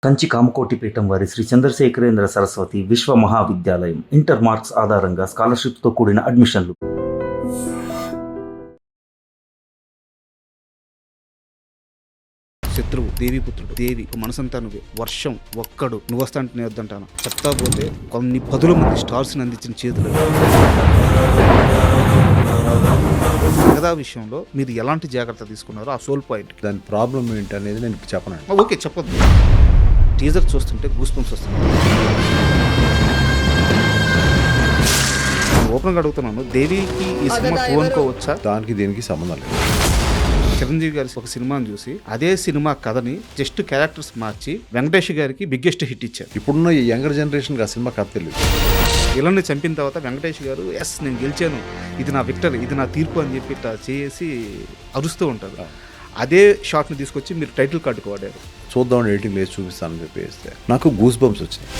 కంచి కామకోటి పీఠం వారి శ్రీ చంద్రశేఖరేంద్ర సరస్వతి విశ్వ మహావిద్యాలయం ఇంటర్ మార్క్స్ ఆధారంగా స్కాలర్షిప్తో కూడిన అడ్మిషన్లు. శత్రువు దేవీపుత్రుడు దేవి మనసంతా నువ్వే వర్షం ఒక్కడు నువ్వు వస్తా అంటే నేను వద్దంటాను చెప్తా పోతే కొన్ని పదుల మంది స్టార్స్ని అందించిన చేతులు. మిగతా విషయంలో మీరు ఎలాంటి జాగ్రత్త తీసుకున్నారో ఆ సోల్ పాయింట్, దాని ప్రాబ్లం ఏంటి అనేది నేను చెప్పను. ఓకే చెప్పొద్దు. టీజర్ చూస్తుంటే గూస్ బంప్స్ వస్తున్నాయి. ఓపెన్గా అడుగుతున్నాను, దేవికి ఈ సినిమా టూ అనుకోవచ్చా? దానికి దీనికి సంబంధం లేదు. చిరంజీవి గారి ఒక సినిమాని చూసి అదే సినిమా కథని జస్ట్ క్యారెక్టర్స్ మార్చి వెంకటేష్ గారికి బిగ్గెస్ట్ హిట్ ఇచ్చారు. ఇప్పుడున్న ఈ యంగర్ జనరేషన్కి ఆ సినిమా కథ తెలియదు. విలన్ని చంపిన తర్వాత వెంకటేష్ గారు ఎస్ నేను గెలిచాను, ఇది నా విక్టరీ, ఇది నా తీర్పు అని చెప్పి ఇట్లా చేసి అరుస్తూ ఉంటారు. అదే షాట్ని తీసుకొచ్చి మీరు టైటిల్ కార్డుకు వాడారు. చూద్దామని ఎడిటింగ్ లేచి చూపిస్తానని చెప్పేస్తే నాకు గూస్ బంప్స్ వచ్చినాయి.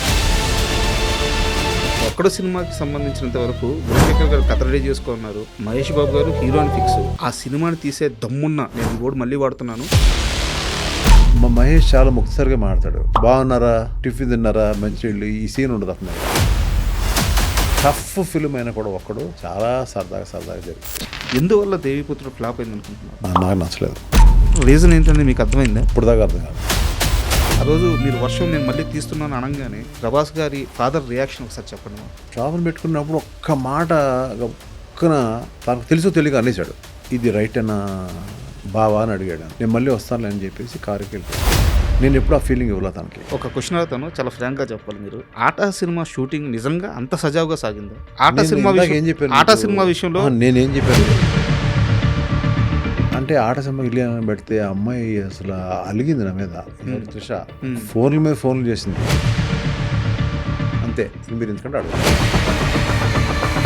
ఒక్కడో సినిమాకి సంబంధించినంత వరకు గుణశేఖర్ గారు కథ రెడీ చేసుకున్నారు, మహేష్ బాబు గారు హీరోని ఫిక్స్. ఆ సినిమాని తీసే దమ్మున్న నేను కూడా మళ్ళీ వాడుతున్నాను. మా మహేష్ చాలా ముక్తసరిగా మాట్లాడతాడు. బాగున్నారా, టిఫిన్ తిన్నారా, మంచి ఈ సీన్ ఉండదు అతను. టఫ్ ఫిల్మ్ అయినా కూడా ఒక్కడు చాలా సరదాగా జరిగింది. ఎందువల్ల దేవిపుత్రుడు ఫ్లాప్ అయింది అనుకుంటున్నారు? నాకు నచ్చలేదు. రీజన్ ఏంటంటే మీకు అర్థమైందా? ఇప్పుడు దాకా అర్థం కాదు. ఆ రోజు మీరు వర్షం నేను మళ్ళీ తీస్తున్నాను అనగానే ప్రభాస్ గారి ఫాదర్ రియాక్షన్ ఒకసారి చెప్పండి. షాపును పెట్టుకున్నప్పుడు ఒక్క మాట ఒక్కన తనకు తెలుసో తెలియక అనేసాడు, ఇది రైట్ అన్న బావా అని అడిగాడు. నేను మళ్ళీ వస్తానులే అని చెప్పేసి కారుకి వెళ్ళిపోయాను. నేను ఎప్పుడు ఆ ఫీలింగ్ ఇవ్వలే తనకి. ఒక క్వశ్చన్ అడుగుతాను, చాలా ఫ్రాంక్గా చెప్పాలి. మీరు ఆటా సినిమా షూటింగ్ నిజంగా అంత సజావుగా సాగిందా? ఆటా సినిమా విషయంలో నేనేం చెప్పాను అంటే, ఆట సినిమా ఇల్లు పెడితే ఆ అమ్మాయి అసలు అలిగింది నా మీద. త్రిష ఫోన్ల మీద ఫోన్లు చేసింది అంతే. మీరు ఎందుకంటే అడుగు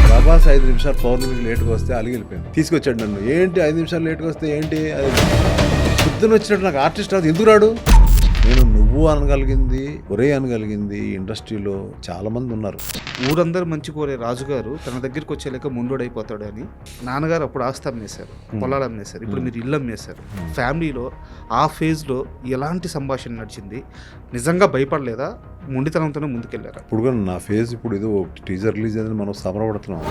ప్రభాస్ 5 నిమిషాలు పౌర్ణమికి లేట్గా వస్తే అలిగి వెళ్ళిపోయింది. తీసుకొచ్చాడు నన్ను. ఏంటి 5 నిమిషాలు లేట్గా వస్తే ఏంటి, అది పొద్దున వచ్చినట్టు నాకు ఆర్టిస్ట్ రాదు, ఎందుకు రాడు? నేను నువ్వు అనగలిగింది, ఒరే అనగలిగింది ఇండస్ట్రీలో చాలా మంది ఉన్నారు. ఊరందరూ మంచి కోరే రాజుగారు తన దగ్గరికి వచ్చేలేక ముండోడైపోతాడు అని నాన్నగారు అప్పుడు ఆస్తి అమ్మేశారు, పొలాలు అమ్మేశారు. ఇప్పుడు మీరు ఇల్లు అమ్మేశారు. ఫ్యామిలీలో ఆ ఫేజ్లో ఎలాంటి సంభాషణ నడిచింది? నిజంగా భయపడలేదా? మొండితనంతోనే ముందుకెళ్ళారా? ఇప్పుడు కూడా నా ఫేజ్ ఇప్పుడు ఏదో టీజర్ రిలీజ్ అనేది మనం సమరపడుతున్నాం.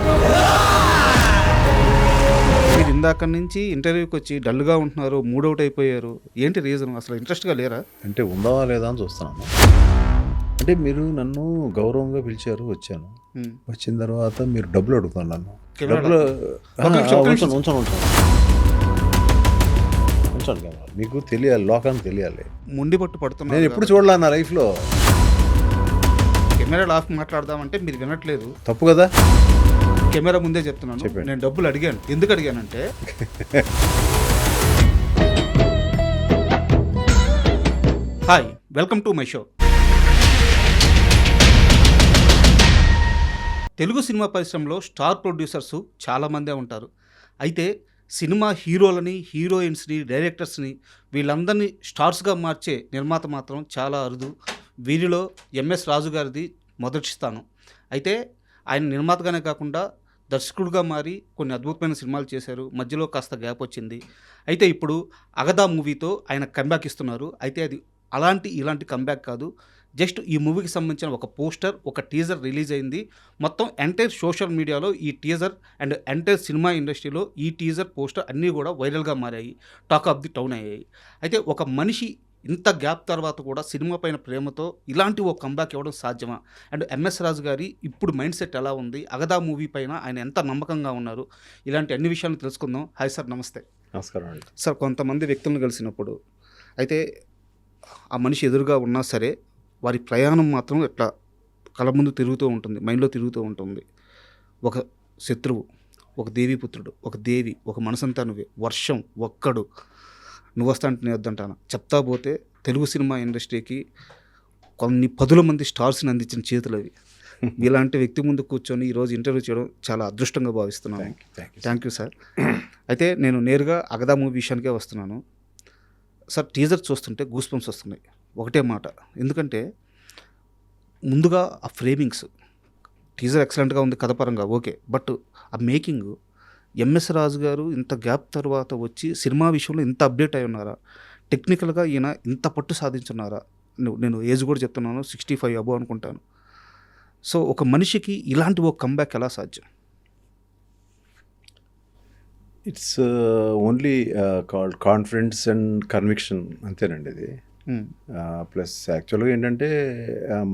మీరు ఇందాక నుంచి ఇంటర్వ్యూకి వచ్చి డల్గా ఉంటున్నారు, మూడౌట్ అయిపోయారు. ఏంటి రీజన్? అసలు ఇంట్రెస్ట్గా లేరా? అంటే ఉందా లేదా అని చూస్తున్నాను. అంటే మీరు నన్ను గౌరవంగా పిలిచారు, వచ్చాను. వచ్చిన తర్వాత మీరు డబ్బులు అడుగుతాను నన్ను. డబ్బులు ఉంచండి కదా, మీకు తెలియాలి, లోకానికి తెలియాలి. ముండి పట్టు పడుతున్నా. నేను ఎప్పుడు చూడలే నా లైఫ్లో. కెమెరా ఆఫ్ మాట్లాడదామంటే మీరు వినట్లేదు. తప్పు కదా. కెమెరా ముందే చెప్తున్నాను, నేను డబ్బులు అడిగాను. ఎందుకు అడిగానంటే hi, welcome to my show. Telugu సినిమా పరిశ్రమలో స్టార్ ప్రొడ్యూసర్స్ చాలామందే ఉంటారు. అయితే సినిమా హీరోలని, హీరోయిన్స్ని, డైరెక్టర్స్ని వీళ్ళందరినీ స్టార్స్గా మార్చే నిర్మాత మాత్రం చాలా అరుదు. వీరిలో ఎంఎస్ రాజు గారిది మొదటి స్థానం. అయితే ఆయన నిర్మాతగానే కాకుండా దర్శకుడుగా మారి కొన్ని అద్భుతమైన సినిమాలు చేశారు. మధ్యలో కాస్త గ్యాప్ వచ్చింది. అయితే ఇప్పుడు అగదా మూవీతో ఆయన కంబ్యాక్ ఇస్తున్నారు. అయితే అది ఇలాంటి కంబ్యాక్ కాదు. జస్ట్ ఈ మూవీకి సంబంధించిన ఒక పోస్టర్, ఒక టీజర్ రిలీజ్ అయింది. మొత్తం ఎంటైర్ సోషల్ మీడియాలో ఈ టీజర్ అండ్ ఎంటైర్ సినిమా ఇండస్ట్రీలో ఈ టీజర్, పోస్టర్ అన్నీ కూడా వైరల్గా మారాయి, టాక్ ఆఫ్ ది టౌన్ అయ్యాయి. అయితే ఒక మనిషి ఇంత గ్యాప్ తర్వాత కూడా సినిమా పైన ప్రేమతో ఇలాంటి ఓ కంబ్యాక్ ఇవ్వడం సాధ్యమా? అండ్ ఎంఎస్ రాజు గారి ఇప్పుడు మైండ్ సెట్ ఎలా ఉంది? అగదా మూవీ పైన ఆయన ఎంత నమ్మకంగా ఉన్నారు? ఇలాంటి అన్ని విషయాలను తెలుసుకుందాం. హాయ్ సార్, నమస్తే. నమస్కారం అండి. సార్, కొంతమంది వ్యక్తులను కలిసినప్పుడు అయితే ఆ మనిషి ఎదురుగా ఉన్నా సరే వారి ప్రయాణం మాత్రం ఎట్లా కళ్ళ ముందు తిరుగుతూ ఉంటుంది, మైండ్లో తిరుగుతూ ఉంటుంది. ఒక శత్రువు, ఒక దేవీపుత్రుడు, ఒక దేవి, ఒక మనసంతా నువ్వే, వర్షం ఒక్కడు నువ్వు వస్తా అంటే నేను వద్దంటాను చెప్తా పోతే తెలుగు సినిమా ఇండస్ట్రీకి కొన్ని పదుల మంది స్టార్స్ని అందించిన చేతులు అవి. ఇలాంటి వ్యక్తి ముందు కూర్చొని ఈరోజు ఇంటర్వ్యూ చేయడం చాలా అదృష్టంగా భావిస్తున్నాను. Thank you sir. అయితే నేను నేరుగా అగదా మూవీ విషయానికే వస్తున్నాను. సార్, టీజర్ చూస్తుంటే గూస్ బంప్స్ వస్తున్నాయి. ఒకటే మాట, ఎందుకంటే ముందుగా ఆ ఫ్రేమింగ్స్, టీజర్ ఎక్సలెంట్గా ఉంది కథపరంగా, ఓకే. బట్ ఆ మేకింగ్, ఎంఎస్ రాజు గారు ఇంత గ్యాప్ తర్వాత వచ్చి సినిమా విషయంలో ఇంత అప్డేట్ అయి ఉన్నారా? టెక్నికల్గా ఈయన ఇంత పట్టు సాధించున్నారా? నేను ఏజ్ కూడా చెప్తున్నాను 65 అబో అనుకుంటాను. సో ఒక మనిషికి ఇలాంటి ఒక కంబ్యాక్ ఎలా సాధ్యం? It's only called confidence and conviction అంతేనండి ఇది. ప్లస్ యాక్చువల్గా ఏంటంటే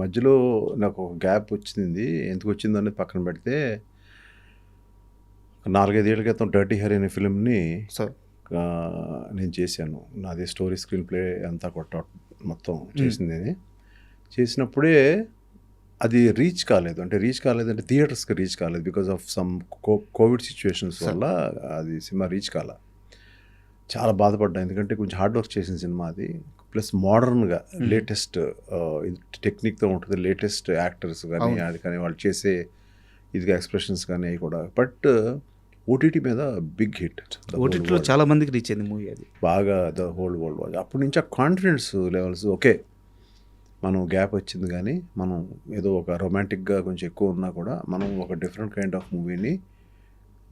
మధ్యలో నాకు ఒక గ్యాప్ వచ్చింది. ఎందుకు వచ్చింది అనేది పక్కన పెడితే 4-5 ఏళ్ల క్రితం డర్టీ హరి అనే ఫిల్మ్ని సార్ నేను చేశాను. నాది స్టోరీ స్క్రీన్ ప్లే అంతా మొత్తం చేసింది అది. చేసినప్పుడే అది రీచ్ కాలేదంటే థియేటర్స్కి రీచ్ కాలేదు because of some Covid situations వల్ల అది సినిమా రీచ్ కాల. చాలా బాధపడ్డా, ఎందుకంటే కొంచెం హార్డ్ వర్క్ చేసిన సినిమా అది. ప్లస్ మోడర్న్గా లేటెస్ట్ టెక్నిక్తో ఉంటుంది, లేటెస్ట్ యాక్టర్స్ కానీ అది కానీ వాళ్ళు చేసే ఇదిగా ఎక్స్ప్రెషన్స్ కానీ అవి కూడా. బట్ ఓటీటీ మీద బిగ్ హిట్, ఓటీటీలో చాలా మందికి రీచ్ అయింది మూవీ అది బాగా. The whole world watch. అప్పటి నుంచి ఆ కాన్ఫిడెన్స్ లెవెల్స్ ఓకే, మనం గ్యాప్ వచ్చింది కానీ మనం ఏదో ఒక రొమాంటిక్గా కొంచెం ఎక్కువ ఉన్నా కూడా మనం ఒక డిఫరెంట్ కైండ్ ఆఫ్ మూవీని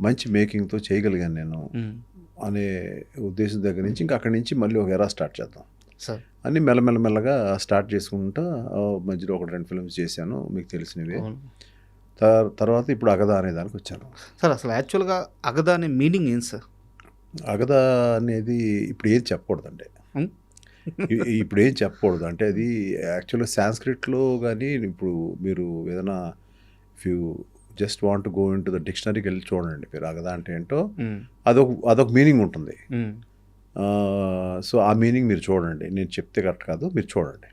మంచి మేకింగ్తో చేయగలిగాను నేను అనే ఉద్దేశం దగ్గర నుంచి ఇంకా అక్కడి నుంచి మళ్ళీ ఒక ఎరా స్టార్ట్ చేద్దాం సార్ అని మెల్లమెల్లగా స్టార్ట్ చేసుకుంటా మధ్యలో 1-2 ఫిల్మ్స్ చేశాను మీకు తెలిసినవి. తర్వాత ఇప్పుడు అగదా అనే దానికి వచ్చాను. సార్ అసలు యాక్చువల్గా అగదా అనే మీనింగ్ ఏం సార్? అగదా అనేది ఇప్పుడు ఏం చెప్పకూడదండి, ఇప్పుడు ఏం చెప్పకూడదు. అంటే అది యాక్చువల్గా సాంస్క్రిట్లో కానీ ఇప్పుడు మీరు ఏదైనా if you just want go into the డిక్షనరీకి వెళ్ళి చూడండి మీరు అగదా అంటే ఏంటో, అదొక మీనింగ్ ఉంటుంది. సో ఆ మీనింగ్ మీరు చూడండి, నేను చెప్తే కరెక్ట్ కాదు, మీరు చూడండి.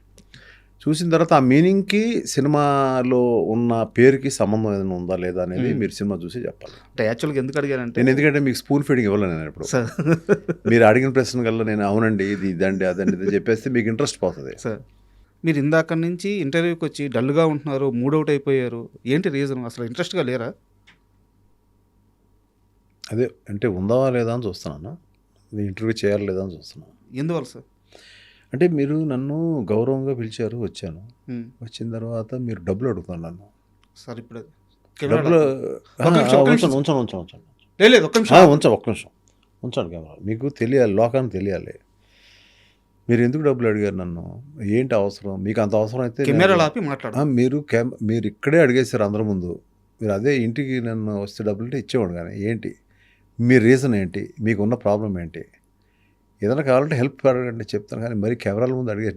చూసిన తర్వాత ఆ మీనింగ్కి సినిమాలో ఉన్న పేరుకి సంబంధం ఏదైనా ఉందా లేదా అనేది మీరు సినిమా చూసి చెప్పాలి. అంటే యాక్చువల్గా ఎందుకు అడిగానంటే నేను ఎందుకంటే మీకు స్పూన్ ఫీడింగ్ ఇవ్వలేను నేను ఇప్పుడు. మీరు అడిగిన ప్రశ్న కల్లా నేను అవునండి ఇది ఇదండి అదండి ఇది చెప్పేస్తే మీకు ఇంట్రెస్ట్ పోతుంది. సార్ మీరు ఇందాక నుంచి ఇంటర్వ్యూకి వచ్చి డల్గా ఉంటున్నారు, మూడౌట్ అయిపోయారు, ఏంటి రీజన్? అసలు ఇంట్రెస్ట్గా లేరా? అదే అంటే ఉందా లేదా అని చూస్తున్నాను, ఇంటర్వ్యూ చేయాలి లేదా అని చూస్తున్నాను. ఎందువల్ల సార్? అంటే మీరు నన్ను గౌరవంగా పిలిచారు, వచ్చాను. వచ్చిన తర్వాత మీరు డబ్బులు అడుగుతాను నన్ను. సార్ ఇప్పుడు డబ్బులు లేదు, ఒక్క నిమిషం ఉంచండి కెమెరా. మీకు తెలియాలి, లోకానికి తెలియాలి మీరు ఎందుకు డబ్బులు అడిగారు నన్ను, ఏంటి అవసరం మీకు. అంత అవసరం అయితే కెమెరాలు ఆపి మాట్లాడు. మీరు ఇక్కడే అడిగేశారు అందరి ముందు. మీరు అదే ఇంటికి నన్ను వస్తే డబ్బులు అంటే ఇచ్చేవాడు, కానీ ఏంటి మీ రీజన్ ఏంటి, మీకున్న ప్రాబ్లం ఏంటి, ఏదైనా కావాలంటే హెల్ప్ అడగండి చెప్తాను, కానీ మరి కెమెరాల ముందు అడిగే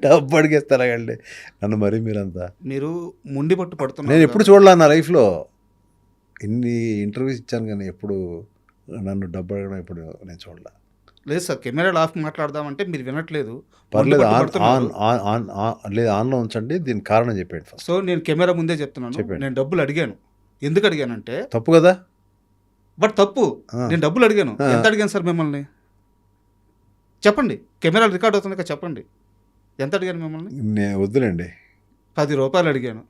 డబ్బు అడిగేస్తారండి నన్ను. మరి మీరు ముండి పట్టు పడుతున్నారు. నేను ఎప్పుడు చూడలే నా లైఫ్లో, ఇన్ని ఇంటర్వ్యూస్ ఇచ్చాను కానీ ఎప్పుడు నన్ను డబ్బు అడగడం ఎప్పుడు నేను చూడలే. లేదు సార్, కెమెరాలు ఆఫ్ మాట్లాడదామంటే మీరు వినట్లేదు. పర్లేదు లేదు ఆన్లో ఉంచండి, దీనికి కారణం చెప్పండి ఫస్ట్. సో నేను కెమెరా ముందే చెప్తున్నాను, నేను డబ్బులు అడిగాను. ఎందుకు అడిగానంటే తప్పు కదా, బట్ తప్పు. నేను డబ్బులు అడిగాను. ఎంత అడిగాను సార్ మిమ్మల్ని చెప్పండి, కెమెరాలు రికార్డ్ అవుతుంది కదా, చెప్పండి ఎంత అడిగాను మిమ్మల్ని. నేను వద్దులేండి, 10 రూపాయలు అడిగాను.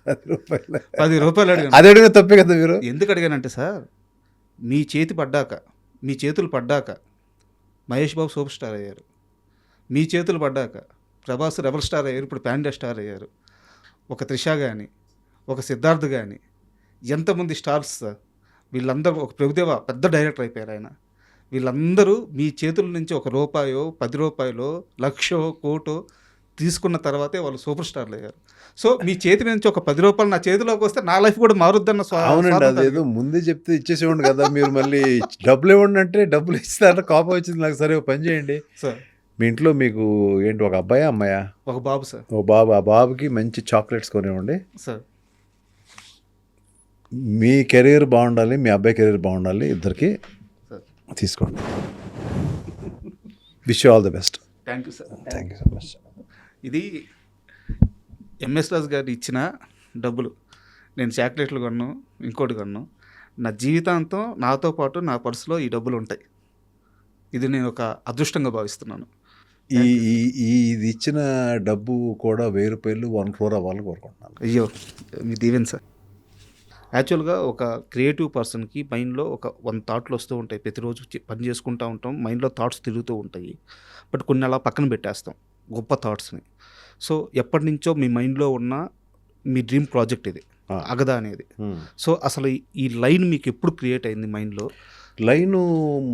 10 రూపాయలు 10 రూపాయలు అడిగాను. అది అడిగిన తప్పే కదా మీరు. ఎందుకు అడిగానంటే సార్, మీ చేతులు పడ్డాక మహేష్ బాబు సూపర్ స్టార్ అయ్యారు, మీ చేతులు పడ్డాక ప్రభాస్ రెబల్ స్టార్ అయ్యారు, ఇప్పుడు ప్యాండా స్టార్ అయ్యారు. ఒక త్రిష కానీ, ఒక సిద్ధార్థ్ కానీ, ఎంతమంది స్టార్స్ సార్ వీళ్ళందరూ. ఒక ప్రభుదేవ పెద్ద డైరెక్టర్ అయిపోయారు ఆయన. వీళ్ళందరూ మీ చేతుల నుంచి ₹1, ₹10, లక్షో కోటో తీసుకున్న తర్వాతే వాళ్ళు సూపర్ స్టార్లు అయ్యారు. సో మీ చేతి నుంచి ఒక ₹10 నా చేతిలోకి వస్తే నా లైఫ్ కూడా మారుద్దన్న. అవునండి, అదేదో ముందే చెప్తే ఇచ్చేసేవాడు కదా. మీరు మళ్ళీ డబ్బులు ఇవ్వండి అంటే డబ్బులు ఇస్తారంటే కోపం వచ్చింది నాకు. సరే పని చేయండి సార్, మీ ఇంట్లో మీకు ఏంటి ఒక అబ్బాయా అమ్మాయా? ఒక బాబు సార్. ఒక బాబు. ఆ బాబుకి మంచి చాక్లెట్స్ కొనివ్వండి సార్. మీ కెరీర్ బాగుండాలి, మీ అబ్బాయి కెరీర్ బాగుండాలి, ఇద్దరికి తీసుకోండి. Wish you all the best. Thank you sir. Thank you so much. ఇది ఎంఎస్ రాజు గారు ఇచ్చిన డబ్బులు. నేను చాక్లెట్లు కొన్నాను, ఇంకోటి కొన్నాను. నా జీవితాంతం నాతో పాటు నా పర్సులో ఈ డబ్బులు ఉంటాయి. ఇది నేను ఒక అదృష్టంగా భావిస్తున్నాను. ఇది ఇచ్చిన డబ్బు కూడా ₹1000 1 crore అవ్వాలని కోరుకుంటున్నాను. అయ్యో మీ దీవెన్ సార్. యాక్చువల్గా ఒక క్రియేటివ్ పర్సన్కి మైండ్లో ఒక 1 థాట్లు వస్తూ ఉంటాయి. ప్రతిరోజు పని చేసుకుంటూ ఉంటాం, మైండ్లో థాట్స్ తిరుగుతూ ఉంటాయి. బట్ కొన్ని అలా పక్కన పెట్టేస్తాం గొప్ప థాట్స్ని. సో ఎప్పటి నుంచో మీ మైండ్లో ఉన్న మీ డ్రీమ్ ప్రాజెక్ట్ ఇది అగదా అనేది. సో అసలు ఈ లైన్ మీకు ఎప్పుడు క్రియేట్ అయింది మైండ్లో? లైను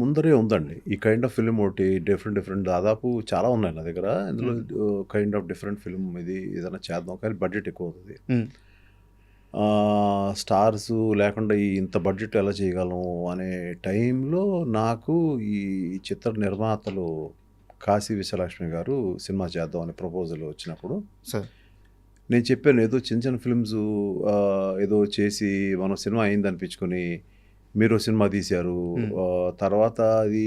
ముందరే ఉందండి. ఈ కైండ్ ఆఫ్ ఫిల్మ్ ఒకటి డిఫరెంట్ దాదాపు చాలా ఉన్నాయి నా దగ్గర. ఇందులో కైండ్ ఆఫ్ డిఫరెంట్ ఫిల్మ్ ఇది ఏదైనా చేద్దాం, కానీ బడ్జెట్ ఎక్కువ అవుతుంది. స్టార్స్ లేకుండా ఇంత బడ్జెట్ ఎలా చేయగలం అనే టైంలో నాకు ఈ చిత్ర నిర్మాతలు కాశీ విశ్వలక్ష్మి గారు సినిమా చేద్దాం అనే ప్రపోజల్ వచ్చినప్పుడు సార్ నేను చెప్పాను, ఏదో చిన్న చిన్న ఫిల్మ్స్ ఏదో చేసి మనం సినిమా అయింది అనిపించుకొని మీరు సినిమా తీశారు. తర్వాత అది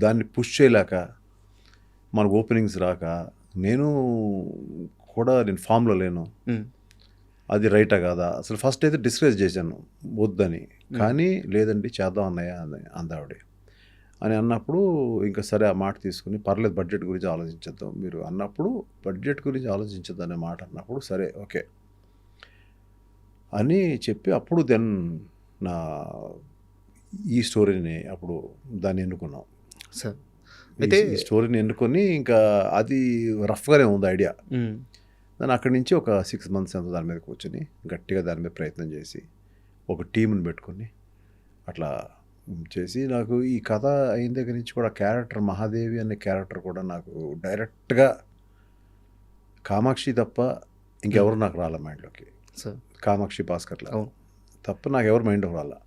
దాన్ని పుష్ చేయలేక మనకు ఓపెనింగ్స్ రాక నేను ఫామ్లో లేను. అది రైటా కాదా అసలు ఫస్ట్ అయితే డిస్కరేజ్ చేశాను వద్దని. కానీ లేదండి చేద్దాం అన్నయ్య అందావిడ అని అన్నప్పుడు ఇంకా సరే ఆ మాట తీసుకుని పర్లేదు బడ్జెట్ గురించి ఆలోచించేద్దాం మీరు అన్నప్పుడు, బడ్జెట్ గురించి ఆలోచించద్దు అనే మాట అన్నప్పుడు సరే ఓకే అని చెప్పి అప్పుడు దెన్ నా ఈ స్టోరీని అప్పుడు దాన్ని ఎన్నుకున్నాం సార్. అయితే ఈ స్టోరీని ఎన్నుకొని ఇంకా అది రఫ్గానే ఉంది ఐడియా. దాన్ని అక్కడి నుంచి ఒక 6 months ఎంత దాని మీద కూర్చొని గట్టిగా దాని మీద ప్రయత్నం చేసి ఒక టీంని పెట్టుకొని అట్లా చేసి నాకు ఈ కథ అయిన దగ్గర నుంచి కూడా క్యారెక్టర్ మహాదేవి అనే క్యారెక్టర్ కూడా నాకు డైరెక్ట్గా కామాక్షి తప్ప ఇంకెవరు నాకు రాలే మైండ్లోకి. కామాక్షి భాస్కర్లా తప్ప నాకు ఎవరు మైండ్లోకి రాలా.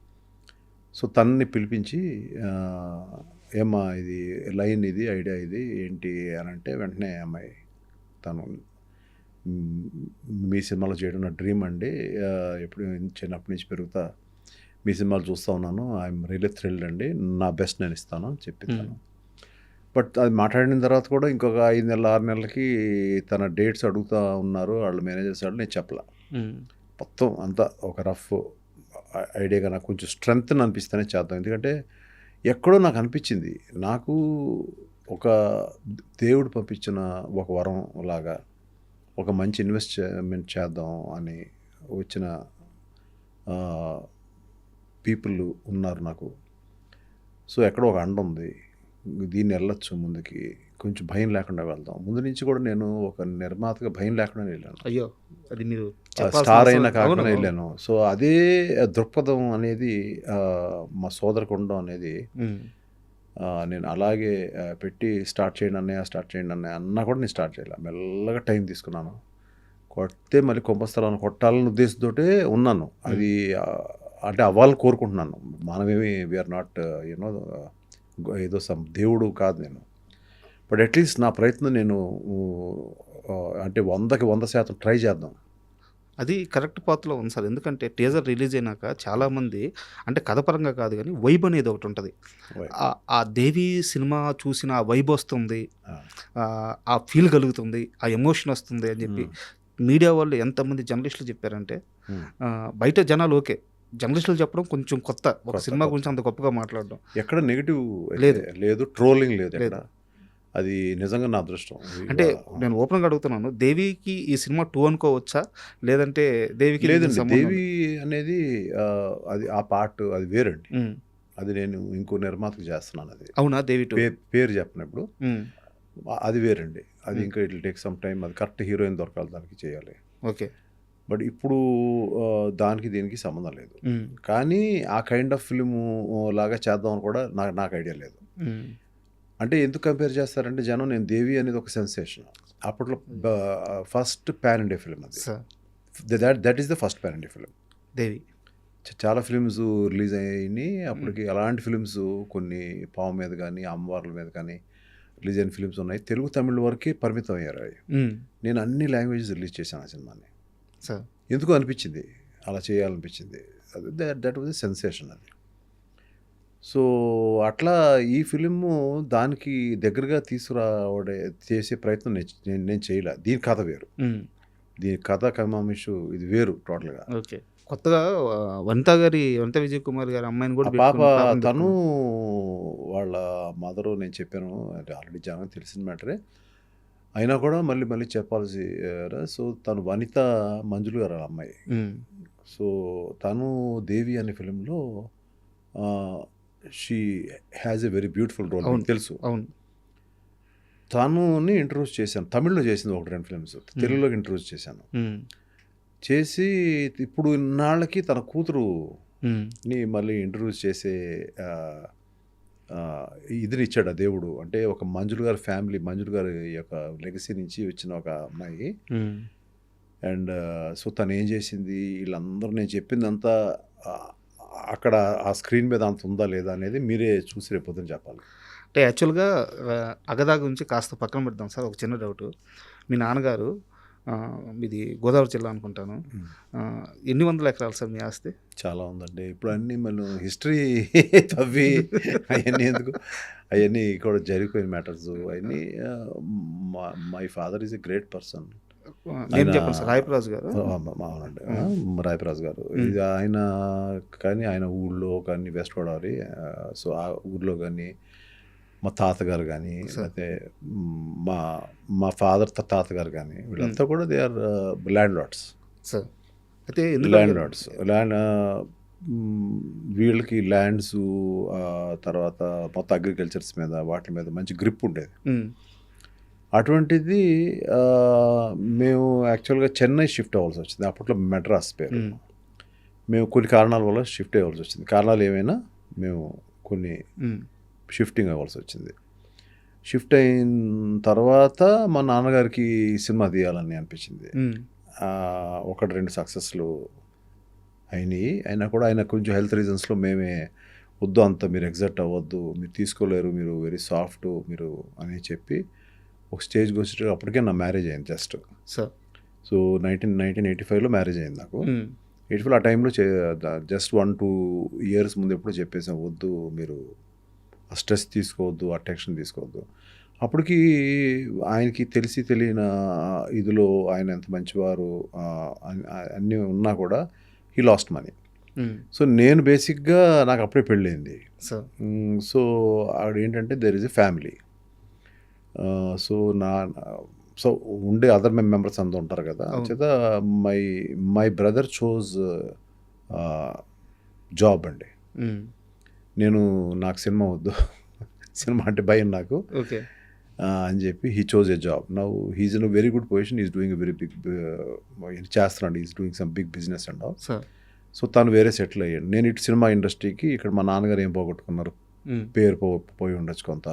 సో తనని పిలిపించి ఏమ్మా ఇది లైన్ ఇది ఐడియా ఇది ఏంటి అని అంటే వెంటనే అమ్మాయి తను మీ సినిమాలో చేయడం నా డ్రీమ్ అండి, ఎప్పుడు చిన్నప్పటి నుంచి పెరుగుతా మీ సినిమాలు చూస్తూ ఉన్నాను, ఐఎమ్ రియల్లీ థ్రిల్డ్ అండి, నా బెస్ట్ నేను ఇస్తాను అని చెప్పింది. బట్ అది మాట్లాడిన తర్వాత కూడా ఇంకొక 5 నెలలు 6 నెలలకి తన డేట్స్ అడుగుతూ ఉన్నారు వాళ్ళ మేనేజర్స్ వాళ్ళు. నేను చెప్పలా, మొత్తం అంతా ఒక రఫ్ ఐడియాగా నాకు కొంచెం స్ట్రెంగ్త్ అనిపిస్తేనే చేద్దాం. ఎందుకంటే ఎక్కడో నాకు అనిపించింది నాకు ఒక దేవుడు పంపించిన ఒక వరం లాగా ఒక మంచి ఇన్వెస్ట్మెంట్ చేద్దాం అని వచ్చిన పీపుల్ ఉన్నారు నాకు. సో ఎక్కడో ఒక అండ ఉంది, దీన్ని వెళ్ళొచ్చు ముందుకి, కొంచెం భయం లేకుండా వెళ్దాం. ముందు నుంచి కూడా నేను ఒక నిర్మాతగా భయం లేకుండా వెళ్ళాను. అయ్యో అది మీరు స్టార్ అయినా కాకుండా వెళ్ళాను. సో అదే దృక్పథం అనేది మా సోదరికి ఉండడం అనేది నేను అలాగే పెట్టి స్టార్ట్ చేయండి అన్నయ్య అన్నా కూడా నేను స్టార్ట్ చేయాలి. మెల్లగా టైం తీసుకున్నాను. కొడితే మళ్ళీ కుంభస్థలాన్ని కొట్టాలనే ఉద్దేశంతో ఉన్నాను. అది అంటే అవ్వాలని కోరుకుంటున్నాను. మనమేమి వీఆర్ నాట్ యూనో ఏదో దేవుడు కాదు నేను. బట్ అట్లీస్ట్ నా ప్రయత్నం నేను అంటే 100కి 100% ట్రై చేద్దాం. అది కరెక్ట్ పాత్రలో ఉంది సార్. ఎందుకంటే టీజర్ రిలీజ్ అయినాక చాలామంది అంటే కథ పరంగా కాదు కానీ వైబ్ అనేది ఒకటి ఉంటుంది. ఆ దేవి సినిమా చూసిన ఆ వైబ్ వస్తుంది, ఆ ఫీల్ కలుగుతుంది, ఆ ఎమోషన్ వస్తుంది అని చెప్పి మీడియా వాళ్ళు ఎంతమంది జర్నలిస్టులు చెప్పారంటే బయట జనాలు ఓకే, జర్నలిస్టులు చెప్పడం కొంచెం కొత్త, ఒక సినిమా గురించి అంత గొప్పగా మాట్లాడడం ఎక్కడ నెగిటివ్ లేదు, ట్రోలింగ్ లేదు. అది నిజంగా నా అదృష్టం. అంటే నేను ఓపెన్గా అడుగుతున్నాను, దేవికి ఈ సినిమా 2 అనుకోవచ్చా లేదంటే దేవికి లేదండి? దేవి అనేది అది ఆ పార్ట్ అది వేరండి. అది నేను ఇంకో నిర్మాతకు చేస్తున్నాను. అది అవునా? దేవి పేరు చెప్పినప్పుడు అది వేరండి. అది ఇంకా it will take some time. అది కరెక్ట్ హీరోయిన్ దొరకాలి, దానికి చేయాలి. ఓకే. బట్ ఇప్పుడు దానికి దీనికి సంబంధం లేదు. కానీ ఆ కైండ్ ఆఫ్ ఫిల్మ్ లాగా చేద్దామని కూడా నాకు ఐడియా లేదు. అంటే ఎందుకు కంపేర్ చేస్తారంటే జనం, నేను దేవి అనేది ఒక సెన్సేషన్ అప్పట్లో, ఫస్ట్ పాన్ ఇండియా ఫిల్మ్ అది. That is the first pan India film Devi. చాలా ఫిల్మ్స్ రిలీజ్ అయినాయి అప్పటికి. అలాంటి ఫిల్మ్స్ కొన్ని పాము మీద కానీ అమ్మవార్ల మీద కానీ రిలీజ్ అయిన ఫిల్మ్స్ ఉన్నాయి. తెలుగు తమిళ వరకే పరిమితం అయ్యారు అవి. నేను అన్ని లాంగ్వేజెస్ రిలీజ్ చేశాను ఆ సినిమాని. ఎందుకు అనిపించింది అలా చేయాలనిపించింది. దట్ వాజ్ ఎ సెన్సేషన్ అది. సో అట్లా ఈ ఫిలిము దానికి దగ్గరగా తీసుకురావడే చేసే ప్రయత్నం నేను చేయలే. దీని కథ వేరు, దీని కథ కమామిషు ఇది వేరు టోటల్గా. ఓకే. కొత్తగా వనిత విజయ్ కుమార్ గారి అమ్మాయిని కూడా పాప, తను వాళ్ళ మదరు, నేను చెప్పాను అంటే ఆల్రెడీ జనం తెలిసిన మ్యాటరే అయినా కూడా మళ్ళీ చెప్పాల్సి. సో తను వనిత మంజులు గారు అమ్మాయి. సో తను దేవి అనే ఫిలింలో she has a very beautiful role, తెలుసు. అవును. తనుని ఇంట్రొడ్యూస్ చేశాను. తమిళ్లో చేసింది 1-2 ఫిల్మ్స్, తెలుగులోకి ఇంట్రొడ్యూస్ చేశాను. చేసి ఇప్పుడు ఇన్నాళ్ళకి తన కూతురు ని మళ్ళీ ఇంట్రడ్యూస్ చేసే ఇదిని ఇచ్చాడు ఆ దేవుడు. అంటే ఒక మంజులు గారి ఫ్యామిలీ, మంజులు గారి యొక్క లెగసీ నుంచి వచ్చిన ఒక అమ్మాయి. అండ్ సో తను ఏం చేసింది, వీళ్ళందరూ నేను చెప్పిందంతా అక్కడ ఆ స్క్రీన్ మీద అంత ఉందా లేదా అనేది మీరే చూసి రేపు పొద్దున చెప్పాలి. అంటే యాక్చువల్గా అగదా గురించి కాస్త పక్కన పెడదాం సార్. ఒక చిన్న డౌట్, మీ నాన్నగారు మీది గోదావరి జిల్లా అనుకుంటాను, ఎన్ని వందల ఎకరాలు సార్ మీ ఆస్తి? చాలా ఉందండి. ఇప్పుడు అన్నీ మనం హిస్టరీ తవ్వి అవన్నీ ఎందుకు, అవన్నీ కూడా జరిగిపోయిన మ్యాటర్స్ అవన్నీ. My father is a great person. నేను చెప్పండి సార్, రాయపరాజు గారు. అవునండి, రాయపరాజు గారు. ఇది ఆయన కానీ ఆయన ఊళ్ళో కానీ వెస్ట్ గోదావరి, సో ఆ ఊళ్ళో కానీ మా తాతగారు కానీ లేకపోతే మా ఫాదర్ తాతగారు కానీ వీళ్ళంతా కూడా they are landlords sir. అయితే ల్యాండ్ లార్డ్స్. వీళ్ళకి ల్యాండ్స్ తర్వాత మొత్తం అగ్రికల్చర్స్ మీద వాటి మీద మంచి గ్రిప్ ఉండేది. అటువంటిది మేము యాక్చువల్గా చెన్నై షిఫ్ట్ అవ్వాల్సి వచ్చింది. అప్పట్లో మెడ్రాస్ పేరు. మేము కొన్ని కారణాల వల్ల షిఫ్ట్ అవ్వాల్సి వచ్చింది. కారణాలు ఏమైనా మేము కొన్ని షిఫ్టింగ్ అవ్వాల్సి వచ్చింది. షిఫ్ట్ అయిన తర్వాత మా నాన్నగారికి సినిమా తీయాలని అనిపించింది. ఒకటి రెండు సక్సెస్లు అయినాయి. అయినా కూడా ఆయన కొంచెం హెల్త్ రీజన్స్లో మేమే వద్దు, అంత మీరు ఎగ్జాక్ట్ అవ్వద్దు, మీరు తీసుకోలేరు, మీరు వెరీ సాఫ్ట్ మీరు అని చెప్పి ఒక స్టేజ్కి వచ్చేటప్పుడు అప్పటికే నా మ్యారేజ్ అయింది జస్ట్. సో 1985లో మ్యారేజ్ అయింది నాకు. 85 ఆ టైంలో జస్ట్ 1-2 ఇయర్స్ ముందు ఎప్పుడు చెప్పేసాం, వద్దు మీరు ఆ స్ట్రెస్ తీసుకోవద్దు, ఆ టెన్షన్ తీసుకోవద్దు. అప్పటికి ఆయనకి తెలియని ఇదిలో ఆయన ఎంత మంచివారు అన్నీ ఉన్నా కూడా హీ లాస్ట్ మనీ. సో నేను బేసిక్గా నాకు అప్పుడే పెళ్ళయింది. సో ఆవిడ ఏంటంటే there is a family. So ఉండే అదర్ మెంబర్స్ అంతా ఉంటారు కదా. చేత మై బ్రదర్ చోజ్ జాబ్ అండి. నాకు సినిమా వద్దు, సినిమా అంటే భయం నాకు అని చెప్పి he chose a job. Now he's in a very good position, is doing a very big చేస్తున్నాడు, is doing some big business and all. So తను వేరే సెటిల్ అయ్యాడు. నేను ఇటు సినిమా ఇండస్ట్రీకి, ఇక్కడ మా నాన్నగారు ఏం పోగొట్టుకున్నారు, పేరు పోయి ఉండొచ్చు, కొంత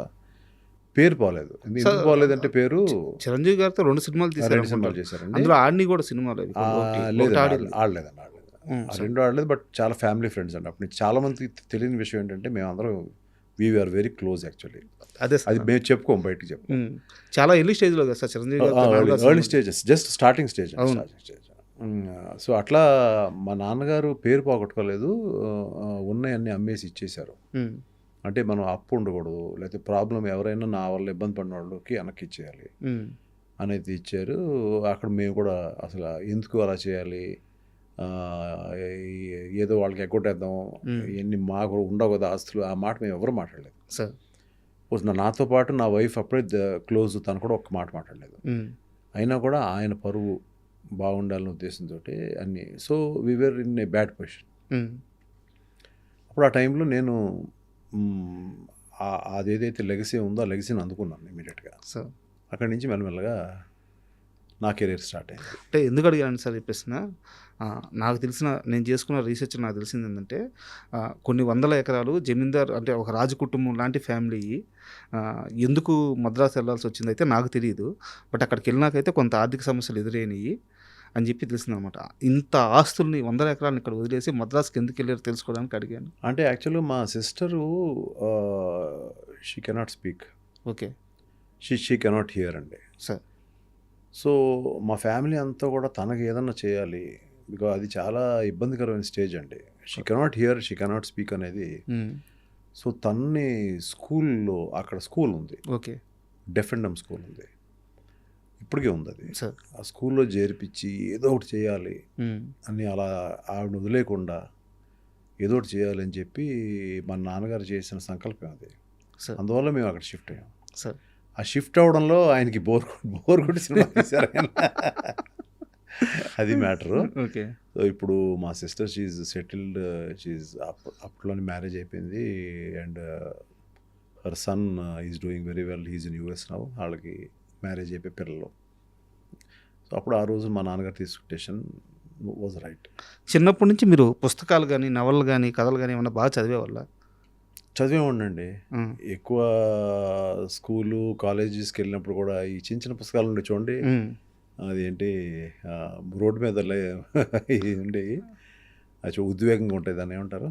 పేరు పోలేదు. ఎందుకు పోలేదంటే పేరు చిరంజీవి గారితో 2 సినిమాలు చేశారండి. అందులో ఆడిని కూడా సినిమాలు ఆడలేదండి, ఆడలేదు. 2 ఆడలేదు. బట్ చాలా ఫ్యామిలీ ఫ్రెండ్స్ అండి. అప్పుడు చాలా మందికి తెలియని విషయం ఏంటంటే మేమందరం వీఆర్ వెరీ క్లోజ్ యాక్చువల్లీ. అది మేము చెప్పుకోం, బయటకు చెప్పుకోం. చాలా ఎర్లీ స్టేజ్లో కదా sir Chiranjeevi early stages, just starting stage. So అట్లా మా నాన్నగారు పేరు పోగొట్టుకోలేదు, ఉన్నాయన్నీ అమ్మేసి ఇచ్చేశారు. అంటే మనం అప్పు ఉండకూడదు, లేకపోతే ప్రాబ్లం ఎవరైనా నా వల్ల ఇబ్బంది పడిన వాళ్ళకి వెనక్కి ఇచ్చేయాలి అనేది ఇచ్చారు. అక్కడ మేము కూడా అసలు ఎందుకు అలా చేయాలి, ఏదో వాళ్ళకి ఎగ్గొట్టేద్దాం, ఇవన్నీ మాకు ఉండవు కదా ఆస్తులు, ఆ మాట మేము ఎవరు మాట్లాడలేదు సార్. నాతో పాటు నా వైఫ్ అప్పుడే క్లోజ్, తను కూడా ఒక్క మాట మాట్లాడలేదు. అయినా కూడా ఆయన పరువు బాగుండాలనే ఉద్దేశంతో అన్నీ. So we were in a bad position. అప్పుడు ఆ టైంలో నేను అదేదైతే లెగసీ ఉందో ఆ లెగసీని అందుకున్నాను ఇమీడియట్గా. సో అక్కడి నుంచి మెల్లమెల్లగా నా కెరీర్ స్టార్ట్ అయింది. అంటే ఎందుకు అడిగాను సార్ ఈ ప్రశ్న, నాకు నేను చేసుకున్న రీసెర్చ్ నాకు తెలిసింది ఏంటంటే కొన్ని వందల ఎకరాలు జమీందార్ అంటే ఒక రాజు కుటుంబం లాంటి ఫ్యామిలీ ఎందుకు మద్రాసు వెళ్ళాల్సి వచ్చింది అయితే నాకు తెలియదు. బట్ అక్కడికి వెళ్ళినాకైతే కొంత ఆర్థిక సమస్యలు ఎదురైనాయి అని చెప్పి తెలిసింది అనమాట. ఇంత ఆస్తుల్ని 100 ఎకరాలను ఇక్కడ వదిలేసి మద్రాసుకి ఎందుకు వెళ్ళారు తెలుసుకోవడానికి అడిగాను. అంటే యాక్చువల్గా మా sister she cannot speak, okay, she cannot here అండి సార్. సో మా ఫ్యామిలీ అంతా కూడా తనకి ఏదన్నా చేయాలి, బికాజ్ అది చాలా ఇబ్బందికరమైన స్టేజ్ అండి. She cannot hear, she cannot speak అనేది. సో తన్ని స్కూల్లో, అక్కడ స్కూల్ ఉంది, okay, deaf and dumb school ఉంది, ఇప్పటికే ఉంది అది. ఆ స్కూల్లో చేర్పించి ఏదో ఒకటి చేయాలి అని, అలా ఆవిడ వదిలేకుండా ఏదో ఒకటి చేయాలి అని చెప్పి మా నాన్నగారు చేసిన సంకల్పం అది. అందువల్ల మేము అక్కడ షిఫ్ట్ అయ్యాం సార్. ఆ షిఫ్ట్ అవడంలో ఆయనకి బోర్ కొట్టి సినిమా తీశారు అది మ్యాటరు. ఓకే. సో ఇప్పుడు మా సిస్టర్ షీఈ్ సెటిల్డ్, షీఈ్ అప్పట్లోనే మ్యారేజ్ అయిపోయింది. And her son is doing very well, he's in US now. వాళ్ళకి మ్యారేజ్ అయిపోయి పిల్లలు. సో అప్పుడు ఆ రోజు మా నాన్నగారు తీసుకున్న డెసిషన్, వాజ్ రైట్. చిన్నప్పటి నుంచి మీరు పుస్తకాలు కానీ, నవలలు కానీ, కథలు కానీ ఏమన్నా బాగా చదివేవాళ్ళ? చదివేవాడినండి. ఎక్కువ స్కూలు, కాలేజెస్కి వెళ్ళినప్పుడు కూడా ఈ చిన్న చిన్న పుస్తకాలు ఉండే చూడండి, అదేంటి రోడ్డు మీద ఉండేవి, అది ఉద్వేగంగా ఉంటాయి, దాన్ని ఏమంటారు,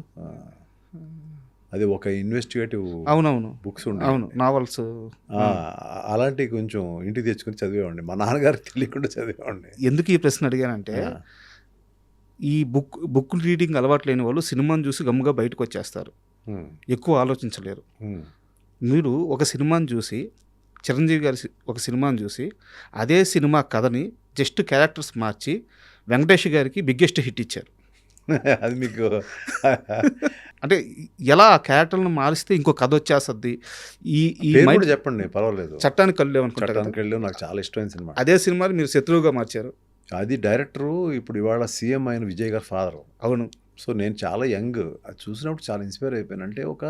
అది ఒక ఇన్వెస్టిగేటివ్ అవునవును బుక్స్ ఉండే, అవును నావల్స్. అలాంటివి కొంచెం ఇంటికి తెచ్చుకొని చదివేవాడిని. మా నాన్నగారికి తెలియకుండా చదివేవాడిని. ఎందుకు ఈ ప్రశ్న అడిగానంటే, ఈ బుక్ రీడింగ్ అలవాటు లేని వాళ్ళు సినిమాని చూసి గమ్ముగా బయటకు వచ్చేస్తారు, ఎక్కువ ఆలోచించలేరు. మీరు ఒక సినిమాని చూసి, చిరంజీవి గారి ఒక సినిమాని చూసి అదే సినిమా కథని జస్ట్ క్యారెక్టర్స్ మార్చి వెంకటేష్ గారికి బిగ్గెస్ట్ హిట్ ఇచ్చారు. అది మీకు అంటే ఎలా ఆ క్యారెక్టర్లను మారిస్తే ఇంకో కథ వచ్చేస్తుంది. ఈ కూడా చెప్పండి, పర్వాలేదు. చట్టానికి కళ్ళు అనుకుంటారు. చట్టానికి కళ్ళు నాకు చాలా ఇష్టమైన సినిమా. అదే సినిమాని మీరు శత్రువుగా మార్చారు. అది డైరెక్టరు ఇప్పుడు ఇవాళ సీఎం అయిన విజయ్ గారి ఫాదరు. అవును. సో నేను చాలా యంగ్, అది చూసినప్పుడు చాలా ఇన్స్పైర్ అయిపోయాను. అంటే ఒక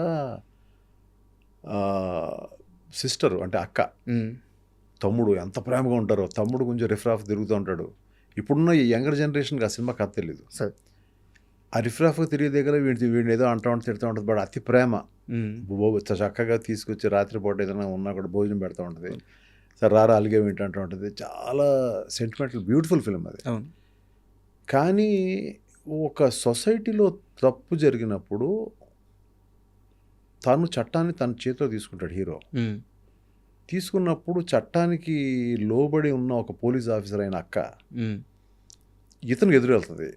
సిస్టరు అంటే అక్క, తమ్ముడు ఎంత ప్రేమగా ఉంటారో, తమ్ముడు కొంచెం రిఫ్రాఫ్ తిరుగుతూ ఉంటాడు. ఇప్పుడున్న ఈ యంగర్ జనరేషన్కి ఆ సినిమా కథ తెలీదు. ఆ రిఫ్రాఫ్ తిరిగే దగ్గర వీడిని ఏదో అంటూ ఉంటుంది, తిడుతూ ఉంటుంది, బట్ అతి ప్రేమ. చక్కగా తీసుకొచ్చి రాత్రిపూట ఏదైనా ఉన్నా కూడా భోజనం పెడతా ఉంటుంది, సరే రారా అలిగే వింటూ ఉంటుంది. చాలా సెంటిమెంటల్ బ్యూటిఫుల్ ఫిల్మ్ అది. కానీ ఒక సొసైటీలో తప్పు జరిగినప్పుడు తను చట్టాన్ని తన చేతిలో తీసుకుంటాడు హీరో. తీసుకున్నప్పుడు చట్టానికి లోబడి ఉన్న ఒక పోలీస్ ఆఫీసర్ అయిన అక్క ఇతనికి ఎదురు వెళ్తుంది.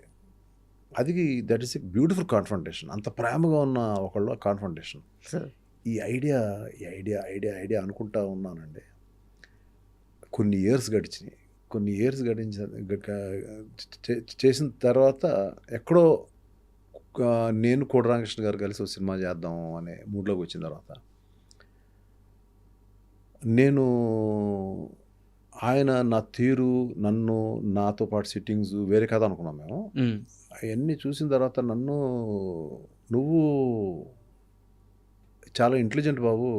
అది that is a beautiful confrontation. అంత ప్రేమగా ఉన్న ఒకళ్ళు కాన్ఫ్రంటేషన్. ఈ ఐడియా అనుకుంటా ఉన్నానండి. కొన్ని ఇయర్స్ చేసిన తర్వాత ఎక్కడో నేను కోడి రామకృష్ణ గారు కలిసి ఒక సినిమా చేద్దాం అనే మూడ్లోకి వచ్చిన తర్వాత నేను ఆయన నా తీరు, నాతో పాటు సిట్టింగ్స్ వేరే కథ అనుకున్నాం మేము. అవన్నీ చూసిన తర్వాత నువ్వు చాలా ఇంటెలిజెంట్ బాబు,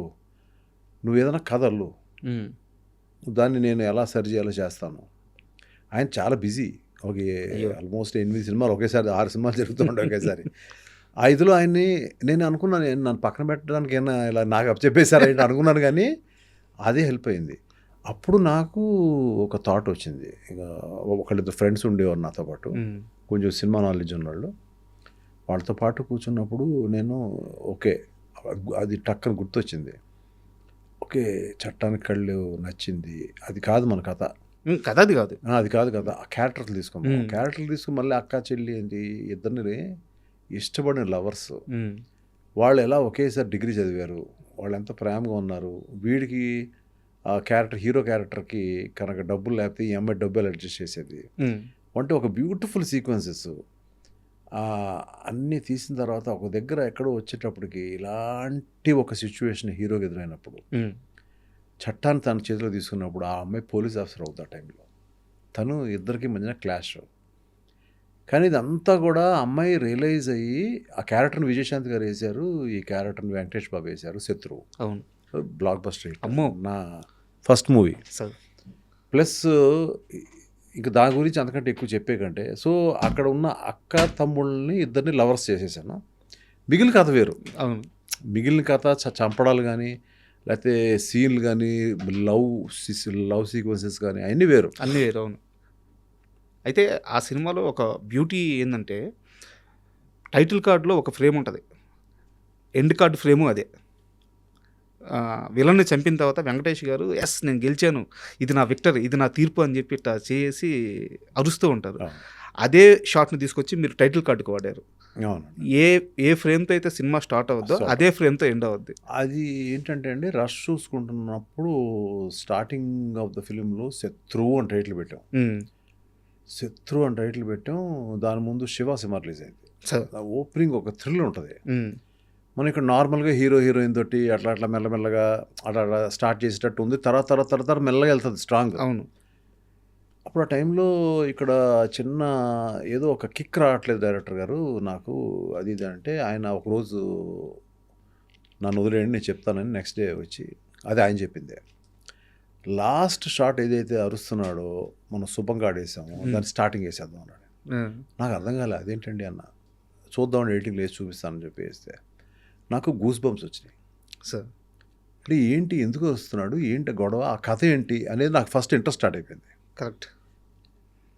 నువ్వు ఏదైనా కథలు దాన్ని నేను ఎలా సరి చేయాలో చేస్తాను. ఆయన చాలా బిజీ, ఒక ఆల్మోస్ట్ 8 సినిమాలు ఒకేసారి, 6 సినిమాలు జరుగుతూ ఉంటాయి ఒకేసారి. ఆ ఇదిలో ఆయన్ని నేను అనుకున్నాను, నన్ను పక్కన పెట్టడానికి ఏమైనా ఇలా నాకు చెప్పేశారు అనుకున్నాను, కానీ అదే హెల్ప్ అయింది. అప్పుడు నాకు ఒక థాట్ వచ్చింది. ఇక ఒకళ్ళిద్దరు ఫ్రెండ్స్ ఉండేవారు నాతో పాటు, కొంచెం సినిమా నాలెడ్జ్ ఉన్నవాళ్ళు. వాళ్ళతో పాటు కూర్చున్నప్పుడు నేను ఓకే, అది టక్కన గుర్తొచ్చింది. ఓకే, చట్టానికి కళ్ళు నచ్చింది, అది కాదు మన కథ, అది కాదు కదా. ఆ క్యారెక్టర్లు తీసుకుని మళ్ళీ అక్క చెల్లి ఏంటి, ఇద్దరిని ఇష్టపడిన లవర్స్, వాళ్ళు ఎలా ఒకేసారి డిగ్రీ చదివారు, వాళ్ళు ఎంత ప్రేమగా ఉన్నారు. వీడికి ఆ క్యారెక్టర్, హీరో క్యారెక్టర్కి కనుక డబ్బులు లేకపోతే ఈ అమ్మాయి డబ్బులు అడ్జస్ట్ చేసేది. అంటే ఒక బ్యూటిఫుల్ సీక్వెన్సెస్ అన్నీ తీసిన తర్వాత ఒక దగ్గర ఎక్కడో వచ్చేటప్పటికి ఇలాంటి ఒక సిచ్యువేషన్ హీరోకి ఎదురైనప్పుడు, చట్టాన్ని తన చేతిలో తీసుకున్నప్పుడు ఆ అమ్మాయి పోలీస్ ఆఫీసర్ అవుతుంది. ఆ టైంలో తను ఇద్దరికి మధ్యన క్లాష్. కానీ ఇదంతా కూడా అమ్మాయి రియలైజ్ అయ్యి, ఆ క్యారెక్టర్ని విజయశాంతి గారు వేశారు, ఈ క్యారెక్టర్ని వెంకటేష్ బాబు వేశారు, శత్రువు. అవును, బ్లాక్ బస్టర్ హిట్, నా ఫస్ట్ మూవీ. ప్లస్ ఇంకా దాని గురించి అంతకంటే ఎక్కువ చెప్పే కంటే, సో అక్కడ ఉన్న అక్క తమ్ముళ్ళని ఇద్దరిని లవర్స్ చేసేసాను. మిగిలిన కథ వేరు. అవును, మిగిలిన కథ చంపడాలు కానీ, లేకపోతే సీన్లు కానీ, లవ్ సీక్వెన్సెస్ కానీ అన్నీ వేరు. అవును. అయితే ఆ సినిమాలో ఒక బ్యూటీ ఏంటంటే, టైటిల్ కార్డులో ఒక ఫ్రేమ్ ఉంటుంది, ఎండ్ కార్డు ఫ్రేము అదే. విలన్ని చంపిన తర్వాత వెంకటేష్ గారు ఎస్ నేను గెలిచాను, ఇది నా విక్టరీ, ఇది నా తీర్పు అని చెప్పి ఇట్లా చేసి అరుస్తూ ఉంటారు. అదే షాట్ని తీసుకొచ్చి మీరు టైటిల్ కార్డుకి వాడారు. ఏ ఫ్రేమ్తో అయితే సినిమా స్టార్ట్ అవుద్దో అదే ఫ్రేమ్తో ఎండ్ అవుద్ది. అది ఏంటంటే అండి, రష్ చూసుకుంటున్నప్పుడు స్టార్టింగ్ ఆఫ్ ద ఫిలింలో శత్రువు అని టైటిల్ పెట్టాం. దాని ముందు శివ సినిమా రిలీజ్ అయింది. ఓపెనింగ్ ఒక థ్రిల్ ఉంటుంది. మనం ఇక్కడ నార్మల్గా హీరోయిన్ తోటి అట్లా మెల్లమెల్లగా అట్లా స్టార్ట్ చేసేటట్టు ఉంది. తర్వాత మెల్లగా వెళ్తుంది స్ట్రాంగ్. అవును. అప్పుడు ఆ టైంలో ఇక్కడ చిన్న ఏదో ఒక కిక్ రావట్లేదు డైరెక్టర్ గారు నాకు, అది ఇది అంటే, ఆయన ఒకరోజు నన్ను వదిలేయండి నేను చెప్తానని నెక్స్ట్ డే వచ్చి, అది ఆయన చెప్పిందే. లాస్ట్ షాట్ ఏదైతే అరుస్తున్నాడో మనం శుభంగా ఆడేసాము, దాన్ని స్టార్టింగ్ వేసేద్దాం అన్నాడు. నాకు అర్థం కాలే అదేంటండి అన్న, చూద్దామని ఎడిటింగ్ లేచి చూపిస్తానని చెప్పి వేస్తే నాకు గూస్ బంప్స్ వచ్చినాయి. సార్ అంటే ఏంటి, ఎందుకు వస్తున్నాడు, ఏంటి గొడవ, ఆ కథ ఏంటి అనేది నాకు ఫస్ట్ ఇంట్రెస్ట్ స్టార్ట్ అయిపోయింది. కరెక్ట్.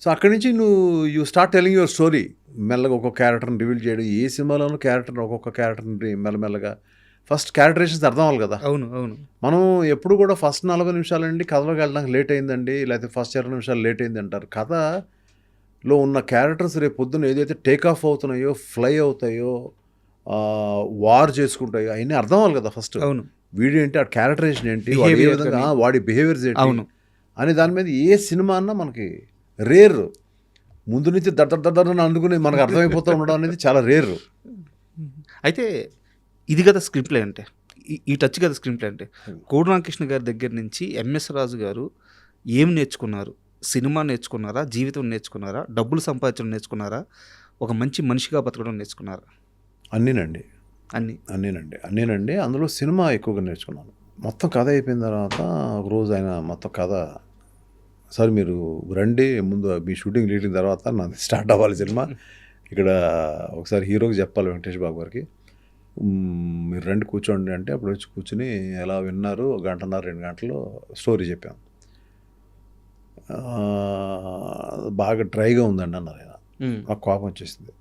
సో అక్కడి నుంచి you start telling your story. మెల్లగా ఒక్కొక్క క్యారెక్టర్ని రివీల్ చేయడం, ఏ సినిమాలోనూ ఒక్కొక్క క్యారెక్టర్ని మెల్లమెల్లగా ఫస్ట్ క్యారెక్టరైజేషన్స్ అర్థం అవ్వాలి కదా. అవును అవును. మనం ఎప్పుడు కూడా ఫస్ట్ 40 నిమిషాలండి కథలోకి వెళ్ళడానికి లేట్ అయిందండి, లేకపోతే ఫస్ట్ 20 నిమిషాలు లేట్ అయింది అంటారు. కథలో ఉన్న క్యారెక్టర్స్ రేపు పొద్దున్న ఏదైతే టేక్ ఆఫ్ అవుతున్నాయో, ఫ్లై అవుతాయో, వార్ చేసుకుంటాయో అవన్నీ అర్థం అవ్వాలి కదా ఫస్ట్. అవును. వీడియో ఏంటి, ఆ క్యారెక్టరైజేషన్ ఏంటి, వాడి ఏ విధంగా వాడి బిహేవియర్స్ ఏంటి అవును. అని దాని మీద ఏ సినిమా అన్నా మనకి రేర్. ముందు నుంచి దడ్డని అందుకుని మనకు అర్థమైపోతూ ఉండడం అనేది చాలా రేర్. అయితే ఇది కదా స్క్రీన్ ప్లే అంటే, ఈ టచ్ కదా స్క్రీన్ ప్లే అంటే. కోడి రామకృష్ణ గారి దగ్గర నుంచి ఎంఎస్ రాజు గారు ఏం నేర్చుకున్నారు? సినిమా నేర్చుకున్నారా, జీవితం నేర్చుకున్నారా, డబ్బులు సంపాదించడం నేర్చుకున్నారా, ఒక మంచి మనిషిగా బతకడం నేర్చుకున్నారా? అన్నీనండి. అన్నీ. అందులో సినిమా ఎక్కువగా నేర్చుకున్నాను. మొత్తం కథ అయిపోయిన తర్వాత ఒకరోజు ఆయన మొత్తం కథ, సార్ మీరు రండి, ముందు మీ షూటింగ్ లీటింగ్ తర్వాత నాది స్టార్ట్ అవ్వాలి సినిమా, ఇక్కడ ఒకసారి హీరోకి చెప్పాలి వెంకటేష్ బాబు గారికి, మీరు రండి కూర్చోండి అంటే అప్పుడు వచ్చి కూర్చుని ఎలా విన్నారు, 1 గంటన్నర 2 గంటలు స్టోరీ చెప్పాం. బాగా డ్రైగా ఉందండి అన్నారు ఆయన. నాకు కోపం వచ్చేసింది,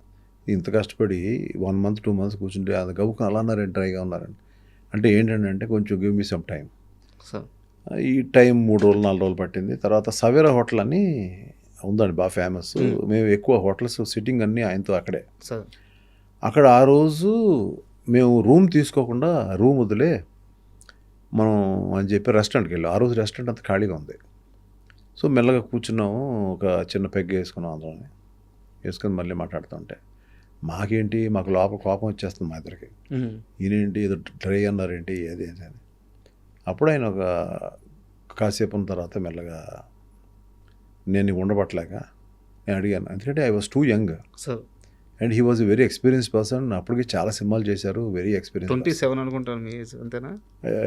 ఇంత కష్టపడి 1 month 2 months కూర్చుంటే అది గబుకుని అలా అన్నారండి, డ్రైగా ఉన్నారండి. అంటే ఏంటంటే కొంచెం గివ్ మీ సమ్ టైం. ఈ టైం 3 రోజులు 4 రోజులు పట్టింది. తర్వాత సవేరా హోటల్ అని ఉందండి, బాగా ఫేమస్. మేము ఎక్కువ హోటల్స్ సిట్టింగ్ అన్నీ ఆయనతో అక్కడే. అక్కడ ఆ రోజు మేము రూమ్ తీసుకోకుండా రూమ్ వదిలే మనం అని చెప్పి రెస్టారెంట్కి వెళ్ళాం. ఆ రోజు రెస్టారెంట్ అంతా ఖాళీగా ఉంది. సో మెల్లగా కూర్చున్నాము, ఒక చిన్న పెగ్ వేసుకున్నాం, అందులోనే వేసుకొని మళ్ళీ మాట్లాడుతుంటే మాకేంటి, మాకు లోపల కోపం వచ్చేస్తుంది మా ఇద్దరికి. ఈయనేంటి ఏదో డ్రై అన్నారేంటి అది అని. అప్పుడు ఆయన ఒక కాసేపు ఉన్న తర్వాత మెల్లగా నేను ఉండబట్టలేక నేను అడిగాను, ఎందుకంటే I was two young and he was a very experience person. అప్పటికి చాలా సినిమాలు చేశారు, వెరీ ఎక్స్పీరియన్స్. 27 అనుకుంటాను మీ ఏజ్, అంతేనా?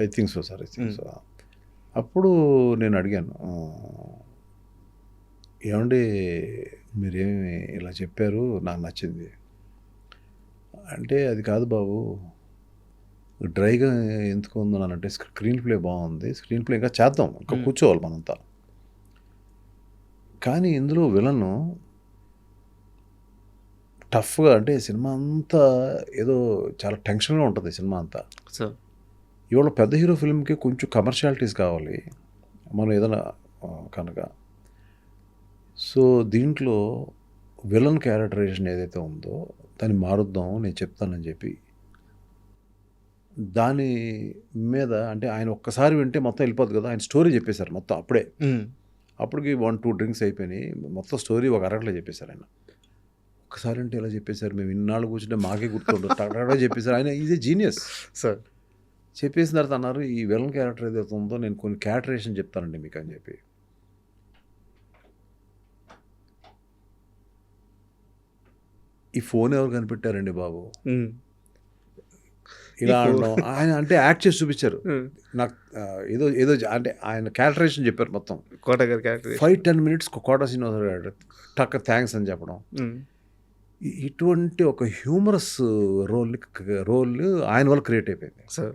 I think so sir, I think so. అప్పుడు నేను అడిగాను, ఏమండి మీరేమి ఇలా చెప్పారు, నాకు నచ్చింది అంటే, అది కాదు బాబు, డ్రైగా ఎందుకు ఉందనంటే స్క్రీన్ ప్లే బాగుంది, స్క్రీన్ ప్లే ఇంకా చేద్దాం, ఇంకా కూర్చోవాలి మనంతా, కానీ ఇందులో విలన్ టఫ్గా, అంటే సినిమా అంతా ఏదో చాలా టెన్షన్గా ఉంటుంది సినిమా అంతా. ఇవాళ పెద్ద హీరో ఫిల్మ్కి కొంచెం కమర్షియాలిటీస్ కావాలి మనం ఏదైనా కనుక. సో దీంట్లో విలన్ క్యారెక్టరైజేషన్ ఏదైతే ఉందో దాన్ని మారుద్దాం, నేను చెప్తానని చెప్పి దాని మీద, అంటే ఆయన ఒక్కసారి వింటే మొత్తం వెళ్ళిపోద్ది కదా, ఆయన స్టోరీ చెప్పేశారు మొత్తం అప్పుడే. అప్పటికి 1-2 డ్రింక్స్ అయిపోయినాయి, మొత్తం స్టోరీ ఒక అరగంటలో చెప్పేశారు ఆయన. ఒక్కసారి అంటే ఇలా చెప్పేశారు, మేము ఇన్నాళ్ళు కూర్చుంటే మాకే గుర్తుండదు, టగటగా చెప్పేశారు ఆయన. Is a genius sir. చెప్పేసిన తర్వాత అన్నారు, ఈ విలన్ క్యారెక్టర్ ఏదైతే ఉందో నేను కొన్ని క్యారెక్టరైజేషన్ చెప్తానండి మీకు అని చెప్పి. ఈ ఫోన్ ఎవరు కనిపెట్టారండి బాబు, ఇలా అనడం. ఆయన అంటే యాక్ట్ చేసి చూపించారు నాకు, ఏదో ఏదో అంటే ఆయన క్యారెక్టరైజేషన్ చెప్పారు మొత్తం. కోట గారి క్యారెక్టర్ 5-10 minutes కోట శ్రీనివాసరావు టక్ థ్యాంక్స్ అని చెప్పడం. ఇటువంటి ఒక హ్యూమరస్ రోల్ ఆయన వల్ల క్రియేట్ అయిపోయింది సార్.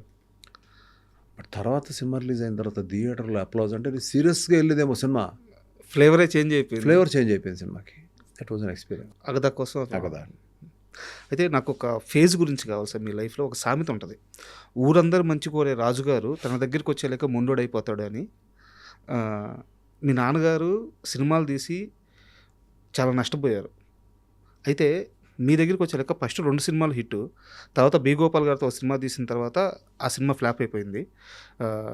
బట్ తర్వాత సినిమా రిలీజ్ అయిన తర్వాత థియేటర్లో అప్లాజ్, అంటే సీరియస్గా వెళ్ళేదేమో సినిమా, ఫ్లేవర్ చేంజ్ అయిపోయింది సినిమాకి. That was an experience. అగదా కోసం అగదా. అయితే నాకు ఒక ఫేజ్ గురించి కావాలి సార్. మీ లైఫ్లో ఒక సామెత ఉంటుంది, ఊరందరూ మంచి కోరే రాజుగారు తన దగ్గరికి వచ్చేలేక మొండోడైపోతాడు అని. మీ నాన్నగారు సినిమాలు తీసి చాలా నష్టపోయారు. అయితే మీ దగ్గరికి వచ్చేలేక ఫస్ట్ 2 సినిమాలు హిట్, తర్వాత బి గోపాల్ గారితో ఒక సినిమా తీసిన తర్వాత ఆ సినిమా ఫ్లాప్ అయిపోయింది.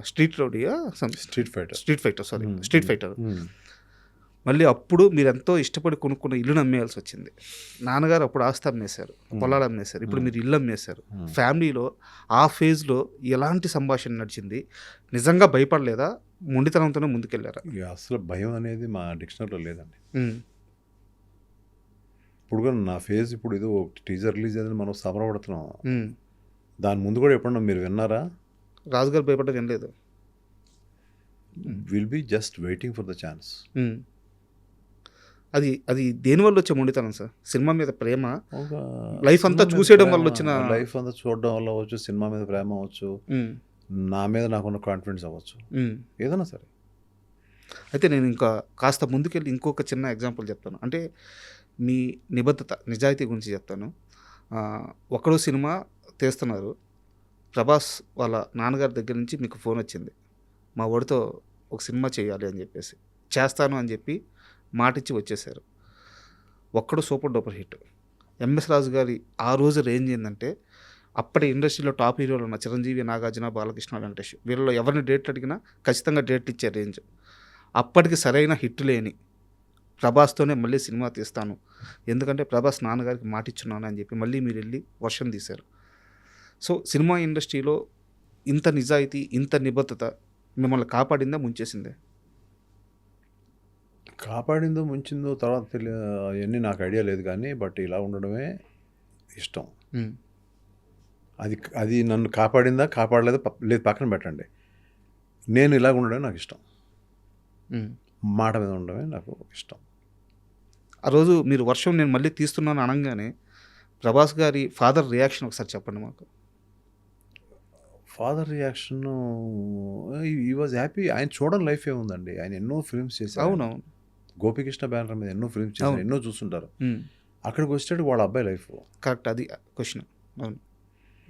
Street fighter. మళ్ళీ అప్పుడు మీరు ఎంతో ఇష్టపడి కొనుక్కున్న ఇల్లును అమ్మేయాల్సి వచ్చింది. నాన్నగారు అప్పుడు ఆస్తి అమ్మేశారు, పొలాలు అమ్మేశారు, ఇప్పుడు మీరు ఇల్లు అమ్మేశారు. ఫ్యామిలీలో ఆ ఫేజ్లో ఎలాంటి సంభాషణ నడిచింది? నిజంగా భయపడలేదా? మొండితనంతోనే ముందుకెళ్ళారా? అసలు భయం అనేది మా డిక్షనరీలో లేదండి. ఇప్పుడు కూడా నా ఫేజ్, ఇప్పుడు ఏదో టీజర్ రిలీజ్ అయిందని మనం సమరపడుతున్నాం, దాని ముందు కూడా ఎప్పుడన్నా మీరు విన్నారా? రాజుగారు భయపడ్డది ఏం లేదు. Will be just waiting for the chance. అది అది దేనివల్ల వచ్చే మొండితనం సార్? సినిమా మీద ప్రేమ, ఒక లైఫ్ అంతా సినిమా మీద చూసేయడం వల్ల ప్రేమ, వచ్చిన లైఫ్ అంతా చూడడం వల్ల అవ్వచ్చు, సినిమా మీద ప్రేమ అవ్వచ్చు, ఉమ్, నా మీద నాకున్న కాన్ఫిడెన్స్ అవ్వచ్చు, ఉమ్. ఏదైనా సరే. అయితే నేను ఇంకా కాస్త ముందుకెళ్ళి ఇంకొక చిన్న ఎగ్జాంపుల్ చెప్తాను. అంటే మీ నిబద్ధత, నిజాయితీ గురించి చెప్తాను. ఒక్కడో సినిమా తీస్తున్నారు. ప్రభాస్ వాళ్ళ నాన్నగారి దగ్గర నుంచి మీకు ఫోన్ వచ్చింది, మా వాడితో ఒక సినిమా చేయాలి అని చెప్పేసి. చేస్తాను అని చెప్పి మాటిచ్చి వచ్చేసారు. ఒక్కడు సూపర్ డూపర్ హిట్. ఎంఎస్ రాజు గారి ఆ రోజు రేంజ్ ఏంటంటే, అప్పటి ఇండస్ట్రీలో టాప్ హీరోలు ఉన్న చిరంజీవి, నాగార్జున, బాలకృష్ణ, వెంకటేష్, వీళ్ళలో ఎవరిని డేట్లు అడిగినా ఖచ్చితంగా డేట్లు ఇచ్చే రేంజ్. అప్పటికి సరైన హిట్ లేని ప్రభాస్తోనే మళ్ళీ సినిమా తీస్తాను, ఎందుకంటే ప్రభాస్ నాన్నగారికి మాటిచ్చున్నాను అని చెప్పి మళ్ళీ మీరు వెళ్ళి వర్షం తీశారు. సో సినిమా ఇండస్ట్రీలో ఇంత నిజాయితీ, ఇంత నిబద్ధత మిమ్మల్ని కాపాడిందా, ముంచేసిందే? కాపాడిందో ముంచిందో తర్వాత అవన్నీ నాకు ఐడియా లేదు, కానీ బట్ ఇలా ఉండడమే ఇష్టం. ఉమ్, అది అది నన్ను కాపాడిందా కాపాడలేదా లేదు పక్కన పెట్టండి, నేను ఇలాగ ఉండడమే నాకు ఇష్టం. ఉమ్. మాట మీద ఉండడమే నాకు ఇష్టం. ఆ రోజు మీరు వర్షం నేను మళ్ళీ తీస్తున్నాను అనగానే ప్రభాస్ గారి ఫాదర్ రియాక్షన్ ఒకసారి చెప్పండి మాకు. ఫాదర్ రియాక్షన్, ఈ వాజ్ హ్యాపీ. ఆయన చూడడం లైఫ్ ఏముందండి, ఆయన ఎన్నో ఫిల్మ్స్ చేశారు. అవునవును. గోపికృష్ణ బ్యానర్ మీద ఎన్నో ఫిల్మ్స్ చేశారు, అవును. ఎన్నో చూస్తుంటారు. ఉమ్, అక్కడికి వచ్చేటప్పుడు వాళ్ళ అబ్బాయి లైఫ్. కరెక్ట్, అది క్వశ్చన్. అవును.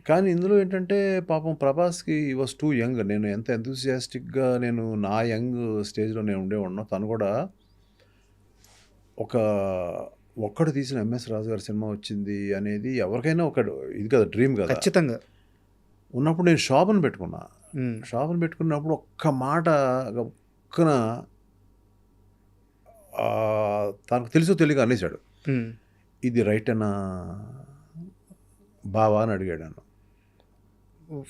కానీ ఇందులో ఏంటంటే పాపం ప్రభాస్కి ఈ వాజ్ టూ యంగ్. నేను ఎంత ఎంతూసియాస్టిక్గా నేను నా యంగ్ స్టేజ్లో నేను ఉండేవాడినో, తను కూడా ఒక్కడు తీసిన ఎంఎస్ రాజు గారి సినిమా వచ్చింది అనేది ఎవరికైనా ఒక ఇది కదా, డ్రీమ్ కదా. ఖచ్చితంగా. ఉన్నప్పుడు నేను షాప్ని పెట్టుకున్నా. ఉమ్, షాప్ని పెట్టుకున్నప్పుడు ఒక్క మాట ఒక్కన తనకు తెలుసో తెలియక అనేసాడు, ఉమ్. ఇది రైట్ అనా బావా అని అడిగాడు నన్ను.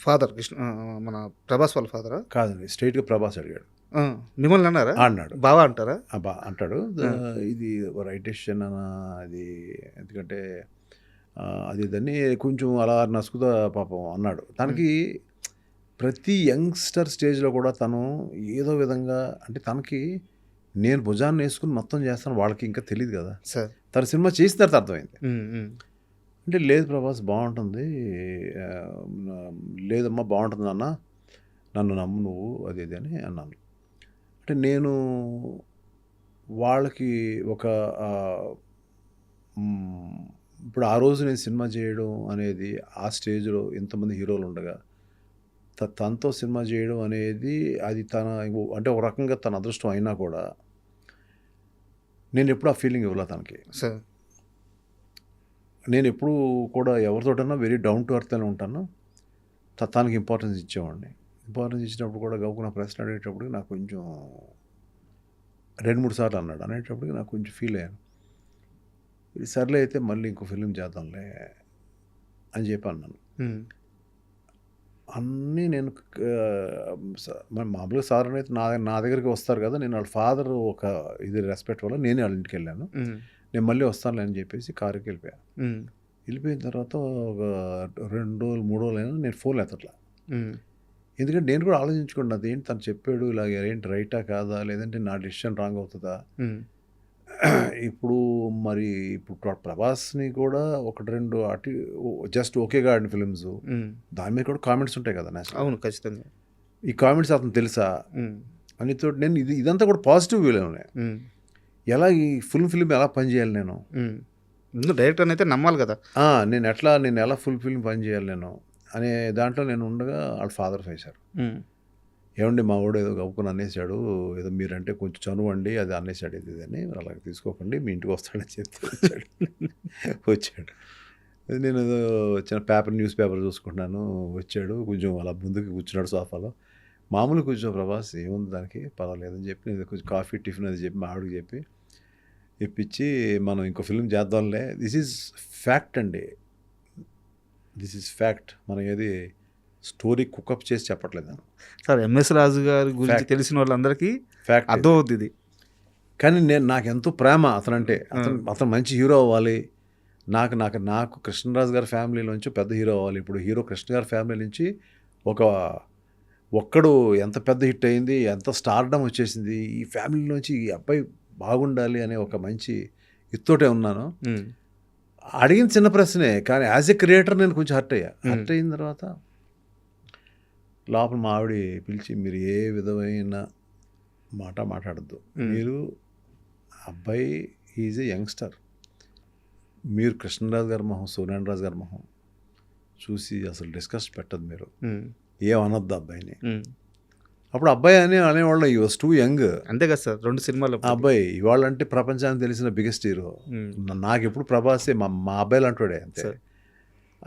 ఫాదర్ కృష్ణ, మన ప్రభాస్ వాళ్ళ ఫాదరా? కాదండి, స్ట్రైట్గా ప్రభాస్ అడిగాడు. మిమ్మల్ని అన్నారా? అన్నాడు. బావా అంటారా? అంటాడు, ఇది రైట్ డెసిషన్ అనా అది, ఎందుకంటే అది దాన్ని కొంచెం అలా నసుకుదా పాపం అన్నాడు. తనకి ప్రతి యంగ్స్టర్ స్టేజ్లో కూడా తను ఏదో విధంగా, అంటే తనకి నేను భుజాన్ని వేసుకుని మొత్తం చేస్తాను, వాళ్ళకి ఇంకా తెలియదు కదా. సార్. తన సినిమా చేసిన తర్వాత అర్థమైంది. ఉమ్, ఉమ్. అంటే లేదు ప్రభాస్ బాగుంటుంది, లేదమ్మా బాగుంటుంది అన్న, నన్ను నమ్ము నువ్వు, అది ఇది అని అన్నాను. అంటే నేను వాళ్ళకి ఒక ఇప్పుడు ఆ రోజు నేను సినిమా చేయడం అనేది, ఆ స్టేజ్లో ఇంతమంది హీరోలు ఉండగా తనతో సినిమా చేయడం అనేది, అది తన అంటే ఒక రకంగా తన అదృష్టం అయినా కూడా నేను ఎప్పుడు ఆ ఫీలింగ్ ఇవ్వలే తనకి. సార్. నేను ఎప్పుడు కూడా ఎవరితోటన్నా వెరీ డౌన్ టు ఎర్త్ అని ఉంటాను. తనకి ఇంపార్టెన్స్ ఇచ్చేవాడిని. ఇంపార్టెన్స్ ఇచ్చినప్పుడు కూడా గౌకు నా ప్రశ్న అడిగేటప్పుడు నాకు కొంచెం 2-3 సార్లు అన్నాడు. అనేటప్పటికి నాకు కొంచెం ఫీల్ అయ్యాను. ఇది సర్లే అయితే మళ్ళీ ఇంకో ఫిలిం చేద్దాంలే అని చెప్పి అన్నాను. అన్నీ నేను మామూలుగా సార్ అయితే నా దగ్గరికి వస్తారు కదా, నేను వాళ్ళ ఫాదర్ ఒక ఇది రెస్పెక్ట్ వల్ల నేను వాళ్ళ ఇంటికి వెళ్ళాను. నేను మళ్ళీ వస్తానులే అని చెప్పేసి కారుకి వెళ్ళిపోయాను. వెళ్ళిపోయిన తర్వాత ఒక 2 రోజులు 3 రోజులు అయినా నేను ఫోన్ ఎత్తట్లా. ఎందుకంటే నేను కూడా ఆలోచించుకోండి, అదేంటి తను చెప్పాడు ఇలాగ, ఏంటి రైటా కాదా, లేదంటే నా డెసిషన్ రాంగ్ అవుతుందా. ఇప్పుడు మరి ఇప్పుడు ప్రభాస్ని కూడా 1-2 అటు జస్ట్ ఓకేగా ఆడిన ఫిలిమ్స్, దాని మీద కూడా కామెంట్స్ ఉంటాయి కదా నేషనల్. అవును, ఖచ్చితంగా. ఈ కామెంట్స్ అతను తెలుసా అని తోటి నేను ఇదంతా కూడా పాజిటివ్ వ్యూలోనే, ఎలా ఈ ఫిలిం ఎలా పనిచేయాలి నేను, డైరెక్టర్ అయితే నమ్మాలి కదా, నేను ఎలా ఫుల్ ఫిలిం పనిచేయాలి నేను అనే దాంట్లో నేను ఉండగా వాళ్ళ ఫాదర్ వేశారు. ఏమండి మా వాడు ఏదో గవ్వుకుని అనేసాడు, ఏదో మీరంటే కొంచెం చనువండి, అది అనేసాడు, ఇది అని అలాగే తీసుకోకండి, మీ ఇంటికి వస్తాడని చెప్తే వచ్చాడు. నేను ఏదో చిన్న న్యూస్ పేపర్ చూసుకుంటున్నాను, వచ్చాడు, కొంచెం అలా ముందుకు కూర్చున్నాడు సోఫాలో. మామూలు కూర్చో ప్రభాస్, ఏముంది దానికి, పర్వాలేదని చెప్పి నేను కొంచెం కాఫీ టిఫిన్ అది చెప్పి మా ఆవిడకి చెప్పి ఇప్పించి మనం ఇంకో ఫిల్మ్ చేద్దాంలే. దిస్ ఈజ్ ఫ్యాక్ట్ అండి, దిస్ ఈజ్ ఫ్యాక్ట్. మనం ఏది స్టోరీ కుకప్ చేసి చెప్పట్లేదు సార్. ఎంఎస్ రాజు గారి గురించి తెలిసిన వాళ్ళందరికీ ఫ్యాక్ట్ అర్థం అవుతుంది ఇది. కానీ నాకు ఎంతో ప్రేమ అతనంటే, అతను మంచి హీరో అవ్వాలి, నాకు కృష్ణరాజు గారి ఫ్యామిలీలోంచి పెద్ద హీరో అవ్వాలి. ఇప్పుడు హీరో కృష్ణ గారి ఫ్యామిలీ నుంచి ఒక్కడు ఎంత పెద్ద హిట్ అయింది, ఎంత స్టార్డమ్ వచ్చేసింది, ఈ ఫ్యామిలీలోంచి ఈ అబ్బాయి బాగుండాలి అనే ఒక మంచి ఇత్తోటే ఉన్నాను. అడిగిన చిన్న ప్రశ్నే, కానీ యాజ్ ఎ క్రియేటర్ నేను కొంచెం హర్ట్ అయిన తర్వాత లోపల మా ఆవిడ పిలిచి, మీరు ఏ విధమైన మాట మాట్లాడద్దు, మీరు అబ్బాయి ఈజ్ ఏ యంగ్స్టర్, మీరు కృష్ణరాజు గారి మొహం, సూర్యనారాయణ రాజు గారి మొహం చూసి అసలు డిస్కస్ పెట్టదు, మీరు ఏమనొద్దు అబ్బాయిని. అప్పుడు అబ్బాయి అనేవాళ్ళు ఈ వాజ్ టూ యంగ్. అంతే కదా సార్, 2 సినిమాలు అబ్బాయి ఇవాళ అంటే ప్రపంచానికి తెలిసిన బిగ్గెస్ట్ హీరో. నాకు ఎప్పుడు ప్రభాసే మా అబ్బాయిలు అంటాడే అంతే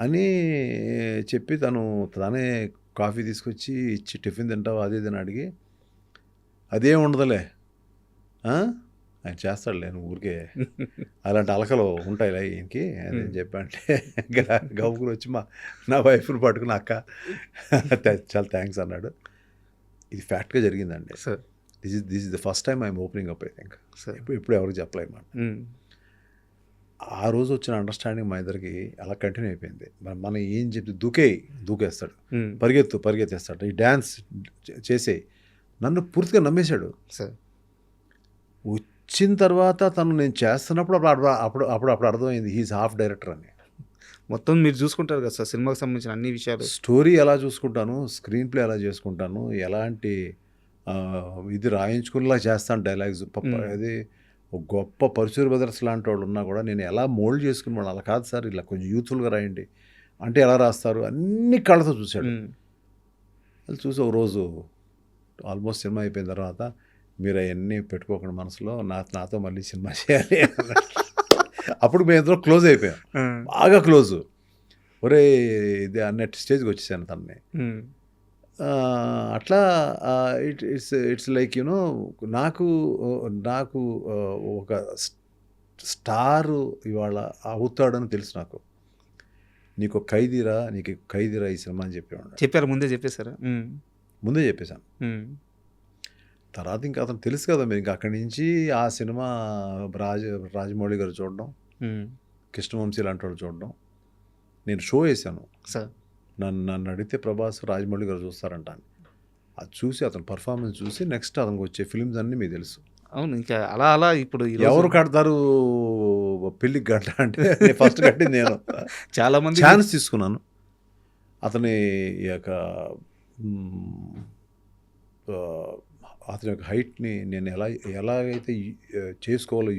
అని చెప్పి తనే కాఫీ తీసుకొచ్చి ఇచ్చి, టిఫిన్ తింటావు అది ఇది అని అడిగి, అదేం ఉండదులే ఆయన చేస్తాడులే, నువ్వు ఊరికే అలాంటి అలకలు ఉంటాయిలే ఈయనకి అని చెప్పంటే గబుకులు వచ్చి నా వైఫ్ని పట్టుకుని, అక్క చాలా థ్యాంక్స్ అన్నాడు. ఇది ఫ్యాక్ట్గా జరిగిందండి. This is the first time I'm opening up. I think ఇప్పుడు ఎవరికి చెప్పలేమాట. ఆ రోజు వచ్చిన అండర్స్టాండింగ్ మా ఇద్దరికి అలా కంటిన్యూ అయిపోయింది. మనం ఏం చెప్తే దూకేస్తాడు, పరిగెత్తేస్తాడు, ఈ డ్యాన్స్ చేసే నన్ను పూర్తిగా నమ్మేశాడు. వచ్చిన తర్వాత నేను చేస్తున్నప్పుడు అప్పుడు అర్థమైంది హీఈస్ హాఫ్ డైరెక్టర్ అని. మొత్తం మీరు చూసుకుంటారు కదా సార్ సినిమాకి సంబంధించిన అన్ని విషయాలు. స్టోరీ ఎలా చూసుకుంటాను, స్క్రీన్ ప్లే ఎలా చేసుకుంటాను, ఎలాంటి ఇది రాయించుకునేలా చేస్తాను, డైలాగ్స్. అది ఒక గొప్ప పరశుర బ్రదర్స్ లాంటి వాళ్ళు ఉన్నా కూడా నేను ఎలా మోల్డ్ చేసుకుని వాళ్ళు, అలా కాదు సార్ ఇలా కొంచెం యూత్ఫుల్గా రాయండి అంటే ఎలా రాస్తారు, అన్ని కళ్ళతో చూశాడు. అది చూసి ఒక రోజు ఆల్మోస్ట్ సినిమా అయిపోయిన తర్వాత, మీరు అవన్నీ పెట్టుకోకుండా మనసులో నాతో మళ్ళీ సినిమా చేయాలి. అప్పుడు మేము ఇద్దరు క్లోజ్ అయిపోయాం, బాగా క్లోజ్. ఒరే ఇది అన్నట్టు స్టేజ్కి వచ్చేసాను తనని. అట్లా ఇట్స్ లైక్ యూనో నాకు ఒక స్టారు ఇవాళ అవుతాడని తెలుసు నాకు. నీకు ఖైదీరా ఈ సినిమా అని చెప్పారు. ముందే చెప్పేశారా? ముందే చెప్పేశాను. తర్వాత ఇంకా అతను తెలుసు కదా, మీరు ఇంకా అక్కడి నుంచి ఆ సినిమా రాజమౌళి గారు చూడడం, కృష్ణవంశీ లాంటి వాళ్ళు చూడడం. నేను షో వేసాను సార్, నన్ను అడిగితే ప్రభాస్ రాజమౌళి గారు చూస్తారంట అని. అది చూసి అతను పర్ఫార్మెన్స్ చూసి నెక్స్ట్ అతనికి వచ్చే ఫిల్మ్స్ అన్నీ మీకు తెలుసు. అవును, ఇంకా అలా ఇప్పుడు ఎవరు కడతారు పెళ్ళికి గంట అంటే ఫస్ట్ కట్టింది నేను. చాలా మంది ఛాన్స్ తీసుకున్నాను. అతని యొక్క హైట్ని నేను ఎలాగైతే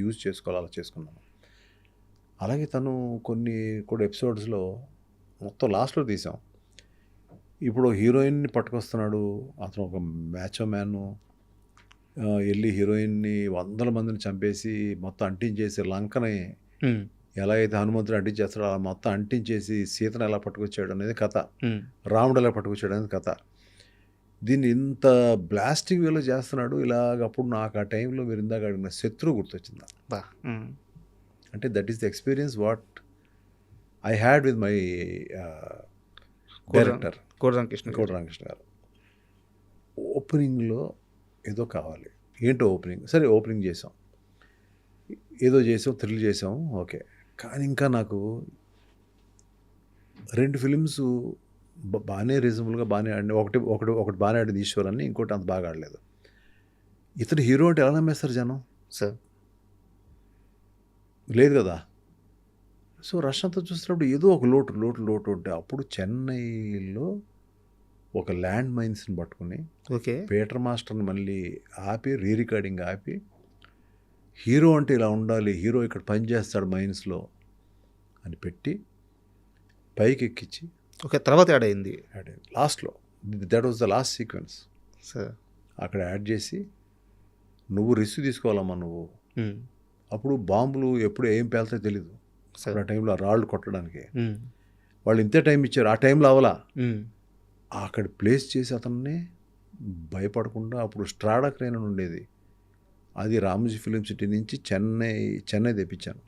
యూజ్ చేసుకోవాలో అలా చేసుకున్నాను. అలాగే తను కొన్ని కూడా ఎపిసోడ్స్లో మొత్తం లాస్ట్లో తీసాం. ఇప్పుడు హీరోయిన్ని పట్టుకొస్తున్నాడు అతను, ఒక మ్యాచో మ్యాను, వెళ్ళి హీరోయిన్ని 100 మందిని చంపేసి మొత్తం అంటించేసి, లంకని ఎలా అయితే హనుమంతుడు అంటించేస్తాడో అలా మొత్తం అంటించేసి సీతను ఎలా పట్టుకొచ్చాడు అనేది కథ, రాముడు ఎలా పట్టుకొచ్చాడు అనేది కథ. దీన్ని ఇంత బ్లాస్టింగ్ వేలో చేస్తున్నాడు. ఇలాగప్పుడు నాకు ఆ టైంలో మీరు ఇందాక అడిగిన శత్రువు గుర్తొచ్చింది. అంటే that is the experience what I had with my director కోడి రామకృష్ణ గారు. ఓపెనింగ్లో ఏదో కావాలి, ఏంటో ఓపెనింగ్, సరే ఓపెనింగ్ చేసాం, ఏదో చేసాం, థ్రిల్ చేసాం, ఓకే. కానీ ఇంకా నాకు 2 ఫిలిమ్స్ బాగానే రీజనబుల్గా బాగానే ఆడి, ఒకటి బాగానే ఆడింది ఈశ్వర్ అని, ఇంకోటి అంత బాగా ఆడలేదు. ఇతను హీరో అంటే ఎలా నమ్మేస్తారు జనం సార్? లేదు కదా. సో రష్ అంతా చూస్తున్నప్పుడు ఏదో ఒక లోటు ఉంటే, అప్పుడు చెన్నైలో ఒక ల్యాండ్ మైన్స్ని పట్టుకుని పీటర్ మాస్టర్ని మళ్ళీ ఆపి, రికార్డింగ్ ఆపి, హీరో అంటే ఇలా ఉండాలి, హీరో ఇక్కడ పనిచేస్తాడు మైన్స్లో అని పెట్టి పైకి ఎక్కించి, తర్వాత యాడ్ అయింది లాస్ట్లో. That was the last sequence sir. అక్కడ యాడ్ చేసి, నువ్వు రిస్క్ తీసుకోవాలమ్మా నువ్వు. అప్పుడు బాంబులు ఎప్పుడు ఏం పేలుతాయో తెలీదు. ఆ టైంలో రాళ్ళు కొట్టడానికి వాళ్ళు ఇంతే టైం ఇచ్చారు, ఆ టైంలో అవలా. అక్కడ ప్లేస్ చేసి అతన్ని భయపడకుండా, అప్పుడు స్ట్రాడా క్రేన్ అని ఉండేది, అది రామోజీ ఫిలిం సిటీ నుంచి చెన్నై తెప్పించాను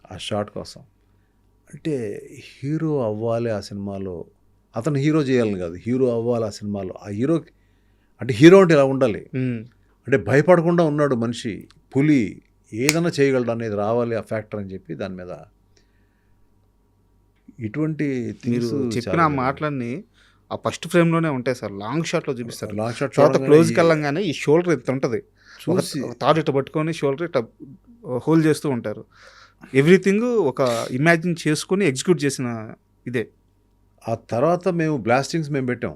ఆ షాట్ కోసం. అంటే హీరో అవ్వాలి ఆ సినిమాలో, అతను హీరో చేయాలని కాదు, హీరో అవ్వాలి ఆ సినిమాలో. ఆ హీరో అంటే హీరో అంటే ఇలా ఉండాలి, అంటే భయపడకుండా ఉన్నాడు మనిషి, పులి, ఏదైనా చేయగలడు అనేది రావాలి ఆ ఫ్యాక్టర్ అని చెప్పి దాని మీద ఇటువంటి మీరు చెప్పిన మాటలన్నీ ఆ ఫస్ట్ ఫ్రేమ్లోనే ఉంటాయి సార్. లాంగ్ షాట్లో చూపిస్తారు, లాంగ్ షాట్ క్లోజ్కి వెళ్ళంగానే ఈ షోల్డర్ ఎంత ఉంటుంది, చూసి తాడు ఇట్లా పట్టుకొని షోల్డర్ ఇట్లా హోల్డ్ చేస్తూ ఉంటారు. ఎవ్రీథింగ్ ఒక ఇమాజిన్ చేసుకొని ఎగ్జిక్యూట్ చేసిన ఇదే. ఆ తర్వాత మేము బ్లాస్టింగ్స్ పెట్టాం.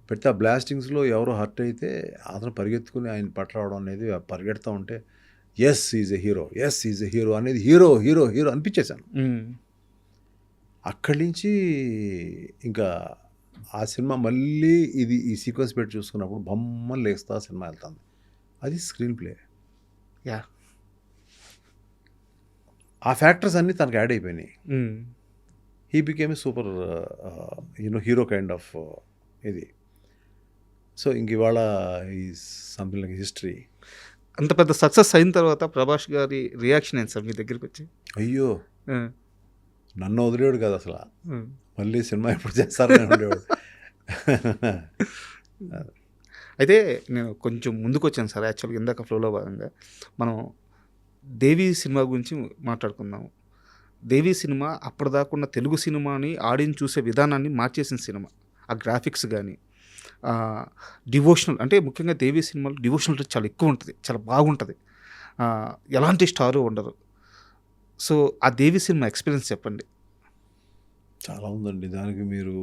పెడితే ఆ బ్లాస్టింగ్స్లో ఎవరో హర్ట్ అయితే అతను పరిగెత్తుకుని ఆయన పట్టరావడం అనేది పరిగెడుతూ ఉంటే ఎస్ ఈజ్ ఎ హీరో అనేది హీరో అనిపించేశాను. అక్కడి నుంచి ఇంకా ఆ సినిమా మళ్ళీ ఈ సీక్వెన్స్ పెట్టి చూసుకున్నప్పుడు బొమ్మలు లేస్తా సినిమా వెళ్తుంది. అది స్క్రీన్ ప్లే. యా, ఆ ఫ్యాక్టర్స్ అన్నీ తనకు యాడ్ అయిపోయినాయి. He became a super hero kind of ఇది. సో ఇంక ఇవాళ ఈ సంథింగ్ లైక్ హిస్టరీ. అంత పెద్ద సక్సెస్ అయిన తర్వాత ప్రభాస్ గారి రియాక్షన్ ఏంటి సార్ మీ దగ్గరికి వచ్చి? అయ్యో, నన్ను వదిలేడు కదా అసలు. మళ్ళీ సినిమా ఎప్పుడు చేస్తారని ఉండేవాడు. అయితే నేను కొంచెం ముందుకు వచ్చాను సార్. యాక్చువల్గా ఇందాక ఫ్లోలో భాగంగా మనం దేవి సినిమా గురించి మాట్లాడుకుందాము. దేవి సినిమా అప్పటిదాకున్న తెలుగు సినిమాని ఆడియన్స్ చూసే విధానాన్ని మార్చేసిన సినిమా. ఆ గ్రాఫిక్స్ కానీ డివోషనల్, అంటే ముఖ్యంగా దేవి సినిమాలో డివోషనల్ చాలా ఎక్కువ ఉంటుంది, చాలా బాగుంటుంది, ఎలాంటి స్టారు ఉండరు. సో ఆ దేవి సినిమా ఎక్స్పీరియన్స్ చెప్పండి. చాలా ఉందండి. దానికి మీరు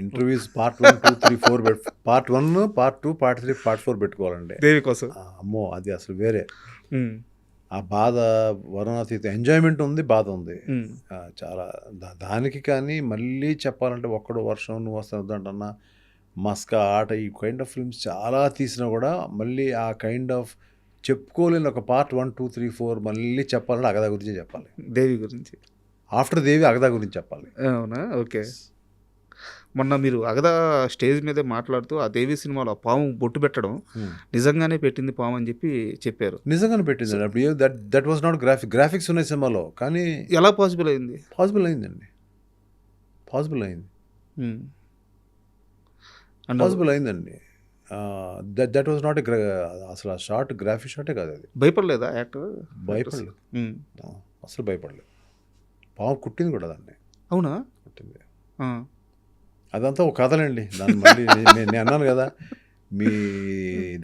interviews part 1, 2, 3, 4 part 1, part 2, part 3, part 4 పెట్టుకోవాలండి దేవి కోసం. అమ్మో, అది అసలు వేరే. ఆ బాధ వర్ణాతీత. ఎంజాయ్మెంట్ ఉంది, బాధ ఉంది. చాలా దానికి కానీ మళ్ళీ చెప్పాలంటే ఒక్కడో వర్షం నువ్వు వస్తుందంటన్నా మస్కా ఆట ఈ కైండ్ ఆఫ్ ఫిల్మ్స్ చాలా తీసినా కూడా మళ్ళీ ఆ కైండ్ ఆఫ్ చెప్పుకోలేని ఒక పార్ట్ 1, 2, 3, 4 మళ్ళీ చెప్పాలంటే అగదా గురించి చెప్పాలి. దేవి గురించి. ఆఫ్టర్ దేవి అగదా గురించి చెప్పాలి. అవునా? ఓకే. మొన్న మీరు అగదా స్టేజ్ మీదే మాట్లాడుతూ ఆ దేవి సినిమాలో ఆ పాము బొట్టు పెట్టడం నిజంగానే పెట్టింది పాము అని చెప్పారు. నిజంగానే పెట్టింది. అప్పుడు దట్ వాజ్ నాట్ గ్రాఫిక్స్ ఉన్నాయి సినిమాలో, కానీ ఎలా పాసిబుల్ అయింది? పాసిబుల్ అయిందండి. పాసిబుల్ అయింది. దట్ వాజ్ నాట్ అసలు ఆ షార్ట్ గ్రాఫిక్ షాటే కాదు. అది భయపడలేదా యాక్టర్? భయపడలేదు, అసలు భయపడలేదు. పాము కుట్టింది కూడా దాన్ని. అవునా? కుట్టింది. అదంతా ఒక కథలండి. దాన్ని మళ్ళీ నేను అన్నాను కదా, మీ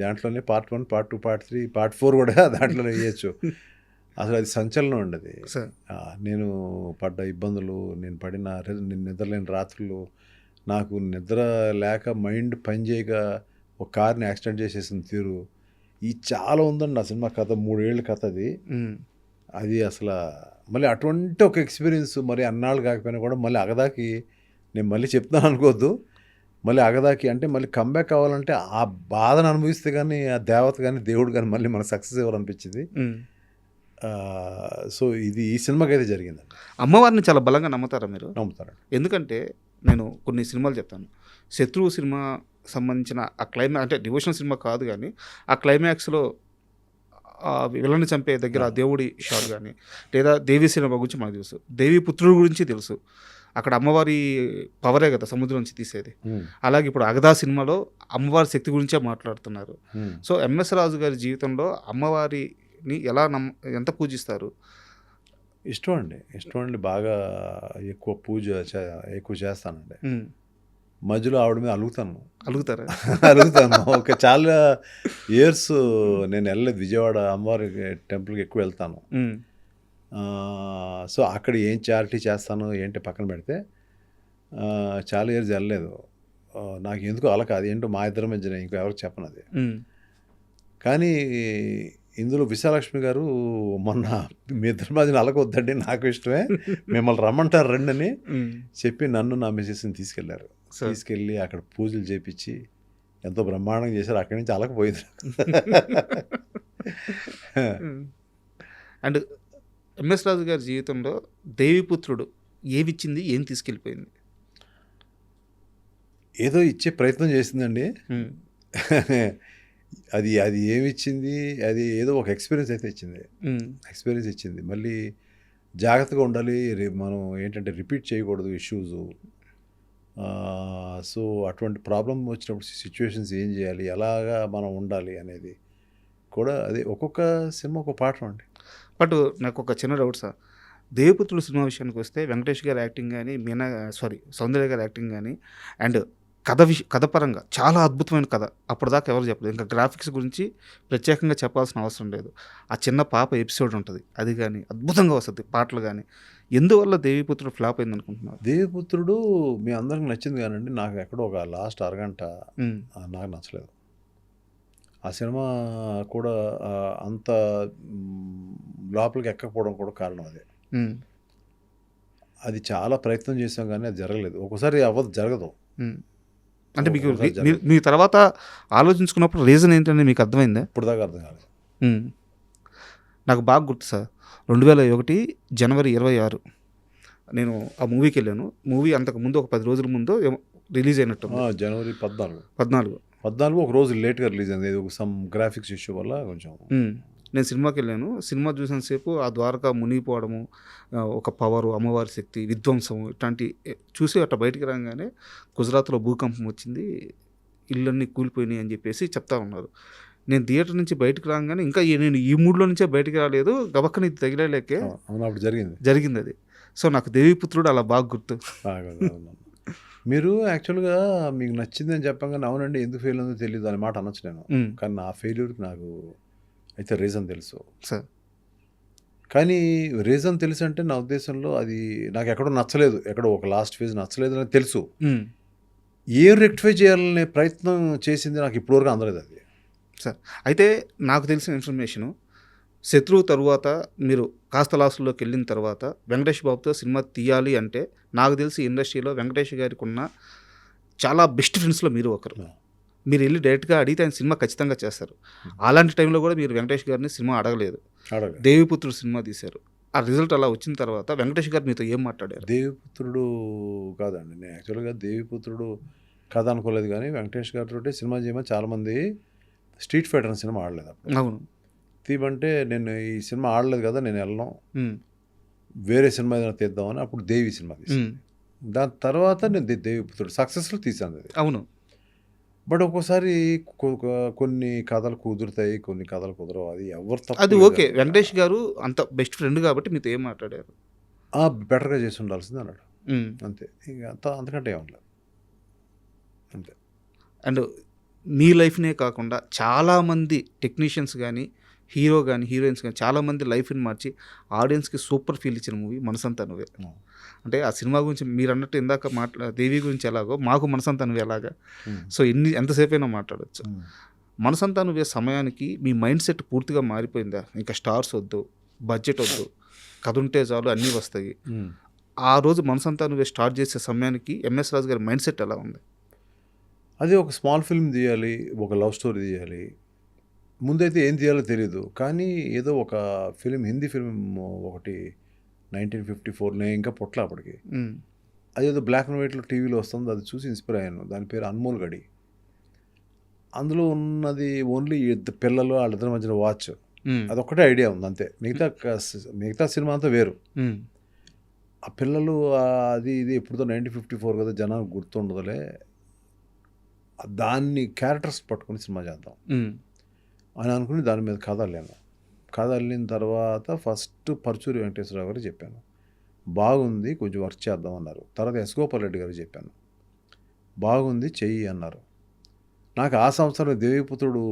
దాంట్లోనే పార్ట్ 1, పార్ట్ 2, పార్ట్ 3, పార్ట్ 4 కూడా దాంట్లోనే వేయచ్చు. అసలు అది సంచలనం ఉండదు. నేను పడ్డ ఇబ్బందులు, నేను నిద్రలేని రాత్రులు, నాకు నిద్ర లేక మైండ్ పనిచేయక ఒక కార్ని యాక్సిడెంట్ చేసేసిన తీరు, ఈ చాలా ఉందండి ఆ సినిమా కథ. 3 ఏళ్ళ కథ అది. అది అసలు మళ్ళీ అటువంటి ఒక ఎక్స్పీరియన్స్ మరి అన్నాళ్ళు కాకపోయినా కూడా మళ్ళీ అగదాకి నేను మళ్ళీ చెప్తాను అనుకోవద్దు. మళ్ళీ అగదాకి అంటే మళ్ళీ కంబ్యాక్ కావాలంటే ఆ బాధను అనుభవిస్తే కానీ ఆ దేవత కానీ దేవుడు కానీ మళ్ళీ మన సక్సెస్ ఇవ్వాలనిపించింది. సో ఇది ఈ సినిమాకి అయితే జరిగిందండి. అమ్మవారిని చాలా బలంగా నమ్ముతారా మీరు? నమ్ముతారండి. ఎందుకంటే నేను కొన్ని సినిమాలు చెప్తాను. శత్రువు సినిమా సంబంధించిన ఆ క్లైమాక్స్, అంటే డివోషనల్ సినిమా కాదు కానీ ఆ క్లైమాక్స్లో విలన్ని చంపే దగ్గర ఆ దేవుడి షాట్ కానీ, లేదా దేవి సినిమా గురించి మనకు తెలుసు, దేవి పుత్రుడు గురించి తెలుసు. అక్కడ అమ్మవారి పవరే కదా సముద్రం నుంచి తీసేది. అలాగే ఇప్పుడు అగదా సినిమాలో అమ్మవారి శక్తి గురించే మాట్లాడుతున్నారు. సో ఎంఎస్ రాజు గారి జీవితంలో అమ్మవారిని ఎంత పూజిస్తారు? ఇష్టం అండి. బాగా ఎక్కువ పూజ ఎక్కువ చేస్తానండి. మధ్యలో ఆవిడ మీద అలుగుతాను. ఒక చాలా ఇయర్స్ నేను వెళ్ళలేదు. విజయవాడ అమ్మవారి టెంపుల్కి ఎక్కువ వెళ్తాను. సో అక్కడ ఏం చారిటీ చేస్తాను ఏంటి పక్కన పెడితే చాలా ఇయర్స్ వెళ్ళలేదు. నాకు ఎందుకు అలా కాదు, ఏంటో మా ఇద్దరి మధ్యన ఇంకో ఎవరికి చెప్పను అది. కానీ ఇందులో విశాలక్ష్మి గారు మొన్న మీ ఇద్దరి మధ్యన అలకొద్దండి, నాకు ఇష్టమే, మిమ్మల్ని రమ్మంటారు రండి అని చెప్పి నన్ను నా మిసెస్ని తీసుకెళ్ళి అక్కడ పూజలు చేపించి ఎంతో బ్రహ్మాండంగా చేశారు. అక్కడి నుంచి అలకపోయింది. అండ్ ఎంఎస్ రాజు గారి జీవితంలో దేవిపుత్రుడు ఏమిచ్చింది, ఏం తీసుకెళ్ళిపోయింది? ఏదో ఇచ్చే ప్రయత్నం చేసిందండి. అది ఏమిచ్చింది, అది ఏదో ఒక ఎక్స్పీరియన్స్ అయితే ఇచ్చింది. మళ్ళీ జాగ్రత్తగా ఉండాలి, మనం ఏంటంటే రిపీట్ చేయకూడదు ఇష్యూస్. సో అటువంటి ప్రాబ్లం వచ్చినప్పుడు సిచ్యువేషన్స్ ఏం చేయాలి, ఎలాగా మనం ఉండాలి అనేది కూడా అది ఒక్కొక్క సినిమా ఒక పాఠం అండి. బట్ నాకు ఒక చిన్న డౌట్ సార్, దేవిపుత్రుడు సినిమా విషయానికి వస్తే వెంకటేష్ గారి యాక్టింగ్ కానీ, సౌందర్య గారి యాక్టింగ్ కానీ, అండ్ కథ పరంగా చాలా అద్భుతమైన కథ. అప్పటిదాకా ఎవరు చెప్పలేదు. ఇంకా గ్రాఫిక్స్ గురించి ప్రత్యేకంగా చెప్పాల్సిన అవసరం లేదు. ఆ చిన్న పాప ఎపిసోడ్ ఉంటది. అది గాని అద్భుతంగా వస్తది. పాటలు గాని. ఎందువల్ల 'దేవిపుత్రుడు' ఫ్లాప్ అయిందనుకుంటున్నారు? దేవిపుత్రుడు మీ అందరికి నచ్చింది కానండి, నాకు ఎక్కడో ఒక లాస్ట్ అరగంట హ్మ్. నాకు నచ్చలేదు. ఆ సినిమా కూడా అంత లోపలికి ఎక్కకపోవడం కూడా కారణం అదే. హ్మ్. అది చాలా ప్రయత్నం చేసాం కానీ అది జరగలేదు. ఒక్కోసారి జరగదు. హ్మ్. అంటే మీకు ఒకసారి మీ తర్వాత ఆలోచించుకున్నప్పుడు రీజన్ ఏంటని మీకు అర్థమైందా? ఇప్పుడు దాకా అర్థం కాలేదు. హ్మ్. నాకు బాగా గుర్తు సార్. 2001 జనవరి 26 నేను ఆ మూవీకెళ్ళాను. మూవీ అంతకుముందు ఒక 10 రోజుల ముందో ఏమో రిలీజ్ అయినట్టుంది. జనవరి 14 14. ఒక రోజు లేట్గా రిలీజ్ అయింది. ఒక సమ్ గ్రాఫిక్స్ ఇష్యూ వల్ల కొంచెం. నేను సినిమాకెళ్ళాను. సినిమా చూసిన సేపు ఆ ద్వారక మునిగిపోవడము, ఒక పవరు, అమ్మవారి శక్తి, విధ్వంసము ఇట్లాంటి చూసి అట్లా బయటికి రాగానే గుజరాత్‌లో భూకంపం వచ్చింది. ఇళ్ళన్నీ కూలిపోయినాయి అని చెప్పేసి చెప్తా ఉన్నారు. నేను థియేటర్ నుంచి బయటకు రాగానే ఇంకా నేను ఈ మూడ్‌లో నుంచే బయటికి రాలేదు. గబక్కన ఇది తగిలేలేకే అవును, అప్పుడు జరిగిందది. సో, నాకు 'దేవిపుత్రుడు' అలా బాగా గుర్తు. అవును. మీరు యాక్చువల్గా మీకు నచ్చిందని చెప్పగానే అవునండి ఎందుకు ఫెయిల్ ఉందో తెలియదు అనే మాట అనొచ్చు నేను. కానీ నా ఫెయిల్యూర్కి నాకు అయితే రీజన్ తెలుసు. సార్. కానీ రీజన్ తెలుసు అంటే నా ఉద్దేశంలో అది నాకు ఎక్కడో నచ్చలేదు, ఎక్కడో ఒక లాస్ట్ ఫేజ్ నచ్చలేదు అని తెలుసు. ఏం రెక్టిఫై చేయాలనే ప్రయత్నం చేసింది నాకు ఇప్పటివరకు అందలేదు అది. సార్, అయితే నాకు తెలిసిన ఇన్ఫర్మేషను 'శత్రువు' తరువాత మీరు కాస్త లాస్‌లోకి వెళ్ళిన తర్వాత వెంకటేష్ బాబుతో సినిమా తీయాలి అంటే నాకు తెలిసి ఇండస్ట్రీలో వెంకటేష్ గారికి ఉన్న చాలా బెస్ట్ ఫ్రెండ్స్‌లో మీరు ఒకరు. మీరు వెళ్ళి డైరెక్ట్‌గా అడిగితే ఆయన సినిమా ఖచ్చితంగా చేస్తారు. అలాంటి టైంలో కూడా మీరు వెంకటేష్ గారిని సినిమా అడగలేదు. 'దేవిపుత్రుడు' సినిమా తీశారు. ఆ రిజల్ట్ అలా వచ్చిన తర్వాత వెంకటేష్ గారు మీతో ఏం మాట్లాడారు? 'దేవిపుత్రుడు' కాదండి, నేను యాక్చువల్గా 'దేవిపుత్రుడు' కథ అనుకోలేదు కానీ వెంకటేష్ గారితో సినిమా చేయమని చాలామంది స్ట్రీట్ ఫైటర్ అనే సినిమా ఆడలేదు అప్పుడు. అవును. తీయమంటే నేను ఈ సినిమా ఆడలేదు కదా, నేను వెళ్ళను, వేరే సినిమా ఏదైనా తీద్దామని అప్పుడు 'దేవి' సినిమా తీసాను. దాని తర్వాత నేను 'దేవిపుత్రుడు' సక్సెస్ఫుల్ తీసాను అది. అవును. బట్ ఒక్కోసారి కొన్ని కథలు కుదురుతాయి, కొన్ని కథలు కుదరవు. అది ఎవరు తప్పు అది లేదు. ఓకే. వెంకటేష్ గారు అంత బెస్ట్ ఫ్రెండ్ కాబట్టి మీతో ఏం మాట్లాడారు? బెటర్గా చేసి ఉండాల్సింది అన్నాడు. అంతే, ఇంకా అంతకంటే ఏమనలేదు. అంతే. అండ్ మీ లైఫ్‌నే కాకుండా చాలామంది టెక్నీషియన్స్ గానీ, హీరో గానీ, హీరోయిన్స్ గానీ చాలామంది లైఫ్‌ని మార్చి ఆడియన్స్‌కి సూపర్ ఫీల్ ఇచ్చిన మూవీ 'మనసంతా నువ్వే'. అంటే ఆ సినిమా గురించి మీరన్నట్టు ఇందాక 'దేవి' గురించి ఎలాగో మాకు 'మనసంతా నువ్వే' అలాగా. సో, ఎంతసేపైనా మాట్లాడొచ్చు. 'మనసంతా నువ్వే' సమయానికి మీ మైండ్ సెట్ పూర్తిగా మారిపోయిందా? ఇంకా స్టార్స్ వద్దు, బడ్జెట్ వద్దు, కథ ఉంటే చాలు అన్నీ వస్తాయి. ఆ రోజు 'మనసంతా నువ్వే' స్టార్ట్ చేసే సమయానికి ఎంఎస్ రాజు గారి మైండ్ సెట్ ఎలా ఉంది? అదే ఒక స్మాల్ ఫిల్మ్ తీయాలి, ఒక లవ్ స్టోరీ తీయాలి. ముందైతే ఏం తీయాలో తెలీదు, కానీ ఏదో ఒక ఫిలిం, హిందీ ఫిలిం ఒకటి 1954 నేను ఇంకా పుట్ల అప్పటికి. అదేదో బ్లాక్ అండ్ వైట్లో టీవీలో వస్తుంది, అది చూసి ఇన్స్పైర్ అయ్యాను. దాని పేరు 'అన్మోల్ గడి'. అందులో ఉన్నది ఓన్లీ పిల్లలు వాళ్ళిద్దరి మధ్యన వాచ్, అదొక్కటే ఐడియా ఉంది అంతే. మిగతా సినిమా అంతా వేరు. ఆ పిల్లలు అది ఇది ఎప్పుడుతో 1954 కదా, జనానికి గుర్తుండదులే, దాన్ని క్యారెక్టర్స్ పట్టుకుని సినిమా చేద్దాం అని అనుకుని దాని మీద కథ అల్లాను. కథ అల్లిన తర్వాత ఫస్ట్ పరుచూరి వెంకటేశ్వరరావు గారు చెప్పాను, బాగుంది కొంచెం వర్క్ చేద్దాం అన్నారు. తర్వాత ఎస్ గోపాల్ రెడ్డి గారు చెప్పాను, బాగుంది చెయ్యి అన్నారు. నాకు ఆ సంవత్సరం 'దేవిపుత్రుడు'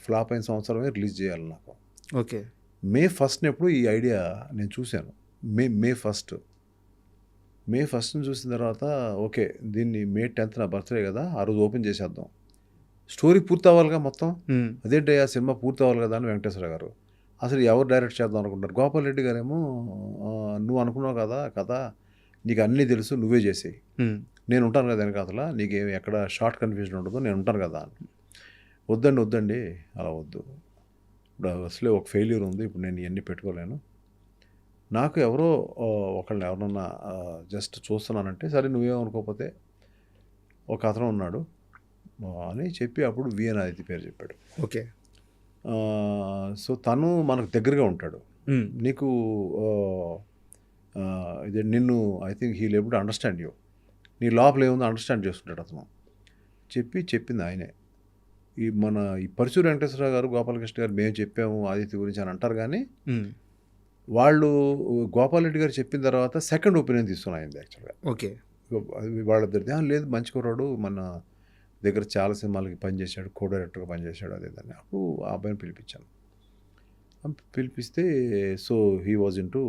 ఫ్లాప్ అయిన సంవత్సరమే రిలీజ్ చేయాలి నాకు. ఓకే. మే 1 ఎప్పుడు ఈ ఐడియా నేను చూశాను. మే 1 చూసిన తర్వాత ఓకే, దీన్ని మే 10 నా బర్త్డే కదా, ఆ రోజు ఓపెన్ చేసేద్దాం, స్టోరీ పూర్తి అవ్వాలిగా మొత్తం. అదేంటి ఆ సినిమా పూర్తి అవ్వాలి కదా అని వెంకటేశ్వర గారు, అసలు ఎవరు డైరెక్ట్ చేద్దాం అనుకుంటారు. గోపాల్ రెడ్డి గారేమో నువ్వు అనుకున్నావు కదా కథ, నీకు అన్నీ తెలుసు, నువ్వే చేసేయి, నేను ఉంటాను కదా వెనకాతల, నీకేం ఎక్కడ షార్ట్ కన్ఫ్యూజన్ ఉండదు, నేను ఉంటాను కదా అని. వద్దండి అలా వద్దు, ఇప్పుడు అసలే ఒక ఫెయిల్యూర్ ఉంది, ఇప్పుడు నేను ఇవన్నీ పెట్టుకోలేను, నాకు ఎవరన్నా జస్ట్ చూస్తున్నానంటే సరే నువ్వేమనుకోకపోతే ఒక అతను ఉన్నాడు అని చెప్పి అప్పుడు విఎన్ ఆదిత్య పేరు చెప్పాడు. ఓకే. సో తను మనకు దగ్గరగా ఉంటాడు, నీకు ఇది నిన్ను I think he label to understand you, నీ లోపల ఏముందో అండర్స్టాండ్ చేసుకుంటాడు అతను చెప్పింది ఆయనే. ఈ పరుచూరి వెంకటేశ్వరరావు గారు, గోపాలకృష్ణ గారు మేము చెప్పాము ఆదిత్య గురించి అని అంటారు, కానీ వాళ్ళు గోపాల్ రెడ్డి గారు చెప్పిన తర్వాత సెకండ్ ఒపీనియన్ తీసుకున్నాయింది యాక్చువల్గా. ఓకే. వాళ్ళిద్దరిది లేదు మంచి కుర్రాడు మన దగ్గర చాలా సినిమాలకి పనిచేశాడు, కో డైరెక్టర్గా పనిచేశాడు అదే దాన్ని. అప్పుడు ఆ అబ్బాయిని పిలిపించాను. పిలిపిస్తే సో హీ వాజ్ ఇంటూ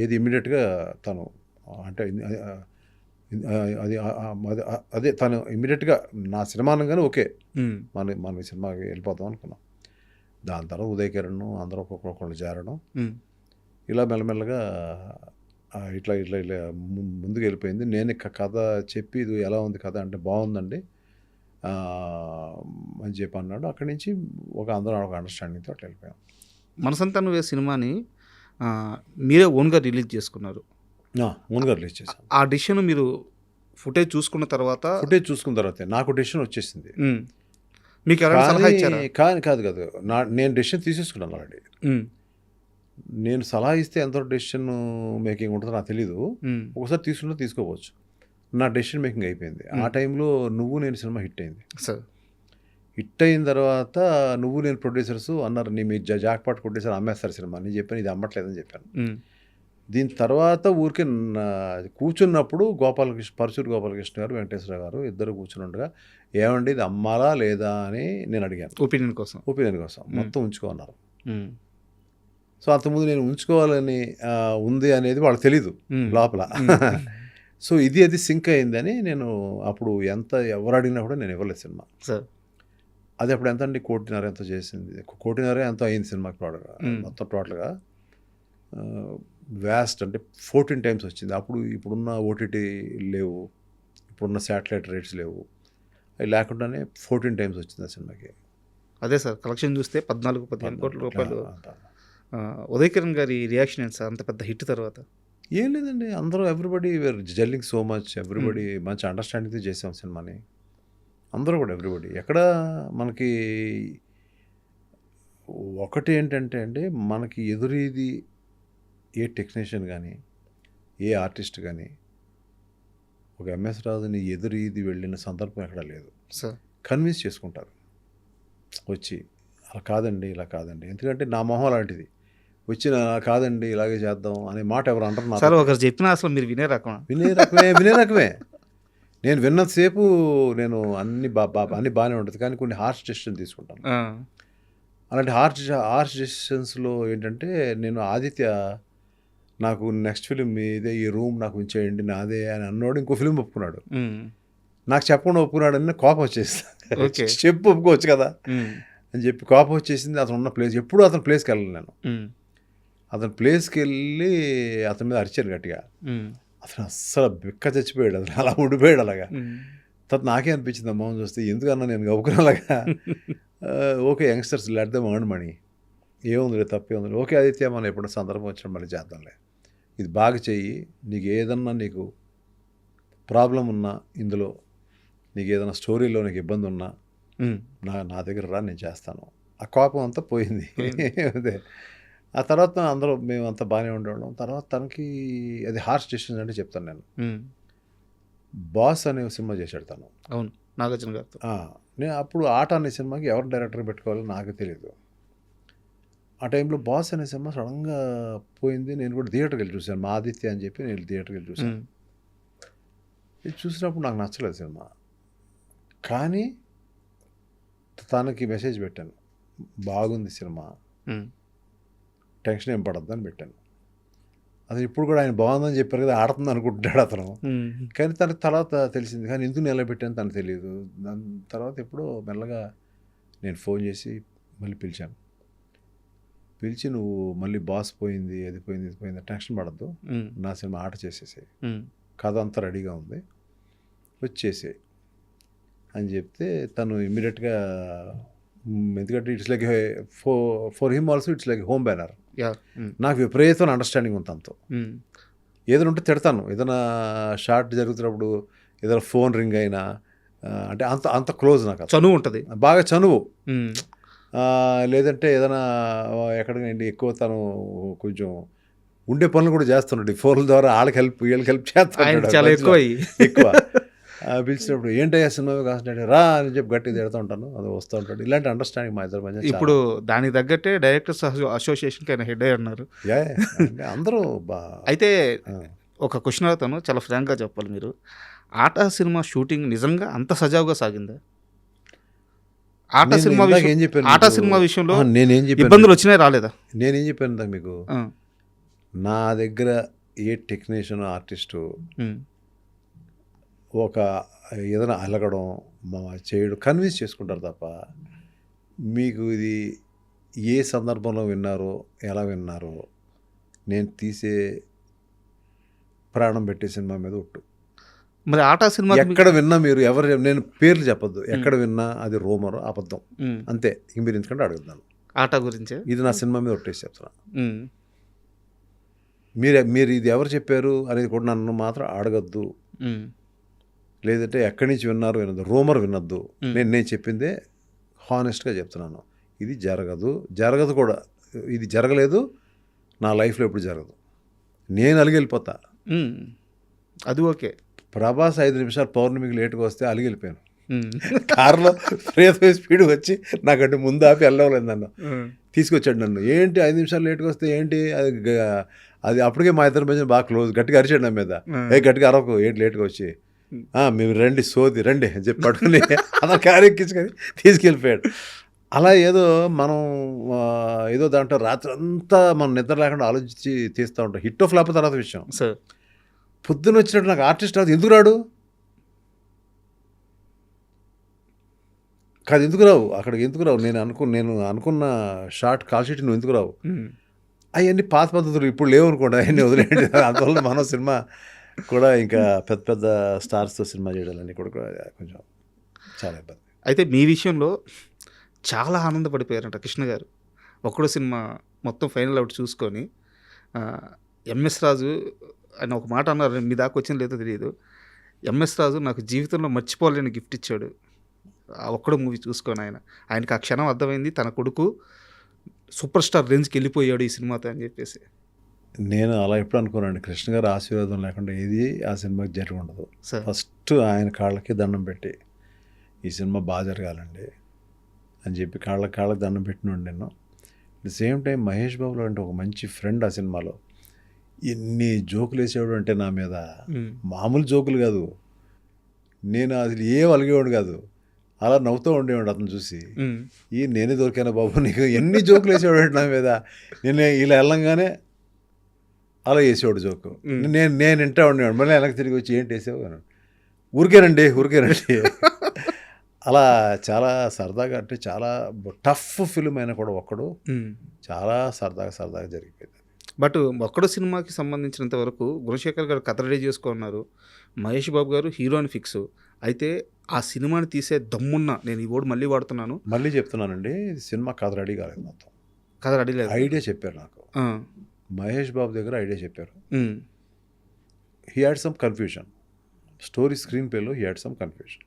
ఏది ఇమ్మీడియట్గా తను అంటే అది అదే తను ఇమ్మీడియట్గా నా సినిమా అనగానే ఓకే మన సినిమాకి వెళ్ళిపోతాం అనుకున్నాం. దాని తర్వాత ఉదయ్ కిరణ్ అందరూ ఒక్కొక్కళ్ళు చేరడం ఇలా మెల్లమెల్లగా ఇట్లా ఇట్లా ఇట్లా ముందుకు వెళ్ళిపోయింది. నేను కథ చెప్పి ఇది ఎలా ఉంది కథ అంటే బాగుందండి అని చెప్పి అన్నాడు. అక్కడి నుంచి అందరూ ఒక అండర్స్టాండింగ్తో అట్లా వెళ్ళిపోయాం. మనసంతా నువ్వే సినిమాని మీరే ఓన్గా రిలీజ్ చేసుకున్నారు. ఓన్గా రిలీజ్ చేశాను. ఆ డిసిషన్ మీరు ఫుటేజ్ చూసుకున్న తర్వాత నాకు డెసిషన్ వచ్చేసింది. మీకు ఎవరైనా సలహా ఇచ్చారా? కాదు నేను డెసిషన్ తీసేసుకున్నాను ఆల్రెడీ. నేను సలహా ఇస్తే ఎంత డెసిషన్ మేకింగ్ ఉంటుందో నాకు తెలీదు. ఒకసారి తీసుకున్నా తీసుకోవచ్చు. నా డెసిషన్ మేకింగ్ అయిపోయింది. ఆ టైంలో నువ్వు నేను సినిమా హిట్ అయింది. హిట్ అయిన తర్వాత నువ్వు నేను ప్రొడ్యూసర్స్ అన్నారు మీరు జాక్పాట్ కొట్టేసారు అమ్మేస్తారు సినిమా అని చెప్పాను. ఇది అమ్మట్లేదని చెప్పాను. దీని తర్వాత ఊరికే కూర్చున్నప్పుడు పరచూరు గోపాలకృష్ణ గారు వెంకటేశ్వర గారు ఇద్దరు కూర్చుని ఉండగా ఏమండి ఇది అమ్మాలా లేదా అని నేను అడిగాను. ఒపీనియన్ కోసం మొత్తం ఉంచుకోన్నారు. సో అంతకుముందు నేను ఉంచుకోవాలని ఉంది అనేది వాళ్ళకి తెలీదు లోపల. సో అది సింక్ అయిందని నేను అప్పుడు ఎవరు అడిగినా కూడా నేను ఇవ్వలేదు సినిమా. అది అప్పుడు ఎంత అండి 1.5 ఎంతో చేసింది. 1.5 ఎంతో అయింది సినిమాకి ప్రోడక్ట్ మొత్తం టోటల్గా. వ్యాస్ట్ అంటే 14 times వచ్చింది. ఇప్పుడున్న ఓటీటీ లేవు, ఇప్పుడున్న శాటిలైట్ రేట్స్ లేవు, అవి లేకుండానే 14 times వచ్చింది ఆ సినిమాకి. అదే సార్ కలెక్షన్ చూస్తే 14-15 కోట్ల రూపాయలు. ఉదయ్ కిరణ్ గారి రియాక్షన్ ఏంటి సార్ అంత పెద్ద హిట్ తర్వాత? ఏం లేదండి, అందరూ everybody were jelling so much, everybody మంచి అండర్స్టాండింగ్తో చేసాం సినిమాని. అందరూ కూడా ఎవ్రీబడి. ఎక్కడ మనకి ఒకటి ఏంటంటే అండి, మనకి ఎదురీది ఏ టెక్నీషియన్ కానీ ఏ ఆర్టిస్ట్ కానీ ఒక ఎంఎస్ రాజుని ఎదురీది వెళ్ళిన సందర్భం ఎక్కడ లేదు. కన్విన్స్ చేసుకుంటారు వచ్చి అలా కాదండి ఇలా కాదండి, ఎందుకంటే నా మొహం అలాంటిది వచ్చిన కాదండి ఇలాగే చేద్దాం అనే మాట ఎవరు అంటారు సార్? ఒకరు చెప్పినా అసలు మీరు వినే రకమే. నేను విన్నంతసేపు నేను అన్ని బాగానే ఉంటుంది, కానీ కొన్ని హార్ష్ డెసిషన్ తీసుకుంటాను. అలాంటి హార్ష్ డెసిషన్స్లో ఏంటంటే, నేను ఆదిత్య నాకు నెక్స్ట్ ఫిలిం ఇదే, ఈ రూమ్ నాకు ఉంచేయండి నాదే అని అన్నాడు. ఇంకో ఫిలిం ఒప్పుకున్నాడు, నాకు చెప్పకుండా ఒప్పుకున్నాడు అని కోపం వచ్చేసింది. చెప్పు ఒప్పుకోవచ్చు కదా అని చెప్పి కోపం వచ్చేసింది. అతను ఉన్న ప్లేస్ ఎప్పుడు అతని ప్లేస్కి వెళ్ళను నేను. అతని ప్లేస్కి వెళ్ళి అతని మీద అరిచాను గట్టిగా. అతను అస్సలు బిక్క చచ్చిపోయాడు, అతను అలా ఉండిపోయాడు అలాగా. తర్వాత నాకే అనిపించింది అమ్మ చూస్తే ఎందుకన్నా నేను గౌకునేలాగా. Okay youngsters let them earn money, ఏముంది తప్పే ఉంది. ఓకే ఆదిత్య మనం ఎప్పుడు సందర్భం వచ్చినా మళ్ళీ చేద్దాంలే, ఇది బాగా చెయ్యి, నీకు ఏదన్నా నీకు ప్రాబ్లం ఉన్నా ఇందులో, నీకు ఏదైనా స్టోరీలో నీకు ఇబ్బంది ఉన్నా నా దగ్గర రా, నేను చేస్తాను. ఆ కోపం అంతా పోయింది. అదే ఆ తర్వాత అందరూ మేమంతా బాగానే ఉండేవాళ్ళం. తర్వాత తనకి అది హార్ష్ డెసిషన్ అంటే చెప్తాను నేను. బాస్ అనే సినిమా చేశాడు తను. అవును, నాగార్జున గారితో. నేను అప్పుడు ఆట అనే సినిమాకి ఎవరు డైరెక్టర్ పెట్టుకోవాలో నాకు తెలియదు. ఆ టైంలో బాస్ అనే సినిమా సడన్గా పోయింది. నేను కూడా థియేటర్కి వెళ్ళి చూశాను, మా ఆదిత్య అని చెప్పి నేను థియేటర్కి వెళ్ళి చూశాను. ఇది చూసినప్పుడు నాకు నచ్చలేదు సినిమా, కానీ తనకి మెసేజ్ పెట్టాను, బాగుంది సినిమా, టెన్షన్ ఏం పడద్దని పెట్టాను. అతను ఇప్పుడు కూడా ఆయన బాగుందని చెప్పారు కదా, ఆడుతుంది అనుకుంటున్నాడు అతను. కానీ తనకు తర్వాత తెలిసింది, కానీ ఎందుకు నిలబెట్టాను తనకు తెలియదు. దాని తర్వాత ఎప్పుడో మెల్లగా నేను ఫోన్ చేసి మళ్ళీ పిలిచాను. పిలిచి నువ్వు మళ్ళీ బాస్ పోయింది, అది పోయింది, ఇది పోయింది, టెన్షన్ పడద్దు, నా సినిమా ఆట చేసేసాయి, కథ అంతా రెడీగా ఉంది, వచ్చేసాయి అని చెప్తే తను ఇమ్మీడియట్గా, ఎందుకంటే it's like for him also it's like home banner. నాకు విపరీతమైన అండర్స్టాండింగ్ ఉంది తనతో. ఏదైనా ఉంటే తిడతాను, ఏదైనా షార్ట్ జరుగుతున్నప్పుడు ఏదైనా ఫోన్ రింగ్ అయినా, అంటే అంత క్లోజ్, నాకు చనువు ఉంటుంది, బాగా చనువు. లేదంటే ఏదైనా ఎక్కడికండి ఎక్కువ తను కొంచెం ఉండే పనులు కూడా చేస్తున్నాడు, ఫోన్ల ద్వారా వాళ్ళకి వీళ్ళకి హెల్ప్ చేస్తాడు చాలా ఎక్కువ. పిలిచినప్పుడు ఏంటయ్యా సినిమా కాన్సంట్రేట్ రా అని చెప్పి గట్టిగా తిడుతూ ఉంటాను, అది వస్తూ ఉంటాడు. ఇలాంటి అండర్స్టాండింగ్ మా ఇద్దరి మధ్య. ఇప్పుడు దానికి తగ్గట్టే డైరెక్టర్స్ అసోసియేషన్కి ఆయన హెడ్ అయ్యి ఉన్నారు. అందరూ అయితే ఒక క్వశ్చన్ అడుగుతాను, చాలా ఫ్రాంక్గా చెప్పాలి మీరు. ఆటా సినిమా షూటింగ్ నిజంగా అంత సజావుగా సాగిందా? ఆటా నేను సినిమా ఇందాక విషయం, ఏం చెప్పాను ఆటా మీకు? సినిమా విషయంలో నేనేం చెప్పాను ఇబ్బందులు వచ్చినాయి రాలేదా? నేనేం చెప్పాను ఇందాక మీకు? ఆ, నా దగ్గర ఏ టెక్నీషియన్ ఆర్టిస్టు ఉమ్, ఒక ఏదైనా అలగడం చేయడం కన్విన్స్ చేసుకుంటారు తప్ప మీకు ఇది ఏ సందర్భంలో విన్నారో ఎలా విన్నారో నేను తీసే ప్రాణం పెట్టే సినిమా మీద ఒట్టు. మరి ఆటా సినిమా ఎక్కడ విన్నా మీరు ఎవరు నేను పేర్లు చెప్పొద్దు, ఎక్కడ విన్నా అది రూమర్ అబద్ధం అంతే. ఇంక మీరు ఎందుకంటే అడుగుతున్నాను, ఆటా గురించే. ఇది నా సినిమా మీద ఒట్టేసి చెప్తున్నా. ఉమ్, మీరు ఇది ఎవరు చెప్పారు అనేది కూడా నన్ను మాత్రం అడగద్దు, ఉమ్, లేదంటే ఎక్కడి నుంచి విన్నారు వినద్దు, రూమర్ వినొద్దు. నేను చెప్పిందే హానెస్ట్గా చెప్తున్నాను. ఇది జరగదు కూడా, ఇది జరగలేదు, నా లైఫ్లో ఎప్పుడు జరగదు. నేను అలిగెళ్ళిపోతా. ఉమ్, అది ఓకే. ప్రభాస్ 5 నిమిషాలు పౌర్ణమికి లేటుగా వస్తే అలిగెళ్ళిపోయాను. ఉమ్, కారులో ప్రియతమ స్పీడ్ వచ్చి నాకంటే ముందు ఆపి వెళ్ళలేదు నన్ను, తీసుకొచ్చాడు నన్ను. ఏంటి 5 నిమిషాలు లేటుగా వస్తే ఏంటి అది అప్పటికే మా ఇద్దరి మధ్య బాగా క్లోజ్. గట్టిగా అరిచాడు నా మీద, గట్టిగా అరవకు ఏంటి లేటుగా వచ్చి, మేము రండి సోది రండి అని చెప్పి పట్టుకుని అలా కారు ఎక్కించుకొని తీసుకెళ్ళిపోయాడు. అలా ఏదో మనం ఏదో దాంట్లో రాత్రి అంతా మనం నిద్ర లేకుండా ఆలోచించి తీస్తూ ఉంటాం. హిట్ ఆఫ్ ఫ్లాప్ తర్వాత విషయం. సార్ పొద్దున్న వచ్చినట్టు నాకు ఆర్టిస్ట్ రాదు, ఎందుకు రాడు కాదు, ఎందుకు రావు అక్కడికి, ఎందుకు రావు? నేను అనుకున్న షార్ట్ కాల్ షీట్ నువ్వు ఎందుకు రావు? అవన్నీ పాత పద్ధతులు ఇప్పుడు లేవు అనుకోండి, అవన్నీ వదిలేండి. అందువల్ల మనం సినిమా కూడా ఇంకా పెద్ద పెద్ద స్టార్స్తో సినిమా చేయడాలని కూడా కొంచెం చాలా ఇబ్బంది. అయితే మీ విషయంలో చాలా ఆనందపడిపోయారంట కృష్ణ గారు. ఒక్కడో సినిమా మొత్తం ఫైనల్ అవుట్ చూసుకొని ఎంఎస్ రాజు అని ఒక మాట అన్నారు, మీ దాకా వచ్చింది లేదో తెలియదు. ఎంఎస్ రాజు నాకు జీవితంలో మర్చిపోలేని గిఫ్ట్ ఇచ్చాడు ఆ ఒక్కడో మూవీ చూసుకొని. ఆయనకి ఆ క్షణం అర్థమైంది, తన కొడుకు సూపర్ స్టార్ రేంజ్కి వెళ్ళిపోయాడు ఈ సినిమాతో అని చెప్పేసి. నేను అలా ఎప్పుడు అనుకోనండి, కృష్ణ గారు ఆశీర్వాదం లేకుండా ఏది ఆ సినిమాకి జరిగి ఉండదు. సార్ ఫస్ట్ ఆయన కాళ్ళకి దండం పెట్టి ఈ సినిమా బాగా జరగాలండి అని చెప్పి కాళ్ళకి దండం పెట్టినండి నేను. At the same time Mahesh బాబులో అంటే ఒక మంచి ఫ్రెండ్ ఆ సినిమాలో ఎన్ని జోకులు వేసేవాడు అంటే నా మీద, మామూలు జోకులు కాదు. నేను అది ఏం అలిగేవాడు కాదు, అలా నవ్వుతూ ఉండేవాడు అతను చూసి. నేనే దొరికాను బాబు నీకు, ఎన్ని జోకులు వేసేవాడు అంటే నా మీద. నేను ఇలా వెళ్ళంగానే అలా వేసేవాడు జోకు, నేను వింటా ఉండేవాడు. మళ్ళీ వెనక్కి తిరిగి వచ్చి ఏంటి వేసావు అని, ఊరికేనండి అలా చాలా సరదాగా, అంటే చాలా టఫ్ ఫిల్మ్ అయినా కూడా ఒక్కడు చాలా సరదాగా జరిగిపోయింది. బట్ ఒక్కడో సినిమాకి సంబంధించినంత వరకు గుణశేఖర్ గారు కథ రెడీ చేసుకున్నారు, మహేష్ బాబు గారు హీరోని ఫిక్స్. అయితే ఆ సినిమాని తీసే దమ్మున్న, నేను ఈ వర్డ్ మళ్ళీ వాడుతున్నాను, మళ్ళీ చెప్తున్నానండి, సినిమా కథ రెడీ కాలేదు, మొత్తం కథ రెడీ లేదు. ఐడియా చెప్పారు నాకు, మహేష్ బాబు దగ్గర ఐడియా చెప్పారు. He had some confusion, story screen ప్లేలో హీ హ్యాడ్ సమ్ కన్ఫ్యూజన్.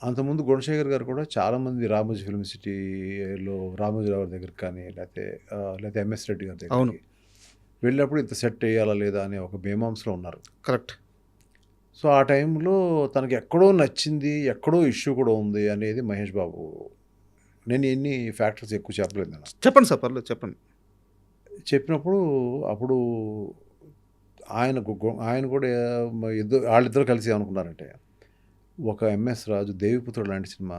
అంతకుముందు గుణశేఖర్ గారు కూడా చాలామంది రామోజీ ఫిల్మ్ సిటీలో రామోజీరావు దగ్గరికి కానీ లేకపోతే ఎంఎస్ రెడ్డి గారి దగ్గరికి వెళ్ళినప్పుడు ఇంత సెట్ వేయాలా లేదా అనే ఒక మీమాంసలో ఉన్నారు. కరెక్ట్. సో ఆ టైంలో తనకి ఎక్కడో నచ్చింది, ఎక్కడో ఇష్యూ కూడా ఉంది అనేది మహేష్ బాబు. నేను ఎన్ని ఫ్యాక్టర్స్ ఎక్కువ చెప్పలేదు నేను. చెప్పండి సార్, పర్లేదు చెప్పండి. చెప్పినప్పుడు అప్పుడు ఆయన కూడా వాళ్ళిద్దరు కలిసి ఏమనుకున్నారంటే, ఒక ఎంఎస్ రాజు దేవిపుత్రుడు లాంటి సినిమా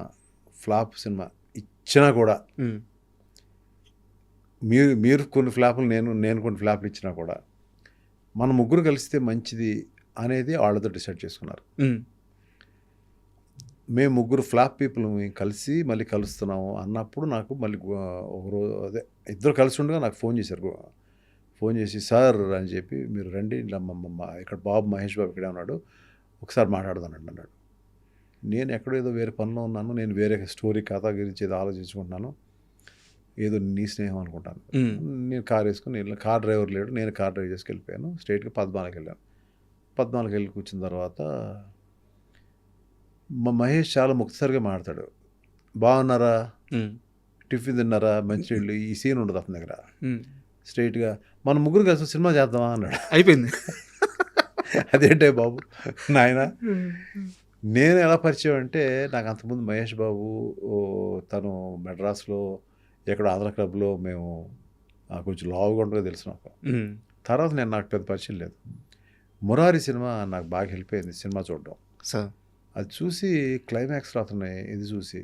ఫ్లాప్ సినిమా ఇచ్చినా కూడా, మీరు కొన్ని ఫ్లాపులు నేను కొన్ని ఫ్లాపులు ఇచ్చినా కూడా మన ముగ్గురు కలిస్తే మంచిది అనేది వాళ్ళతో డిసైడ్ చేసుకున్నారు. మేము ముగ్గురు ఫ్లాప్ పీపుల్ కలిసి మళ్ళీ కలుస్తున్నాము అన్నప్పుడు నాకు మళ్ళీ ఒకరోజు ఇద్దరు కలిసి ఉండగా నాకు ఫోన్ చేశారు. ఫోన్ చేసి సార్ అని చెప్పి మీరు రండి, ఇక్కడ బాబు మహేష్ బాబు ఇక్కడే ఉన్నాడు, ఒకసారి మాట్లాడదానండి అన్నాడు. నేను ఎక్కడో ఏదో వేరే పనిలో ఉన్నాను, నేను వేరే స్టోరీ కథ గురించి ఏదో ఆలోచించుకుంటున్నాను, ఏదో నీ స్నేహం అనుకుంటాను. నేను కార్ వేసుకుని కార్ డ్రైవర్ లేడు, నేను కార్ డ్రైవ్ చేసుకు వెళ్ళిపోయాను. స్ట్రైట్గా పద్మాలకు వెళ్ళాను. పద్మాలకు వెళ్ళి కూర్చున్న తర్వాత మా మహేష్ చాలా ముక్తసరిగా మాట్లాడతాడు. బాగున్నారా, టిఫిన్ తిన్నారా, మంచినీళ్ళు, ఈ సీన్ ఉండదు అతని దగ్గర. స్ట్రైట్గా మన ముగ్గురు కలిసి సినిమా చేద్దామా అన్నాడు. అయిపోయింది. అదేంటే బాబు నాయన, నేను ఎలా పరిచయం అంటే, నాకు అంతకుముందు మహేష్ బాబు తను మెడ్రాస్లో ఎక్కడో ఆంధ్ర క్లబ్లో మేము కొంచెం లావుగా ఉండగా తెలుసు నాకు. తర్వాత నేను నాకు పెద్ద పరిచయం లేదు. మురారి సినిమా నాకు బాగా హెల్ప్ అయింది సినిమా చూడడం. సార్. అది చూసి క్లైమాక్స్లో అతను ఇది చూసి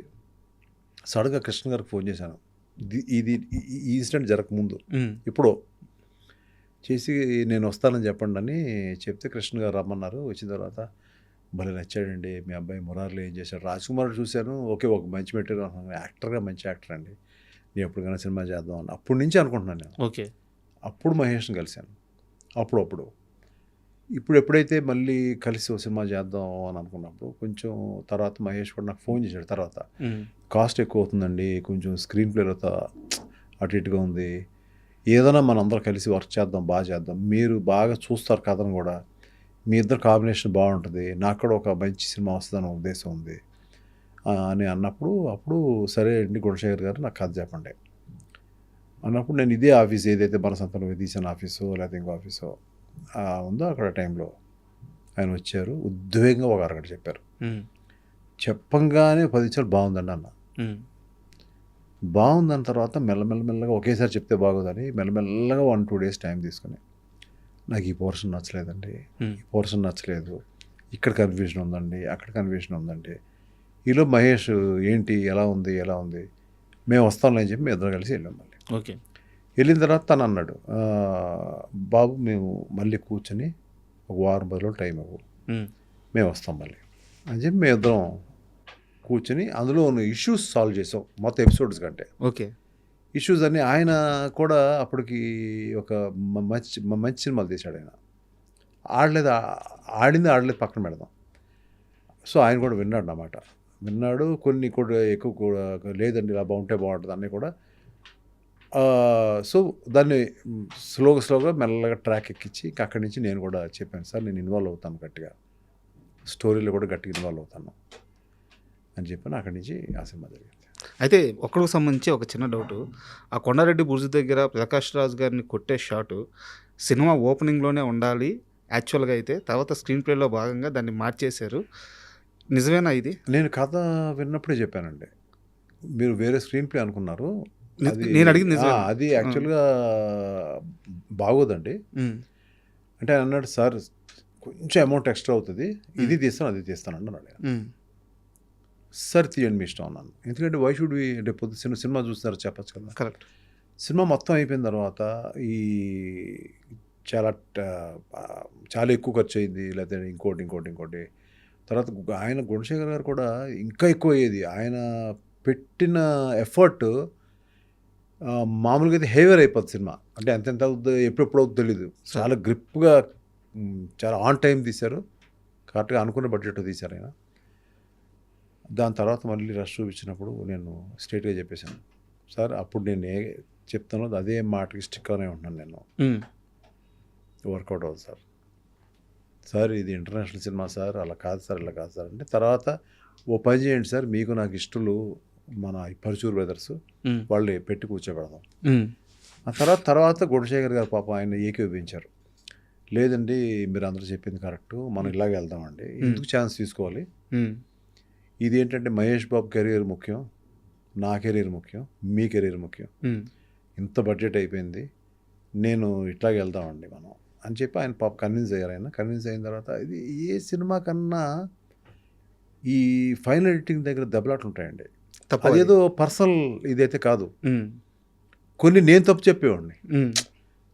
సడన్గా కృష్ణ గారికి ఫోన్ చేశాను. ఇది ఈ ఇన్సిడెంట్ జరగకముందు ఇప్పుడు చేసి నేను వస్తానని చెప్పండి అని చెప్తే కృష్ణ గారు రమ్మన్నారు. వచ్చిన తర్వాత భలే నచ్చాడండి మీ అబ్బాయి మురారిలో ఏం చేశాడు. రాజ్ కుమార్ చూశాను, ఓకే ఒక మంచి మెటీరియల్ అనుకున్నాను, యాక్టర్గా మంచి యాక్టర్ అండి, నేను ఎప్పటికైనా సినిమా చేద్దాం అని అప్పటి నుంచి అనుకుంటున్నాను నేను. ఓకే. అప్పుడు మహేష్ని కలిశాను అప్పుడు ఇప్పుడు ఎప్పుడైతే మళ్ళీ కలిసి ఓ సినిమా చేద్దాం అని అనుకున్నప్పుడు కొంచెం తర్వాత మహేష్ కూడా నాకు ఫోన్ చేశాడు. తర్వాత కాస్ట్ ఎక్కువ అవుతుందండి, కొంచెం స్క్రీన్ ప్లేలో అటు ఇటుగా ఉంది, ఏదైనా మనందరం కలిసి వర్క్ చేద్దాం, బాగా చేద్దాం, మీరు బాగా చూస్తారు కథను కూడా, మీ ఇద్దరు కాంబినేషన్ బాగుంటుంది, నాకు కూడా ఒక మంచి సినిమా వస్తుందని ఉద్దేశం ఉంది అని అప్పుడు సరే అండి గుణశేఖర్ గారు నాకు కథ చెప్పండి అన్నప్పుడు నేను ఇదే ఆఫీస్ ఏదైతే మన సంతలో తీసిన ఆఫీసో లేకపోతే ఇంకో ఆఫీసో ఉందో అక్కడ టైంలో ఆయన వచ్చారు. ఉద్వేగంగా ఒక అరగంట చెప్పారు. చెప్పంగానే 10 నిమిషాలు బాగుందండి అన్న. బాగుందన్న తర్వాత మెల్లమెల్లగా ఒకేసారి చెప్తే బాగోదని మెల్లమెల్లగా 1-2 డేస్ టైం తీసుకుని నాకు ఈ పోర్షన్ నచ్చలేదండి, ఈ పోర్షన్ నచ్చలేదు, ఇక్కడ కన్ఫ్యూజన్ ఉందండి, అక్కడ కన్ఫ్యూజన్ ఉందండి. ఈలో మహేష్ ఏంటి ఎలా ఉంది మేము వస్తాంలే అని చెప్పి మేము ఇద్దరు కలిసి వెళ్ళాం. మళ్ళీ ఓకే. వెళ్ళిన తర్వాత తను అన్నాడు, బాబు మేము మళ్ళీ కూర్చొని ఒక వారం 10 రోజులు టైం ఇవ్వు, మేము వస్తాం మళ్ళీ అని చెప్పి మేము ఇద్దరం కూర్చొని అందులో ఉన్న ఇష్యూస్ సాల్వ్ చేసాం మొత్తం ఎపిసోడ్స్ కంటే. ఓకే. ఇష్యూస్ అన్నీ ఆయన కూడా అప్పటికి ఒక మంచి సినిమాలు తీశాడు. ఆయన ఆడలేదు పక్కన పెడదాం. సో ఆయన కూడా విన్నాడు అన్నమాట. కొన్ని కూడా ఎక్కువ కూడా లేదండి ఇలా బాగుంటుంది అన్నీ కూడా. సో దాన్ని స్లోగా మెల్లగా ట్రాక్ ఎక్కించి అక్కడి నుంచి నేను కూడా చెప్పాను, సార్ నేను ఇన్వాల్వ్ అవుతాను గట్టిగా, స్టోరీలో కూడా గట్టిగా ఇన్వాల్వ్ అవుతాను అని చెప్పాను. అక్కడి నుంచి ఆ సినిమా జరిగింది. అయితే ఒక్కడికి సంబంధించి ఒక చిన్న డౌటు, ఆ కొండారెడ్డి బుర్జు దగ్గర ప్రకాష్ రాజ్ గారిని కొట్టే షాటు సినిమా ఓపెనింగ్లోనే ఉండాలి యాక్చువల్గా, అయితే తర్వాత స్క్రీన్ ప్లేలో భాగంగా దాన్ని మార్చేశారు, నిజమేనా ఇది? నేను కథ విన్నప్పుడే చెప్పానండి, మీరు వేరే స్క్రీన్ ప్లే అనుకున్నారు, నేను అడిగింది అది యాక్చువల్గా బాగోదండి అంటే ఆయన అన్నాడు, సార్ కొంచెం అమౌంట్ ఎక్స్ట్రా అవుతుంది, ఇది తీస్తాను అది తీస్తాను అన్నాడు. సార్ తీయండి మీ ఇష్టం అన్నాను. ఎందుకంటే వై షుడ్ వి రేపు సినిమా చూస్తున్నారు చెప్పచ్చు కదా. కరెక్ట్. సినిమా మొత్తం అయిపోయిన తర్వాత ఈ చాలా ఎక్కువ ఖర్చు అయింది, లేకపోతే ఇంకోటి తర్వాత ఆయన గుణశేఖర్ గారు కూడా ఇంకా ఎక్కువ అయ్యేది. ఆయన పెట్టిన ఎఫర్ట్ మామూలుగా అయితే హెవీర్ అయిపోతుంది సినిమా. అంటే ఎంత అవుతుందో ఎప్పుడెప్పుడు అవుతుందో తెలీదు. చాలా గ్రిప్గా చాలా ఆన్ టైం తీశారు, కరెక్ట్గా అనుకున్న బడ్జెట్ తీశారు ఆయన. దాని తర్వాత మళ్ళీ రష్ చూపించినప్పుడు నేను స్ట్రైట్గా చెప్పేశాను, సార్ అప్పుడు నేను చెప్తానో అదే మాటకి స్టిక్ అనే ఉంటున్నాను, నేను వర్కౌట్ అవుతుంది సార్ ఇది ఇంటర్నేషనల్ సినిమా సార్, అలా కాదు సార్ ఇలా కాదు సార్ అంటే, తర్వాత ఓ పని చేయండి సార్, మీకు నాకు ఇష్టలు మన పరుచూరు బ్రదర్స్ వాళ్ళు పెట్టి కూర్చోబెడదాం. ఆ తర్వాత గుణశేఖర్ గారు పాపం ఆయన ఏకీభవించారు, లేదండి మీరు అందరూ చెప్పింది కరెక్ట్, మనం ఇలాగే వెళ్దామండి, ఎందుకు ఛాన్స్ తీసుకోవాలి, ఇది ఏంటంటే మహేష్ బాబు కెరీర్ ముఖ్యం, నా కెరీర్ ముఖ్యం, మీ కెరీర్ ముఖ్యం, ఇంత బడ్జెట్ అయిపోయింది, నేను ఇట్లాగే వెళ్దామండి మనం అని చెప్పి ఆయన పాప కన్విన్స్ అయ్యారు. ఆయన కన్విన్స్ అయిన తర్వాత ఇది ఏ సినిమా కన్నా ఈ ఫైనల్ ఎడిటింగ్ దగ్గర దెబ్బలాట్లు ఉంటాయండి. అదేదో పర్సనల్ ఇదైతే కాదు, కొన్ని నేను తప్పు చెప్పేవాడిని,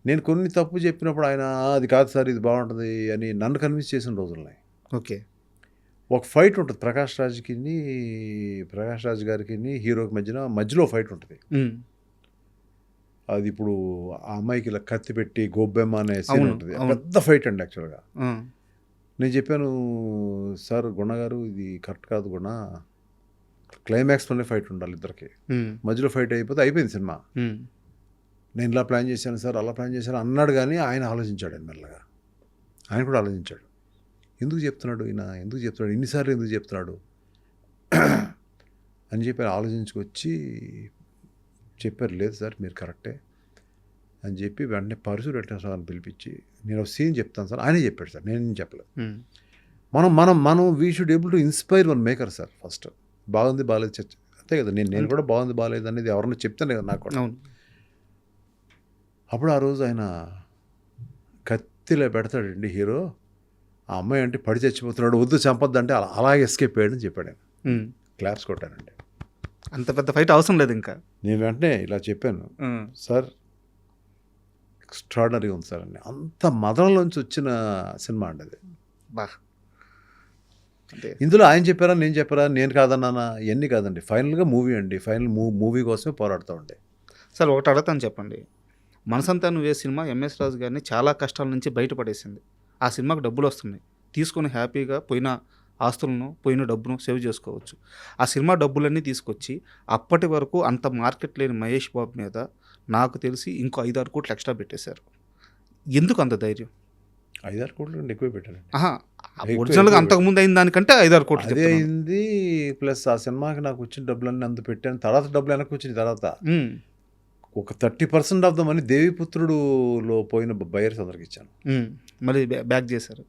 నేను కొన్ని తప్పు చెప్పినప్పుడు ఆయన అది కాదు సార్ ఇది బాగుంటుంది అని నన్ను కన్విన్స్ చేసిన రోజులున్నాయి. ఓకే. ఒక ఫైట్ ఉంటుంది ప్రకాష్ రాజ్ గారికి హీరోకి మధ్యలో ఫైట్ ఉంటుంది. అది ఇప్పుడు ఆ అమ్మాయికి ఇలా కత్తి పెట్టి గోబ్బెమ్మ అనే సీన్ ఉంటుంది, పెద్ద ఫైట్ అండి యాక్చువల్గా. నేను చెప్పాను, సార్ గుణ గారు ఇది కరెక్ట్ కాదు గుణ, క్లైమాక్స్లోనే ఫైట్ ఉండాలి ఇద్దరికి, మధ్యలో ఫైట్ అయిపోయింది సినిమా, నేను ఇలా ప్లాన్ చేశాను సార్ అలా ప్లాన్ చేశాను అన్నాడు. కానీ ఆయన ఆలోచించాడు, ఆయన మెల్లగా ఆయన కూడా ఆలోచించాడు, ఎందుకు చెప్తున్నాడు ఇన్నిసార్లు ఎందుకు చెప్తున్నాడు అని చెప్పి ఆలోచించుకొచ్చి చెప్పారు, లేదు సార్ మీరు కరెక్టే అని చెప్పి వెంటనే పరుసు సార్ని పిలిపించి నేను ఒక సీన్ చెప్తాను సార్, ఆయనే చెప్పాడు సార్, నేను చెప్పలేదు. మనం we should able to inspire one maker sir. First బాగుంది బాగాలేదు చర్చ అంతే కదా, నేను కూడా బాగుంది బాగాలేదు అనేది ఎవరన్నా చెప్తాను కదా నాకు కూడా. అప్పుడు ఆ రోజు ఆయన కత్తిలో పెడతాడండి హీరో, ఆ అమ్మాయి అంటే పడి చచ్చిపోతున్నాడు, వద్దు చంపొద్దంటే అలాగే ఎస్కేప్ అయ్యాడని చెప్పాడు ఆయన. ఉమ్. క్లాప్స్ కొట్టానండి. అంత పెద్ద ఫైట్ అవసరం లేదు ఇంకా. నేను వెంటనే ఇలా చెప్పాను, సార్ ఎక్స్ట్రాడనరీ ఉంది సార్ అని. అంత మదనలోంచి వచ్చిన సినిమా అండి అది. బా అంటే ఇందులో ఆయన చెప్పారా నేను చెప్పారా నేను కాదన్నానా ఇవన్నీ కాదండి. ఫైనల్గా మూవీ అండి. ఫైనల్ మూవీ కోసమే పోరాడుతూ ఉండే. సార్ ఒకటి అడుగుతాను చెప్పండి. మనసంతా నువ్వే సినిమా ఎంఎస్ రాజు గారిని చాలా కష్టాల నుంచి బయటపడేసింది. ఆ సినిమాకు డబ్బులు వస్తున్నాయి, తీసుకొని హ్యాపీగా పోయిన ఆస్తులను పోయిన డబ్బును సేవ్ చేసుకోవచ్చు. ఆ సినిమా డబ్బులన్నీ తీసుకొచ్చి అప్పటి వరకు అంత మార్కెట్ లేని మహేష్ బాబు మీద నాకు తెలిసి ఇంకో 5-6 కోట్లు ఎక్స్ట్రా పెట్టేశారు. ఎందుకు అంత ధైర్యం? 5-6 కోట్లు కంటే ఎక్కువ పెట్టానండి. ఒరిజినల్గా అంతకుముందు అయిన దానికంటే 5-6 కోట్లు అదే అయింది. ప్లస్ ఆ సినిమాకి నాకు వచ్చిన డబ్బులన్నీ అంత పెట్టాను. తర్వాత డబ్బులు వెనక్కి వచ్చిన తర్వాత ఒక 30% ఆఫ్ ద మనీ దేవిపుత్రుడులో పోయిన బయర్స్ అందరికి ఇచ్చాను. మళ్ళీ బ్యాక్ చేశారు.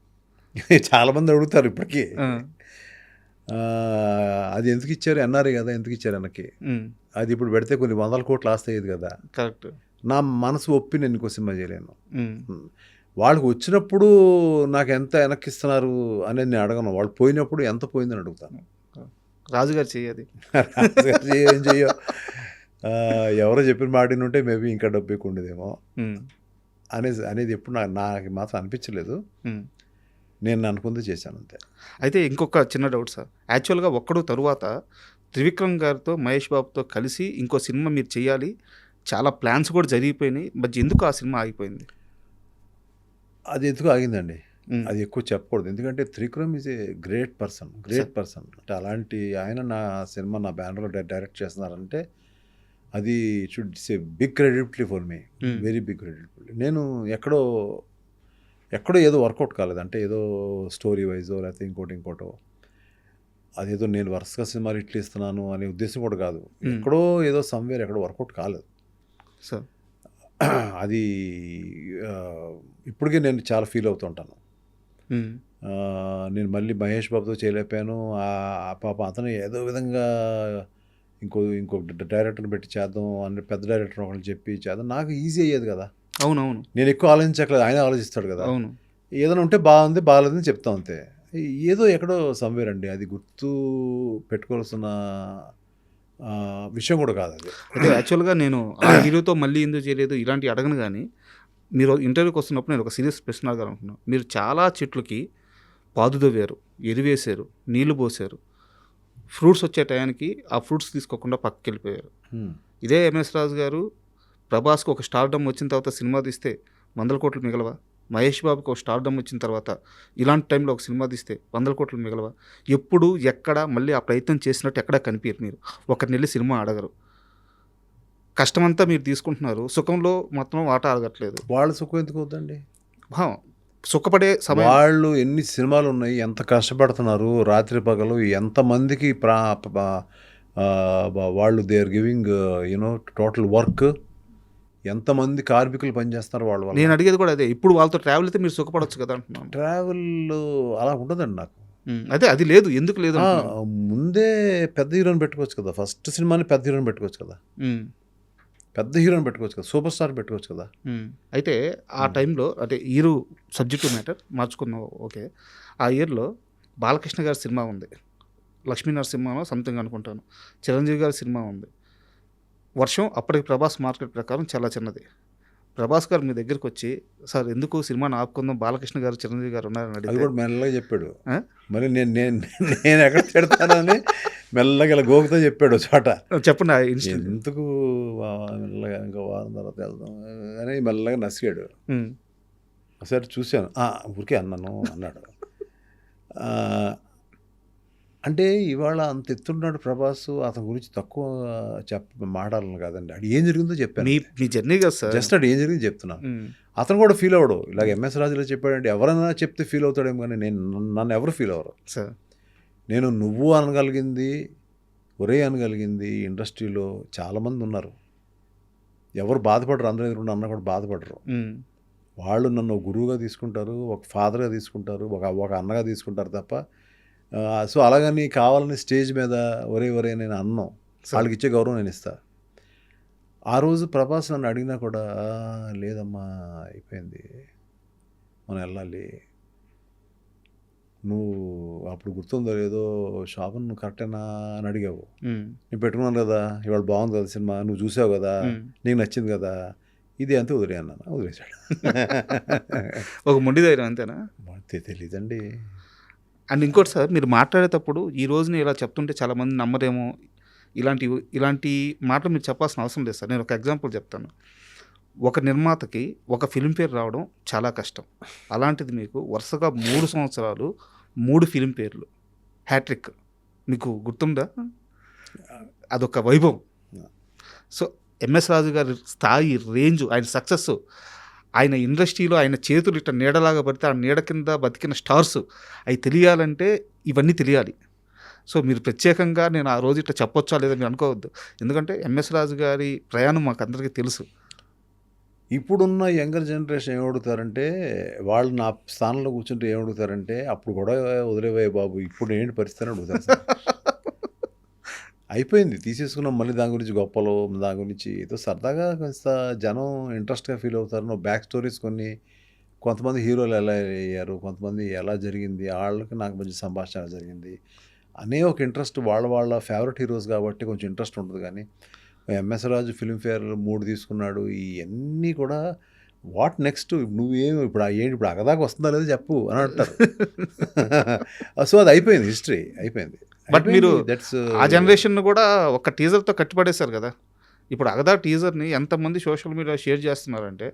చాలామంది అడుగుతారు ఇప్పటికీ, అది ఎందుకు ఇచ్చారు, ఎన్ఆర్ఐ కదా ఎందుకు ఇచ్చారు వెనక్కి. అది ఇప్పుడు పెడితే కొన్ని 100 కోట్లు ఆస్తయ్యేది కదా. కరెక్ట్. నా మనసు ఒప్పి నేను ఇంకో సినిమా చేయలేను. వాళ్ళకి వచ్చినప్పుడు నాకు ఎంత వెనక్కిస్తున్నారు అనేది నేను అడగను. వాళ్ళు పోయినప్పుడు ఎంత పోయిందని అడుగుతాను. రాజుగారు చెయ్యది ఏం చెయ్యో, ఎవరో చెప్పిన మాటిని ఉంటే మేబీ ఇంకా డబ్బు ఎక్కువ ఉండేదేమో అనేది ఎప్పుడు నాకు మాత్రం అనిపించలేదు. నేను అనుకుంది చేశాను అంతే. అయితే ఇంకొక చిన్న డౌట్ సార్. యాక్చువల్గా ఒక్కడు తరువాత త్రివిక్రమ్ గారితో మహేష్ బాబుతో కలిసి ఇంకో సినిమా మీరు చేయాలి, చాలా ప్లాన్స్ కూడా జరిగిపోయినాయి, బట్ ఎందుకు ఆ సినిమా ఆగిపోయింది? అది ఎందుకు ఆగిందండి, అది ఎక్కువ చెప్పకూడదు. ఎందుకంటే Trivikram is a great person. అంటే అలాంటి ఆయన నా సినిమా నా బ్యానర్లో డైరెక్ట్ చేస్తున్నారంటే అది should say big credibility for me, very big credibility. నేను ఎక్కడో ఏదో వర్కౌట్ కాలేదు, అంటే ఏదో స్టోరీ వైజో లేకపోతే ఇంకోటో అదేదో నేను వరుసగా సినిమాలు ఇట్లు ఇస్తున్నాను అనే ఉద్దేశం కూడా కాదు. ఎక్కడో ఏదో సమ్వేర్ ఎక్కడో వర్కౌట్ కాలేదు సార్. అది ఇప్పటికే నేను చాలా ఫీల్ అవుతుంటాను. నేను మళ్ళీ మహేష్ బాబుతో చేయలేకపోయాను. పాప అతను ఏదో విధంగా ఇంకో డైరెక్టర్ని పెట్టి చేద్దాం అని పెద్ద డైరెక్టర్ ఒకళ్ళు చెప్పి చేద్దాం, నాకు ఈజీ అయ్యేది కదా. అవునవును. నేను ఎక్కువ ఆలోచించట్లేదు, ఆయన ఆలోచిస్తాడు కదా. అవును. ఏదైనా ఉంటే బాగుంది బాగాలేదని చెప్తాం అంతే. ఏదో ఎక్కడో సమ్వేర్ అండి, అది గుర్తు పెట్టుకోవాల్సిన విషయం కూడా కాదు అది. అయితే యాక్చువల్గా నేను ఆ హీరోతో మళ్ళీ ఎందుకు చేయలేదు ఇలాంటి అడగను, కానీ మీరు ఇంటర్వ్యూకి వస్తున్నప్పుడు నేను ఒక సీరియస్ ప్రశ్న అడగాలనుకున్నాను. మీరు చాలా చెట్లకి పాదు దవ్వారు, ఎరువేశారు, నీళ్లు పోసారు, ఫ్రూట్స్ వచ్చే టయానికి ఆ ఫ్రూట్స్ తీసుకోకుండా పక్కకి వెళ్ళిపోయారు. ఇదే ఎంఎస్ రాజు గారు ప్రభాస్కి ఒక స్టార్డమ్ వచ్చిన తర్వాత సినిమా తీస్తే 100 కోట్లు మిగలవా? మహేష్ బాబుకి ఒక స్టార్డమ్ వచ్చిన తర్వాత ఇలాంటి టైంలో ఒక సినిమా తీస్తే 100 కోట్లు మిగలవా? ఎప్పుడు ఎక్కడ మళ్ళీ ఆ ప్రయత్నం చేసినట్టు ఎక్కడా కనిపించరు. మీరు ఒకరిని వెళ్ళి సినిమా అడగరు, కష్టమంతా మీరు తీసుకుంటున్నారు, సుఖంలో మొత్తం వాటా అడగట్లేదు. వాళ్ళ సుఖం ఎందుకు అవుతుందండి? సుఖపడే సమయం. వాళ్ళు ఎన్ని సినిమాలు ఉన్నాయి, ఎంత కష్టపడుతున్నారు రాత్రి పగలు, ఎంతమందికి వాళ్ళు they are giving you know total work, ఎంతమంది కార్మికులు పనిచేస్తున్నారు వాళ్ళు. నేను అడిగేది కూడా అదే. ఇప్పుడు వాళ్ళతో ట్రావెల్ అయితే మీరు సుఖపడవచ్చు కదా అంటున్నాను. ట్రావెల్ అలా ఉండదండి నాకు. అదే అది లేదు, ఎందుకు లేదు? ముందే పెద్ద హీరోని పెట్టుకోవచ్చు కదా, ఫస్ట్ సినిమాని పెద్ద హీరోని పెట్టుకోవచ్చు కదా, పెద్ద హీరోని పెట్టుకోవచ్చు కదా, సూపర్ స్టార్ పెట్టుకోవచ్చు కదా. అయితే ఆ టైంలో అంటే హీరో సబ్జెక్టు మ్యాటర్ మార్చుకున్నావు, ఓకే. ఆ ఇయర్లో బాలకృష్ణ గారి సినిమా ఉంది, లక్ష్మీ నరసింహనో సంథింగ్ అనుకుంటాను, చిరంజీవి గారి సినిమా ఉంది. వర్షం అప్పటికి ప్రభాస్ మార్కెట్ ప్రకారం చాలా చిన్నది. ప్రభాస్ గారు మీ దగ్గరికి వచ్చి, సార్ ఎందుకు సినిమాని ఆపుకుందాం, బాలకృష్ణ గారు చిరంజీవి గారు ఉన్నారని అది అడిగి కూడా మెల్లగా చెప్పాడు. మరి నేను ఎక్కడ పెడతానని మెల్లగా ఇలా గోకుతో చెప్పాడు చోట. చెప్పండి. ఎందుకు మెల్లగా ఇంకా వారం తర్వాత వెళ్దాం అని మెల్లగా నసిగాడు. ఒకసారి చూశాను, ఊరికే అన్నాడు. అంటే ఇవాళ అంత ఎత్తున్నాడు ప్రభాస్, అతని గురించి తక్కువ మాట్లాడాలని కాదండి, అది ఏం జరిగిందో చెప్పాను. మీ జర్నీ కదా సార్, జస్ట్ అది ఏం జరిగింది చెప్తున్నాను. అతను కూడా ఫీల్ అవ్వడు, ఇలాగ ఎంఎస్ రాజులో చెప్పాడంటే ఎవరైనా చెప్తే ఫీల్ అవుతాడేమో, కానీ నన్ను ఎవరు ఫీల్ అవ్వరు సార్. నేను నువ్వు అనగలిగింది, ఒరే అనగలిగింది ఇండస్ట్రీలో చాలామంది ఉన్నారు. ఎవరు బాధపడరు, అందరూ ఎదురుకుండా అన్న కూడా బాధపడరు. వాళ్ళు నన్ను గురువుగా తీసుకుంటారు, ఒక ఫాదర్గా తీసుకుంటారు, ఒక అన్నగా తీసుకుంటారు తప్ప. సో అలాగని కావాలని స్టేజ్ మీద ఒరే నేను అన్నాం, వాళ్ళకి ఇచ్చే గౌరవం నేను ఇస్తా. ఆ రోజు ప్రభాస్ నన్ను అడిగినా కూడా లేదమ్మా అయిపోయింది, మనం వెళ్ళాలి. నువ్వు అప్పుడు గుర్తుందో లేదో శోభన్ నువ్వు కరెక్టేనా అని అడిగావు. నేను పెట్టుకున్నాను కదా, ఇవాళ బాగుంది కదా సినిమా, నువ్వు చూసావు కదా, నీకు నచ్చింది కదా, ఇది అంతే వదిలే అన్నాను. వదిలేశాడు. ఒక మొండి ధైర్యం అంతేనా? తెలీదండి. అండ్ ఇంకోటి సార్, మీరు మాట్లాడేటప్పుడు ఈ రోజుని ఇలా చెప్తుంటే చాలామంది నమ్మరేమో, ఇలాంటి మాటలు మీరు చెప్పాల్సిన అవసరం లేదు సార్. నేను ఒక ఎగ్జాంపుల్ చెప్తాను. ఒక నిర్మాతకి ఒక ఫిల్మ్ఫేర్ రావడం చాలా కష్టం. అలాంటిది మీకు వరుసగా 3 సంవత్సరాలు 3 ఫిల్మ్ఫేర్లు, హ్యాట్రిక్. మీకు గుర్తుందా? అదొక వైభవం. సో ఎంఎస్ రాజు గారి స్థాయి, రేంజ్, ఆయన సక్సెస్, ఆయన ఇండస్ట్రీలో ఆయన చేతులు ఇట్లా నీడలాగా పడితే ఆ నీడ కింద బతికిన స్టార్స్, అవి తెలియాలంటే ఇవన్నీ తెలియాలి. సో మీరు ప్రత్యేకంగా నేను ఆ రోజు ఇట్లా చెప్పొచ్చా లేదా మీరు అనుకోవద్దు. ఎందుకంటే ఎంఎస్ రాజు గారి ప్రయాణం మాకు అందరికీ తెలుసు. ఇప్పుడున్న యంగర్ జనరేషన్ ఏమడుగుతారంటే, వాళ్ళు నా స్థానంలో కూర్చుంటే ఏమడుగుతారంటే, అప్పుడు కూడా వదిలేవే బాబు, ఇప్పుడు ఏంటి పరిస్థితి అని అడుగుతారు సార్. అయిపోయింది, తీసేసుకున్నాం. మళ్ళీ దాని గురించి గొప్పలు, దాని గురించి ఏదో సరదాగా కొంత జనం ఇంట్రెస్ట్గా ఫీల్ అవుతారు. నువ్వు బ్యాక్ స్టోరీస్ కొన్ని, కొంతమంది హీరోలు ఎలా అయ్యారు, కొంతమంది ఎలా జరిగింది, వాళ్ళకి నాకు మంచి సంభాషణ జరిగింది అనే ఒక ఇంట్రెస్ట్, వాళ్ళ ఫేవరెట్ హీరోస్ కాబట్టి కొంచెం ఇంట్రెస్ట్ ఉంటుంది. కానీ ఎంఎస్ రాజు ఫిల్మ్ఫేర్ 3 తీసుకున్నాడు, ఇవన్నీ కూడా వాట్ నెక్స్ట్, నువ్వేం ఇప్పుడు ఏంటి, ఇప్పుడు అగదాకా వస్తుందా లేదో చెప్పు అని అంటారు. సో అది అయిపోయింది, హిస్టరీ అయిపోయింది. బట్ మీరు ఆ జనరేషన్ కూడా ఒక టీజర్తో కట్టిపడేశారు కదా. ఇప్పుడు అగదా టీజర్ని ఎంతమంది సోషల్ మీడియా షేర్ చేస్తున్నారంటే,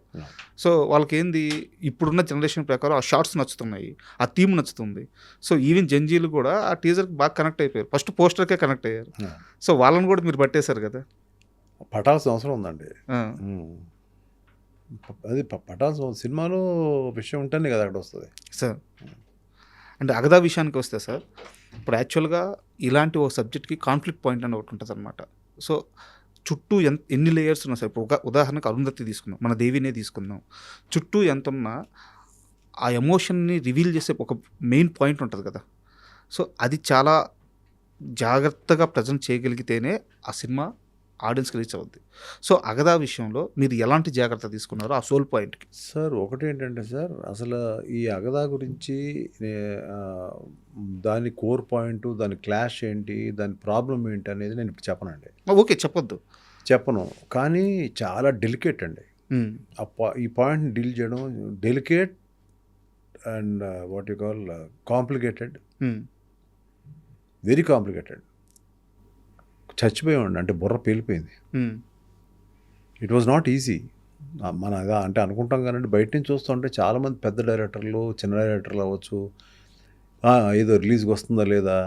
సో వాళ్ళకి ఏంది, ఇప్పుడున్న జనరేషన్ ప్రకారం ఆ షార్ట్స్ నచ్చుతున్నాయి, ఆ థీమ్ నచ్చుతుంది. సో ఈవెన్ జంజీలు కూడా ఆ టీజర్కి బాగా కనెక్ట్ అయిపోయారు, ఫస్ట్ పోస్టర్కే కనెక్ట్ అయ్యారు. సో వాళ్ళని కూడా మీరు పట్టేశారు కదా. పట్టాల్సిన అవసరం ఉందండి. అది పట్టాల్సిన సినిమాలో విషయం ఉంటేనే కదా అక్కడ వస్తుంది సార్. అంటే అగదా విషయానికి వస్తే సార్, ఇప్పుడు యాక్చువల్గా ఇలాంటి ఓ సబ్జెక్ట్కి కాన్ఫ్లిక్ట్ పాయింట్ అని ఒకటి ఉంటుంది అనమాట. సో చుట్టూ ఎన్ని లేయర్స్ ఉన్నా సార్, ఇప్పుడు ఉదాహరణకు అరుంధతి తీసుకుందాం, మన దేవినే తీసుకుందాం, చుట్టూ ఎంత ఉన్నా ఆ ఎమోషన్ని రివీల్ చేసే ఒక మెయిన్ పాయింట్ ఉంటుంది కదా. సో అది చాలా జాగ్రత్తగా ప్రజెంట్ చేయగలిగితేనే ఆ సినిమా ఆడియన్స్కి రీచ్ అవుద్ది. సో అగదా విషయంలో మీరు ఎలాంటి జాగ్రత్త తీసుకున్నారో ఆ సోల్ పాయింట్కి? సార్ ఒకటి ఏంటంటే సార్, అసలు ఈ అగదా గురించి దాని కోర్ పాయింట్, దాని క్లాష్ ఏంటి, దాని ప్రాబ్లం ఏంటి అనేది నేను ఇప్పుడు చెప్పనండి. ఓకే, చెప్పను. కానీ చాలా డెలికేట్ అండి. ఈ పాయింట్ని డీల్ చేయడం delicate and what you call complicated, very complicated. చచ్చిపోయామండి, అంటే బుర్ర పేలిపోయింది. It was not easy. మన అంటే అనుకుంటాం కానీ బయట నుంచి చూస్తుంటే చాలామంది పెద్ద డైరెక్టర్లు, చిన్న డైరెక్టర్లు అవ్వచ్చు, ఏదో రిలీజ్కి వస్తుందా లేదా,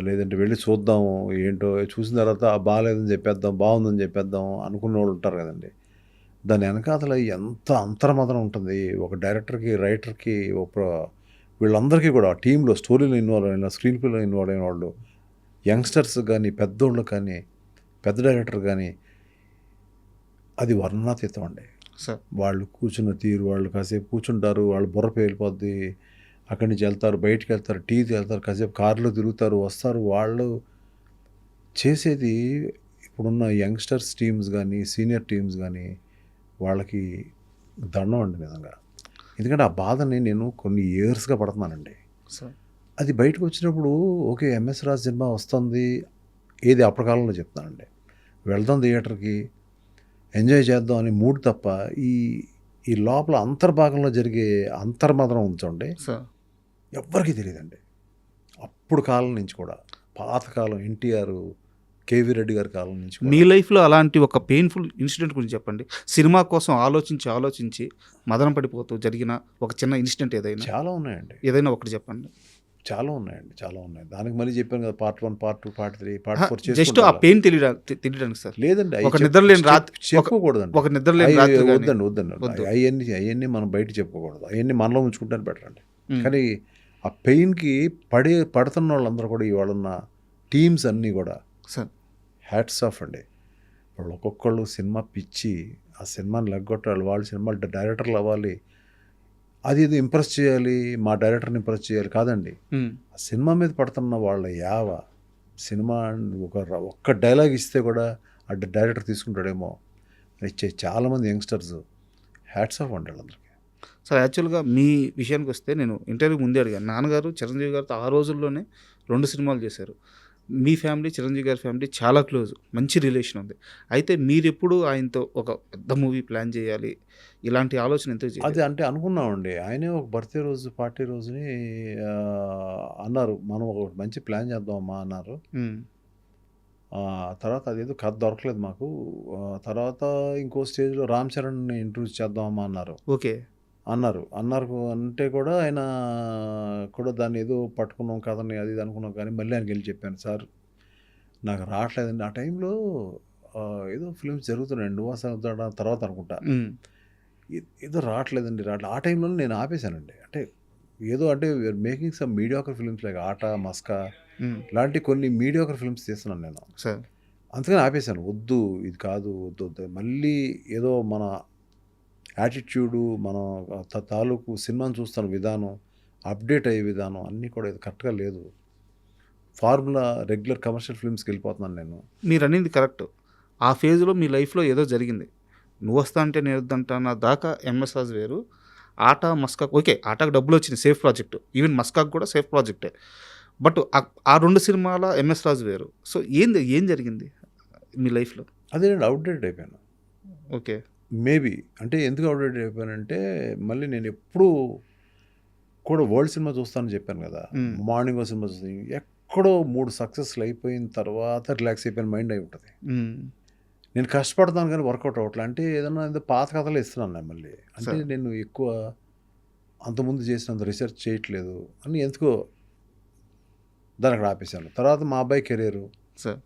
లేదంటే వెళ్ళి చూద్దాము ఏంటో, చూసిన తర్వాత బాగాలేదని చెప్పేద్దాం, బాగుందని చెప్పేద్దాం అనుకునే వాళ్ళు ఉంటారు కదండి. దాని వెనకాతల ఎంత అంతర్మదనం ఉంటుంది. ఒక డైరెక్టర్కి, రైటర్కి, వీళ్ళందరికీ కూడా టీంలో స్టోరీలో ఇన్వాల్వ్ అయిన, స్క్రీన్ ప్లేలో ఇన్వాల్వ్ అయిన వాళ్ళు, యంగ్స్టర్స్ కానీ, పెద్దోళ్ళు కానీ, పెద్ద డైరెక్టర్ కానీ, అది వర్ణనాతీతం అండి. వాళ్ళు కూర్చున్న తీరు, వాళ్ళు కాసేపు కూర్చుంటారు, వాళ్ళు బుర్ర పేలిపోద్ది, అక్కడి నుంచి వెళ్తారు, బయటికి వెళ్తారు, టీకి వెళ్తారు, కాసేపు కారులో తిరుగుతారు, వస్తారు. వాళ్ళు చేసేది ఇప్పుడున్న యంగ్స్టర్స్ టీమ్స్ కానీ, సీనియర్ టీమ్స్ కానీ, వాళ్ళకి దండం అండి నిజంగా. ఎందుకంటే ఆ బాధని నేను కొన్ని ఇయర్స్గా పడుతున్నానండి. అది బయటకు వచ్చినప్పుడు ఓకే, ఎంఎస్ రాజు సినిమా వస్తుంది, ఏది అప్పటికాలంలో చెప్తానండి, వెళ్దాం థియేటర్కి, ఎంజాయ్ చేద్దాం అని మూడు తప్ప ఈ లోపల అంతర్భాగంలో జరిగే అంతర్మదనం ఉంచండి ఎవ్వరికీ తెలియదండి. అప్పుడు కాలం నుంచి కూడా, పాతకాలం ఎన్టీఆర్, కేవీ రెడ్డి గారి కాలం నుంచి. మీ లైఫ్లో అలాంటి ఒక పెయిన్ఫుల్ ఇన్సిడెంట్ గురించి చెప్పండి. సినిమా కోసం ఆలోచించి మదన పడిపోతూ జరిగిన ఒక చిన్న ఇన్సిడెంట్ ఏదైనా? చాలా ఉన్నాయండి. ఏదైనా ఒకటి చెప్పండి. చాలా ఉన్నాయి. దానికి మళ్ళీ చెప్పాను కదా, part 1, part 2, part 3, part 4. Just ఆ పెయిన్ తెలియడానికి సార్. లేదండి, ఒక నిద్రలేని రాత్రి చెప్పుకోకూడదండి. ఒక నిద్రలేని రాత్రి వద్దండి. అవన్నీ మనం బయట చెప్పుకోకూడదు. అవన్నీ మనలో ఉంచుకుంటాను బెటర్ అండి. కానీ ఆ పెయిన్కి పడుతున్న వాళ్ళందరూ కూడా, ఇవాళన్న టీమ్స్ అన్నీ కూడా సార్ హ్యాట్స్ ఆఫ్ అండి. వాళ్ళు ఒక్కొక్కళ్ళు సినిమా పిచ్చి, ఆ సినిమాని లెగ్గొట్టాలి, వాళ్ళు సినిమాలు డైరెక్టర్లు అవ్వాలి, అది ఇది ఇంప్రెస్ చేయాలి, మా డైరెక్టర్ని ఇంప్రెస్ చేయాలి కాదండి. ఆ సినిమా మీద పడుతున్న వాళ్ళ సినిమా ఒక్క డైలాగ్ ఇస్తే కూడా ఆ డైరెక్టర్ తీసుకుంటాడేమో ఇచ్చే చాలామంది యంగ్స్టర్స్, హ్యాట్స్ ఆఫ్ అండి వాళ్ళందరికీ. సార్ యాక్చువల్గా మీ విషయానికి వస్తే నేను ఇంటర్వ్యూ ముందే అడిగాను. నాన్నగారు చిరంజీవి గారితో ఆ రోజుల్లోనే 2 సినిమాలు చేశారు. మీ ఫ్యామిలీ చిరంజీవి గారి ఫ్యామిలీ చాలా క్లోజ్, మంచి రిలేషన్ ఉంది. అయితే మీరెప్పుడు ఆయనతో ఒక పెద్ద మూవీ ప్లాన్ చేయాలి ఇలాంటి ఆలోచన ఎందుకు చేయలేదు? అది అంటే అనుకున్నామండి. ఆయనే ఒక బర్త్‌డే రోజు, పార్టీ రోజుని అన్నారు. మనం ఒక మంచి ప్లాన్ చేద్దామమ్మా అన్నారు. హ్మ్. తర్వాత అదేదో కథ దొరకలేదు మాకు. తర్వాత ఇంకో స్టేజ్‌లో రామ్ చరణ్‌ని ఇంట్రొడ్యూస్ చేద్దామమ్మా అన్నారు. ఓకే. అన్నారు. అంటే కూడా ఆయన కూడా దాన్ని ఏదో పట్టుకున్నాం కథని అది ఇది అనుకున్నాం కానీ మళ్ళీ ఆయనకెళ్ళి చెప్పాను. సార్ నాకు రావట్లేదండి. ఆ టైంలో ఏదో ఫిల్మ్స్ జరుగుతున్నాయండి. 'నువ్వొస్తా వద్దంట' తర్వాత అనుకుంటా. హ్మ్. ఏదో రావట్లేదండి ఆ టైంలోనే నేను ఆపేశానండి. అంటే ఏదో అంటే we are making some mediocre films like 'Aata', 'Maska' హ్మ్. ఇలాంటి కొన్ని మీడియోకర్ ఫిల్మ్స్ తీస్తున్నాను నేను. సార్. అందుకని ఆపేశాను. వద్దు ఇది కాదు వద్దు. మళ్ళీ ఏదో మన యాటిట్యూడు మన తాలూకు సినిమాని చూస్తున్న విధానం, అప్డేట్ అయ్యే విధానం అన్నీ కూడా ఇది కరెక్ట్‌గా లేదు. ఫార్ములా రెగ్యులర్ కమర్షియల్ ఫిల్మ్స్‌కి వెళ్ళిపోతున్నాను నేను. మీరనింది కరెక్ట్. ఆ ఫేజ్‌లో మీ లైఫ్‌లో ఏదో జరిగింది. 'నువ్వొస్తా అంటే నేనొద్దంటానా' దాకా 'ఎంఎస్ రాజు' వేరు. 'ఆట', 'మస్కా' ఓకే. 'ఆట'కి డబ్బులొచ్చినాయి, సేఫ్ ప్రాజెక్ట్. ఈవెన్ 'మస్కా'కి కూడా సేఫ్ ప్రాజెక్టే. బట్ ఆ 2 సినిమాల 'ఎంఎస్ రాజు' వేరు. సో ఏం జరిగింది మీ లైఫ్‌లో? అదేనండి అవుట్‌డేటెడ్ అయిపోయాను. ఓకే. మేబీ అంటే ఎందుకు అవుట్‌డేటెడ్ అయిపోయానంటే మళ్ళీ నేను ఎప్పుడూ కూడా వరల్డ్ సినిమా చూస్తానని చెప్పాను కదా! హ్మ్. మార్నింగ్ ఓ సినిమా చూసి ఎక్కడో 3 సక్సెస్‌లు అయిపోయిన తర్వాత రిలాక్స్ అయిపోయిన మైండ్ అయి ఉంటది. హ్మ్. నేను కష్టపడతాను కానీ వర్కౌట్ అవ్వట్లే. అంటే ఏదన్నా ఏదో పాత కథలే ఇస్తున్నాను నేను మళ్ళీ. అంటే సార్. నేను ఎక్కువ అంతకుముందు చేసినంత రిసెర్చ్ చేయట్లేదు అని ఎందుకో దాన్ని అక్కడ ఆపేశాను. తర్వాత మా అబ్బాయి కెరియరు సార్.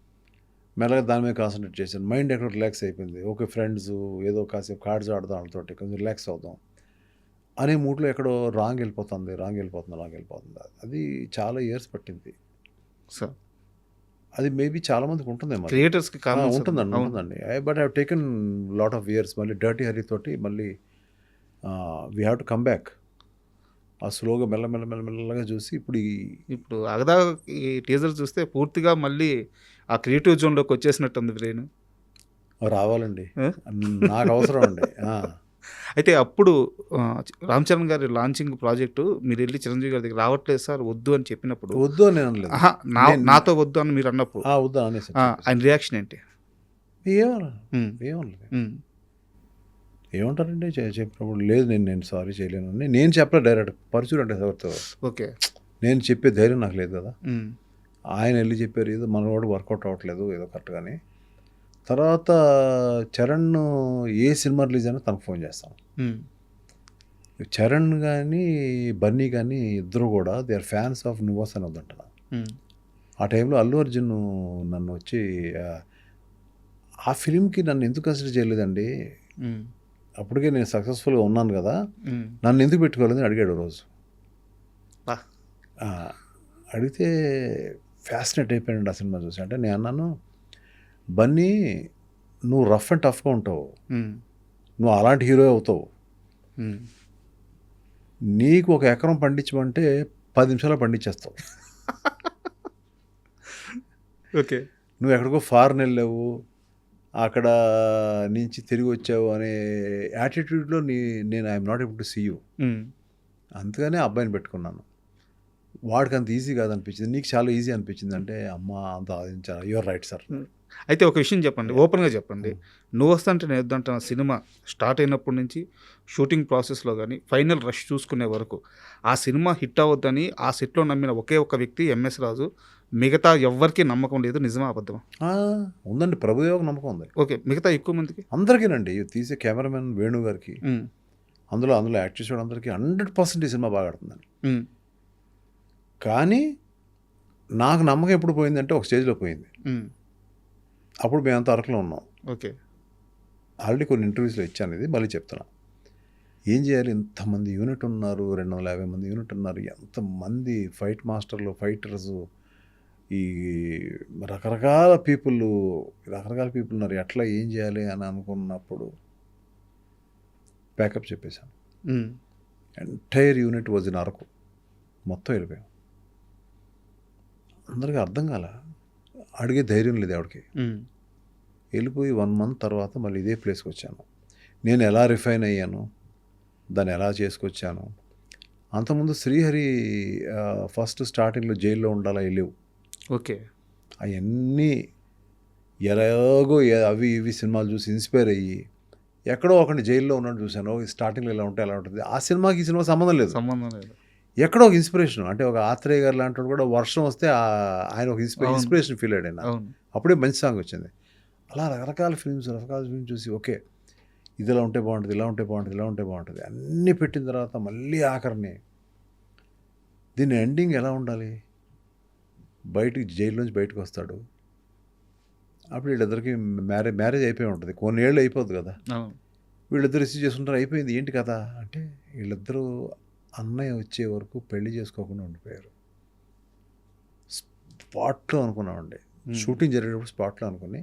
మెల్లగా దాని మీద కాన్సంట్రేట్ చేశాను. మైండ్ ఎక్కడో రిలాక్స్ అయిపోయింది. ఓకే ఫ్రెండ్స్ ఏదో కాసేపు కార్డ్స్ ఆడదాం వాళ్ళతోటి కొంచెం రిలాక్స్ అవుదాం అనే మూడ్‌లో ఎక్కడో రాంగ్ వెళ్ళిపోతుంది. అది చాలా ఇయర్స్ పట్టింది. సార్. అది మేబీ చాలా మందికి ఉంటుందేమో అది. క్రియేటర్స్‌కి కామన్ సార్. ఉంటుందండి. అవును. ఉంటుందండి. But I have taken lot of years మళ్ళీ 'డర్టీ హరి' తోటి మళ్ళీ we have to come back. ఆ స్లోగా మెల్లగా చూసి ఇప్పుడు 'అగదా' ఈ టీజర్ చూస్తే పూర్తిగా మళ్ళీ ఆ క్రియేటివ్ జోన్‌లోకి వచ్చేసినట్టుంది బ్రెయిన్. రావాలండి. ఆ? నాకు అవసరం అండి. అయితే అప్పుడు 'రామ్ చరణ్' గారి లాంచింగ్ ప్రాజెక్టు మీరెళ్లి చిరంజీవి గారి దగ్గర రావట్లేదు సార్ వద్దు అని చెప్పినప్పుడు వద్దు అని నేను అనలేదు. అహా! నాతో వద్దు అని మీరన్నప్పుడు వద్దు అనేసాను. ఆయన రియాక్షన్ ఏంటి? ఏమనలేదు. హ్మ్. ఏమనలేదు. హ్మ్. ఏమంటారండి చెప్పినప్పుడు లేదు నేను సారీ చేయలేను అని నేను చెప్పలేదు డైరెక్ట్. పరుచూరు అంటే ఎవరితో ఓకే. నేను చెప్పే ధైర్యం నాకు లేదు కదా! హ్మ్. ఆయన వెళ్ళి చెప్పారు ఏదో మనవాడు వర్కౌట్ అవ్వట్లేదు ఏదో కరెక్ట్‌గాని. తర్వాత చరణ్ ఏ సినిమా రిలీజ్ అయినా తనకు ఫోన్ చేస్తాను. హ్మ్. చరణ్ గానీ, బన్నీ గానీ ఇద్దరు కూడా దే ఆర్ ఫ్యాన్స్ ఆఫ్ 'నువ్వొస్తా వద్దంటానా'. హ్మ్. ఆ టైంలో అల్లు అర్జున్ నన్ను వచ్చి ఆ ఫిల్మ్‌కి నన్ను ఎందుకు కన్సిడర్ చేయలేదండి. హ్మ్. అప్పటికే నేను సక్సెస్‌ఫుల్‌గా ఉన్నాను కదా! హ్మ్. నన్ను ఎందుకు పెట్టుకోలేదని అడిగాడు ఓ రోజు. బా! ఆ! అడిగితే ఫ్యాసినేట్ అయిపోయానండి ఆ సినిమా చూసి. అంటే నేను అన్నాను, బన్నీ నువ్వు రఫ్ అండ్ టఫ్‌గా ఉంటావు. హ్మ్. నువ్వు అలాంటి హీరో అవుతావు. హ్మ్. నీకు ఒక ఎకరం పండించమంటే 10 నిమిషాల్లో పండించేస్తావు. ఓకే. నువ్వు ఎక్కడికో ఫారెన్ వెళ్ళావు. అక్కడ నుంచి తిరిగి వచ్చావు అనే యాటిట్యూడ్‌లో నేను I am not able to see you. Hmm. అందుకనే ఆ అబ్బాయిని పెట్టుకున్నాను. వాడికి అంత ఈజీ కాదనిపించింది. నీకు చాలా ఈజీ అనిపించింది అంటే అమ్మా అంత ఆలోచించాను. You are right sir. అయితే ఒక విషయం చెప్పండి. ఓపెన్‌గా చెప్పండి. 'నువ్వొస్తా అంటే నేనొద్దంటానా' సినిమా స్టార్ట్ అయినప్పటి నుంచి షూటింగ్ ప్రాసెస్‌లో గాని, ఫైనల్ రష్ చూసుకునే వరకు ఆ సినిమా హిట్ అవ్వద్దని ఆ సెట్‌లో నమ్మిన ఒకే ఒక్క వ్యక్తి 'ఎంఎస్ రాజు'. మిగతా ఎవ్వరికీ నమ్మకం లేదు. నిజమా? అబద్ధమా? ఉందండి. ప్రభుదేవకు నమ్మకం ఉంది. ఓకే. మిగతా ఎక్కువ మందికి? అందరికీనండి. తీసే కెమెరామెన్ వేణు గారికి, హ్మ్. అందులో యాక్ట్ చేసే వాళ్ళందరికీ 100% ఈ సినిమా బాగా ఆడుతుందండి. హ్మ్. కానీ నాకు నమ్మకం ఎప్పుడు పోయిందంటే ఒక స్టేజ్‌లో పోయింది. హ్మ్. అప్పుడు మేమంతా అరకులో ఉన్నాం. ఓకే. ఆల్రెడీ కొన్ని ఇంటర్వ్యూస్‌లో ఇచ్చాను ఇది మళ్ళీ చెప్తున్నా. ఏం చేయాలి ఇంతమంది యూనిట్ ఉన్నారు. 250 మంది యూనిట్ ఉన్నారు. ఎంతమంది ఫైట్ మాస్టర్లు, ఫైటర్సు ఈ రకరకాల పీపుల్ ఉన్నారు. ఎట్లా ఏం చేయాలి అని అనుకున్నప్పుడు ప్యాకప్ చెప్పేశాను. హ్మ్. Entire unit was in Araku. మొత్తం వెళ్ళిపోయాం. అందరికీ అర్థం కాల. అడిగే ధైర్యం లేదు ఎవడికి. హ్మ్. వెళ్ళిపోయి 1 మంత్ తర్వాత మళ్ళీ ఇదే ప్లేస్కి వచ్చాను. నేను ఎలా రిఫైన్ అయ్యాను దాన్ని ఎలా చేసుకొచ్చాను. అంతకుముందు శ్రీహరి ఫస్ట్ స్టార్టింగ్లో జైల్లో ఉండాలా వెళ్ళేవు. ఓకే. అవన్నీ ఎలాగో అవి ఇవి సినిమాలు చూసి ఇన్స్పైర్ అయ్యి ఎక్కడో ఒకటి జైల్లో ఉన్నాడు చూశాను. స్టార్టింగ్లో ఇలా ఉంటే ఎలా ఉంటుంది. ఆ సినిమాకి ఈ సినిమా సంబంధం లేదు. ఎక్కడో ఒక ఇన్స్పిరేషన్. అంటే ఒక ఆత్రేయ గారు లాంటి కూడా వర్షం వస్తే ఆయన ఒక ఇన్స్పిరేషన్ ఫీల్ అయ్యాడు ఆయన. అప్పుడే మంచి సాంగ్ వచ్చింది. అలా రకరకాల ఫిల్మ్స్ చూసి ఓకే ఇది ఇలా ఉంటే బాగుంటుంది, ఇలా ఉంటే బాగుంటుంది, ఇలా ఉంటే బాగుంటుంది అన్నీ పెట్టిన తర్వాత మళ్ళీ ఆఖరిని దీని ఎండింగ్ ఎలా ఉండాలి. జైలు నుంచి బయటకు వస్తాడు. అప్పుడు వీళ్ళిద్దరికి మ్యారేజ్ అయిపోయి ఉంటుంది. కొన్ని ఏళ్ళు అయిపోద్ది కదా. వీళ్ళిద్దరు రిసీవ్ చేసుకుంటారు. అయిపోయింది ఏంటి కదా అంటే వీళ్ళిద్దరూ అన్నయ్య వచ్చే వరకు పెళ్లి చేసుకోకుండా ఉండిపోయారు. స్పాట్లో అనుకున్నామండి. షూటింగ్ జరిగేటప్పుడు స్పాట్లో అనుకుని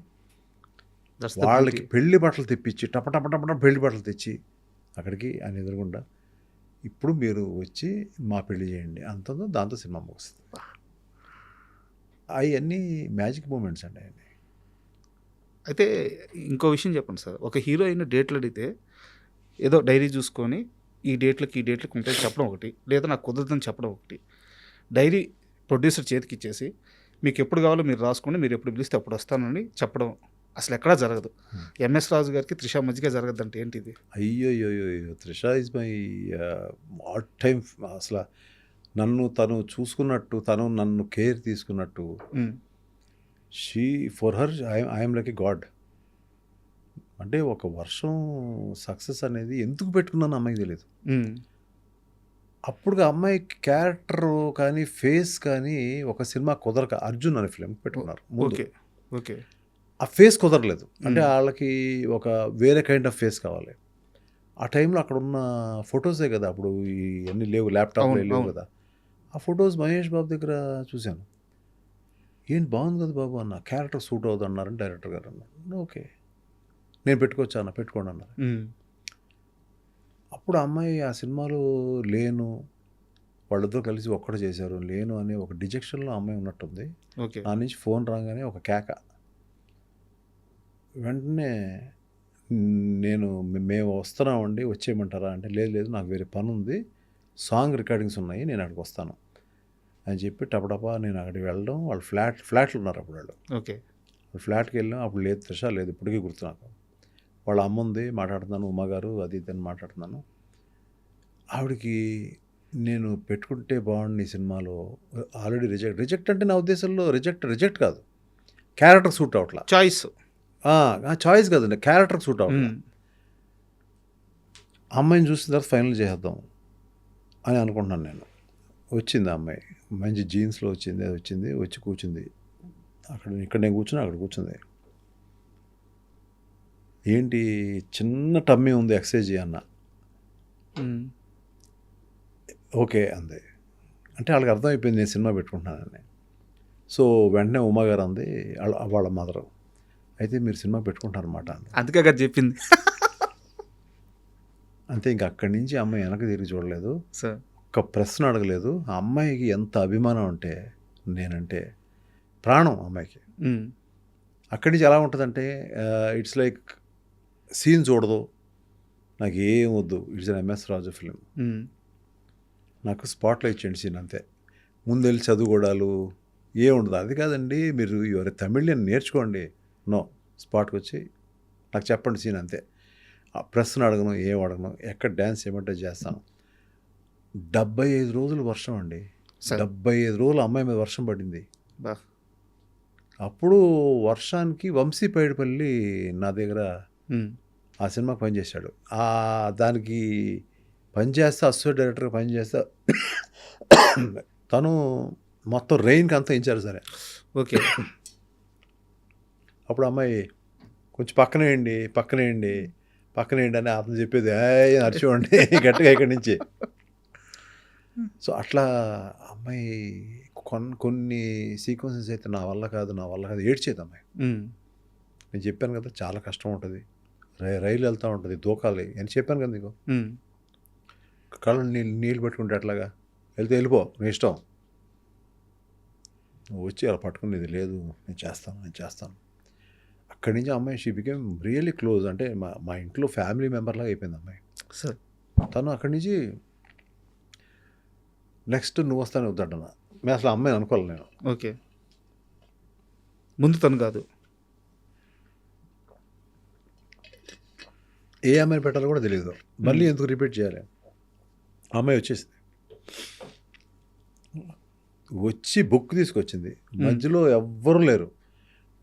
వాళ్ళకి పెళ్లి బట్టలు తెప్పించి టపటపటపట పెళ్లి బట్టలు తెచ్చి అక్కడికి ఆయన ఎదురుగుండా ఇప్పుడు మీరు వచ్చి మా పెళ్లి చేయండి అంతంతో దాంతో సినిమా ముగుస్తుంది. అవన్నీ మ్యాజిక్ మూమెంట్స్ అండి. అవన్నీ. అయితే ఇంకో విషయం చెప్పండి సార్, ఒక హీరోయిన్ డేట్లు అడిగితే ఏదో డైరీ చూసుకొని ఈ డేట్లకి ఉంటాయి చెప్పడం ఒకటి, లేదా నాకు కుదరదని చెప్పడం ఒకటి. డైరీ ప్రొడ్యూసర్ చేతికి ఇచ్చేసి మీకు ఎప్పుడు కావాలో మీరు రాసుకోండి, మీరు ఎప్పుడు పిలిస్తే అప్పుడు వస్తానని చెప్పడం అసలు ఎక్కడా జరగదు. ఎంఎస్ రాజు గారికి త్రిష మధ్యగా జరగద్దంటే ఏంటిది? అయ్యో Trisha is my all time. అసలు తను చూసుకున్నట్టు, తను నన్ను కేర్ తీసుకున్నట్టు, she for her I'm like a God. అంటే ఒక వర్షం సక్సెస్ అనేది ఎందుకు పెట్టుకున్నాను అమ్మాయికి తెలియదు. అప్పుడు అమ్మాయి క్యారెక్టర్ కానీ ఫేస్ కానీ ఒక సినిమా కుదరక అర్జున్ అనే ఫిలిం పెట్టుకున్నారు. ఓకే. ఆ ఫేస్ కుదరలేదు. అంటే వాళ్ళకి ఒక వేరే కైండ్ ఆఫ్ ఫేస్ కావాలి. ఆ టైంలో అక్కడ ఉన్న ఫొటోసే కదా, అప్పుడు ఇవన్నీ లేవు, ల్యాప్టాప్లో లేవు కదా. ఆ ఫొటోస్ మహేష్ బాబు దగ్గర చూశాను. ఏంటి బాగుంది కదా బాబు అన్న, క్యారెక్టర్ సూట్ అవుతుంది అన్నారని డైరెక్టర్ గారు అన్నారు. ఓకే నేను పెట్టుకోవచ్చా అన్న, పెట్టుకోండి అన్నారు. అప్పుడు అమ్మాయి ఆ సినిమాలో లేను, వాళ్ళిద్దరూ కలిసి ఒక్కడ చేశారు. లేను అనే ఒక డిజెక్షన్లో అమ్మాయి ఉన్నట్టుంది. నా నుంచి ఫోన్ రాగానే ఒక కేక. వెంటనే మేము వస్తున్నామండి వచ్చేయమంటారా అంటే లేదు నాకు వేరే పని ఉంది, సాంగ్ రికార్డింగ్స్ ఉన్నాయి, నేను అక్కడికి వస్తాను అని చెప్పి టపటపా నేను అక్కడికి వెళ్ళడం. వాళ్ళు ఫ్లాట్లు ఉన్నారు అప్పుడు వాళ్ళు. వాళ్ళు ఫ్లాట్కి వెళ్ళాం. అప్పుడు లేదు త్రిష లేదు, ఇప్పటికీ గుర్తు నాకు. వాళ్ళ అమ్మ ఉంది, మాట్లాడుతున్నాను, ఉమ్మగారు అది ఇదని మాట్లాడుతున్నాను. ఆవిడకి నేను పెట్టుకుంటే బాగుండి ఈ సినిమాలో ఆల్రెడీ రిజెక్ట్ అంటే నా ఉద్దేశంలో రిజెక్ట్ కాదు, క్యారెక్టర్ సూట్ అవట్లా. చాయిస్ కాదండి, క్యారెక్టర్ సూట్ అవట్లా. అమ్మాయిని చూసిన తర్వాత ఫైనల్ చేద్దాం అని అనుకుంటున్నాను నేను. వచ్చింది ఆ అమ్మాయి, మంచి జీన్స్లో వచ్చింది, వచ్చి కూర్చుంది ఇక్కడ నేను కూర్చున్నా, అక్కడ కూర్చుంది. ఏంటి చిన్న టమ్మీ ఉంది, ఎక్సర్సైజ్ అన్న. ఓకే అంది. అంటే వాళ్ళకి అర్థమైపోయింది నేను సినిమా పెట్టుకుంటున్నానని. సో వెంటనే ఉమాగారు అంది, వాళ్ళ మదరు, అయితే మీరు సినిమా పెట్టుకుంటారన్నమాట అంది. అందుకే కదా చెప్పింది. అంతే. ఇంక అక్కడి నుంచి అమ్మాయి వెనక్కి తిరిగి చూడలేదు, ఒక్క ప్రశ్న అడగలేదు. ఆ అమ్మాయికి ఎంత అభిమానం అంటే నేనంటే ప్రాణం అమ్మాయికి. అక్కడి నుంచి ఎలా ఉంటుందంటే ఇట్స్ లైక్ సీన్ చూడదు, నాకు ఏం వద్దు, it's an MS Raju film, నాకు స్పాట్లో ఇచ్చేయండి సీన్ అంతే, ముందెళ్ళి చదువుకోవడాలు ఏం ఉండదు. అది కాదండి మీరు ఎవరి తమిళని నేర్చుకోండి, నో స్పాట్కి వచ్చి నాకు చెప్పండి సీన్ అంతే. ఆ ప్రశ్న అడగను, ఏం అడగను, ఎక్కడ డ్యాన్స్ చేయమంటే చేస్తాను. 75 రోజులు వర్షం అండి, 75 రోజులు అమ్మాయి మీద వర్షం పడింది. అప్పుడు వర్షానికి వంశీ పైడిపల్లి నా దగ్గర ఆ సినిమాకి పనిచేశాడు. దానికి పనిచేస్తే అసోసియేట్ డైరెక్టర్గా పనిచేస్తే తను మొత్తం రెయిన్కి అంతా ఇచ్చారు సరే. ఓకే. అప్పుడు అమ్మాయి కొంచెం పక్కనేయండి అని అతను చెప్పేది నడిచివ్వండి గట్టిగా ఇక్కడి నుంచి. సో అట్లా అమ్మాయి కొన్ని సీక్వెన్సెస్ అయితే నా వల్ల కాదు ఏడ్చేది అమ్మాయి. నేను చెప్పాను కదా చాలా కష్టం ఉంటుంది, రైలు వెళ్తూ ఉంటుంది, దూకాలి అని చెప్పాను కదా నీకు. కళ్ళు నీళ్ళు పెట్టుకుంటే అట్లాగా వెళ్ళిపో నీ ఇష్టం, నువ్వు వచ్చి అలా పట్టుకునేది లేదు, నేను చేస్తాను. అక్కడి నుంచి అమ్మాయి షీ బికేమ్ రియల్లీ క్లోజ్. అంటే మా ఇంట్లో ఫ్యామిలీ మెంబర్ లాగా అయిపోయింది అమ్మాయి. సార్ తను అక్కడి నుంచి నెక్స్ట్ నువ్వు వస్తానే వద్దంటనా. మేము అసలు అమ్మాయిని అనుకోవాలి నేను. ఓకే. ముందు తను కాదు. ఏ అమ్మాయిని పెట్టాలో కూడా తెలియదు. మళ్ళీ ఎందుకు రిపీట్ చేయాలి. అమ్మాయి వచ్చేసింది, వచ్చి బుక్ తీసుకొచ్చింది. మధ్యలో ఎవ్వరూ లేరు,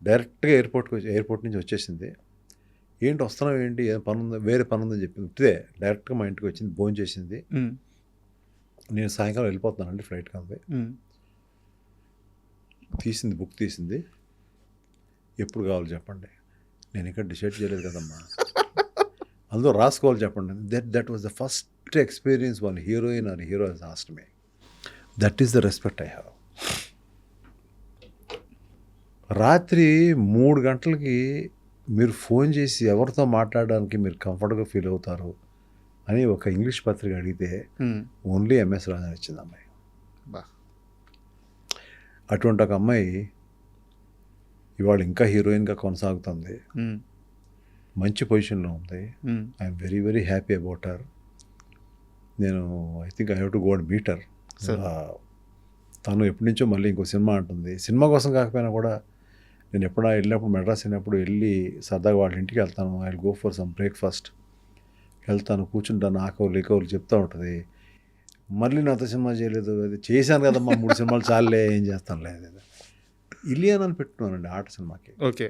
డైరెక్ట్గా ఎయిర్పోర్ట్ నుంచి వచ్చేసింది. ఏంటి వస్తున్నావు ఏంటి, ఏం పని ఉందా, వేరే పని ఉందని చెప్పింది. ఇదే డైరెక్ట్గా మా ఇంటికి వచ్చింది, భోజనం చేసింది. నేను సాయంకాలం వెళ్ళిపోతున్నానండి ఫ్లైట్కి అంది. తీసింది, బుక్ తీసింది. ఎప్పుడు కావాలి చెప్పండి, నేను ఇంకా డిసైడ్ చేయలేదు కదమ్మా, అందులో రాసుకోవాలి చెప్పండి. That was the first experience one heroine or hero has asked me. That is the respect I have. రాత్రి 3 గంటలకి మీరు ఫోన్ చేసి ఎవరితో మాట్లాడడానికి మీరు కంఫర్ట్గా ఫీల్ అవుతారు అని ఒక ఇంగ్లీష్ పత్రిక అడిగితే ఓన్లీ ఎంఎస్ రాజన్ ఇచ్చింది అమ్మాయి. అటువంటి ఒక అమ్మాయి ఇవాళ ఇంకా హీరోయిన్గా కొనసాగుతుంది, మంచి పొజిషన్లో ఉంది. I'm very very happy about her. నేను I think I have to go and meet her. తను ఎప్పటి నుంచో మళ్ళీ ఇంకో సినిమా అంటుంది. సినిమా కోసం కాకపోయినా కూడా నేను ఎప్పుడైనా వెళ్ళినప్పుడు, మెడ్రాస్ వెళ్ళినప్పుడు వెళ్ళి సరదాగా వాళ్ళ ఇంటికి వెళ్తాను. I will go for some breakfast. వెళ్తాను, కూర్చుంటాను, ఆకవులు చెప్తూ ఉంటుంది. మళ్ళీ నాతో సినిమా చేయలేదు, అది చేశాను కదమ్మా 3 సినిమాలు చాలే, ఏం చేస్తాను లేదు. ఇలియానా అని పెట్టుకున్నానండి ఆట సినిమాకి. ఓకే.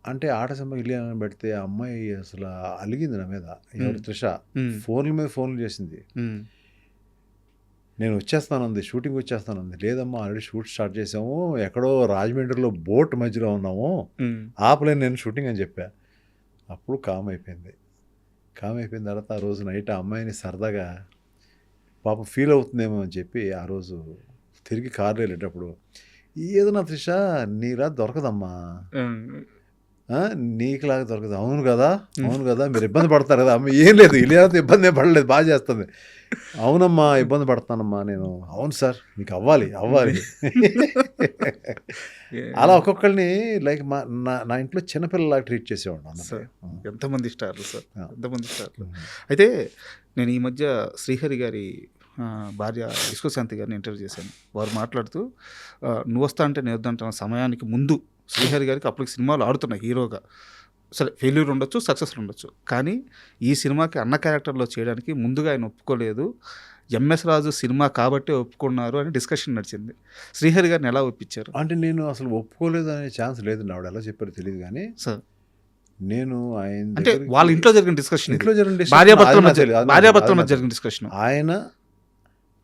అంటే ఆట సినిమా ఇలియానా అని పెడితే ఆ అమ్మాయి అసలు అలిగింది నా మీద. ఎవరు, త్రిష. ఫోన్ల మీద ఫోన్లు చేసింది. నేను వచ్చేస్తానుంది, షూటింగ్ వచ్చేస్తానుంది. లేదమ్మా ఆల్రెడీ షూట్ స్టార్ట్ చేసాము, ఎక్కడో రాజమండ్రిలో బోట్ మధ్యలో ఉన్నాము, ఆపలేను నేను షూటింగ్ అని చెప్పా. అప్పుడు కామ్ అయిపోయింది. కామ్ అయిపోయిన తర్వాత ఆ రోజు నైట్ ఆ అమ్మాయిని సరదాగా పాప ఫీల్ అవుతుందేమో అని చెప్పి ఆ రోజు తిరిగి కారు వెళ్ళేటప్పుడు, ఏదన్నా త్రిష నీలా దొరకదమ్మా, నీకులాగా దొరకదు. అవును కదా మీరు ఇబ్బంది పడతారు కదా. అమ్మ ఏం లేదు, ఇలియానాతో ఇబ్బంది ఏం పడలేదు, బాగా చేస్తుంది. అవునమ్మా ఇబ్బంది పడతానమ్మా నేను. అవును సార్ మీకు అవ్వాలి. అలా ఒక్కొక్కరిని లైక్ నా ఇంట్లో చిన్నపిల్లలాగా ట్రీట్ చేసేవాడు. ఎంతమంది స్టార్లు సార్, ఎంతమంది స్టార్లు. అయితే నేను ఈ మధ్య శ్రీహరి గారి భార్య విశ్వశాంతి గారిని ఇంటర్వ్యూ చేశాను. వారు మాట్లాడుతూ నువ్వు వస్తా అంటే నేను వద్దంటున్న సమయానికి ముందు శ్రీహరి గారికి అప్పటికి సినిమాలు ఆడుతున్నాయి హీరోగా. సరే ఫెయిల్యూర్ ఉండొచ్చు, సక్సెస్లు ఉండొచ్చు, కానీ ఈ సినిమాకి అన్న క్యారెక్టర్లో చేయడానికి ముందుగా ఆయన ఒప్పుకోలేదు. ఎంఎస్ రాజు సినిమా కాబట్టే ఒప్పుకున్నారు అని డిస్కషన్ నడిచింది. శ్రీహరి గారిని ఎలా ఒప్పించారు? అంటే నేను అసలు ఒప్పుకోలేదు అనే ఛాన్స్ లేదు. ఆవిడ ఎలా చెప్పారో తెలియదు కానీ సార్, నేను ఆయన అంటే వాళ్ళ ఇంట్లో జరిగిన డిస్కషన్, ఇంట్లో జరిగిన భార్యాభర్తల మధ్య జరిగిన డిస్కషన్. ఆయన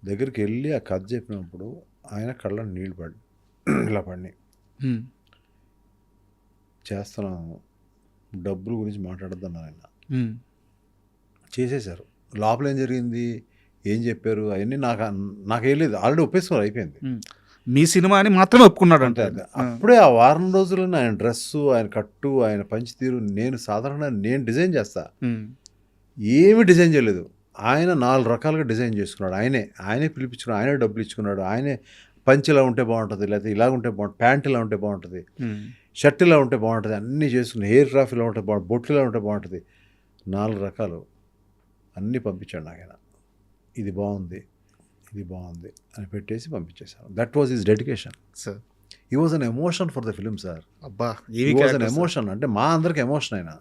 దగ్గరికి వెళ్ళి ఆ కథ చెప్పినప్పుడు ఆయన కళ్ళ నీళ్ళు ఇలా పడి చేస్తున్నాము, డబ్బుల గురించి మాట్లాడద్దన్నారు ఆయన. చేసేశారు. లోపల ఏం జరిగింది, ఏం చెప్పారు అవన్నీ నాకేం లేదు. ఆల్రెడీ ఒప్పేసుకున్నారు, అయిపోయింది. మీ సినిమా అని మాత్రమే ఒప్పుకున్నాడు అంటే అప్పుడే ఆ వారం రోజుల్లోనే ఆయన డ్రెస్సు, ఆయన కట్టు, ఆయన పంచితీరు నేను డిజైన్ చేస్తా, ఏమీ డిజైన్ చేయలేదు. ఆయన 4 రకాలుగా డిజైన్ చేసుకున్నాడు. ఆయనే పిలిపించుకున్నాడు, ఆయనే డబ్బులు ఇచ్చుకున్నాడు. ఆయనే పంచి ఇలా ఉంటే బాగుంటుంది, లేకపోతే ఇలా ఉంటే బాగుంటుంది, ప్యాంట్ ఇలా ఉంటే బాగుంటుంది, షర్ట్ ఇలా ఉంటే బాగుంటుంది, అన్నీ చేసుకున్నాడు. హెయిర్ క్రాఫ్ ఇలా ఉంటే బాగుంటుంది, బొట్లు ఇలా ఉంటే బాగుంటుంది, 4 రకాలు అన్నీ పంపించాడు నాకు ఆయన. ఇది బాగుంది అని పెట్టేసి పంపించేశాను. That was his dedication sir. He was an emotion for the film sir. అబ్బా, హీ వాజ్ అన్ ఎమోషన్. అంటే మా అందరికి ఎమోషన్ ఆయన.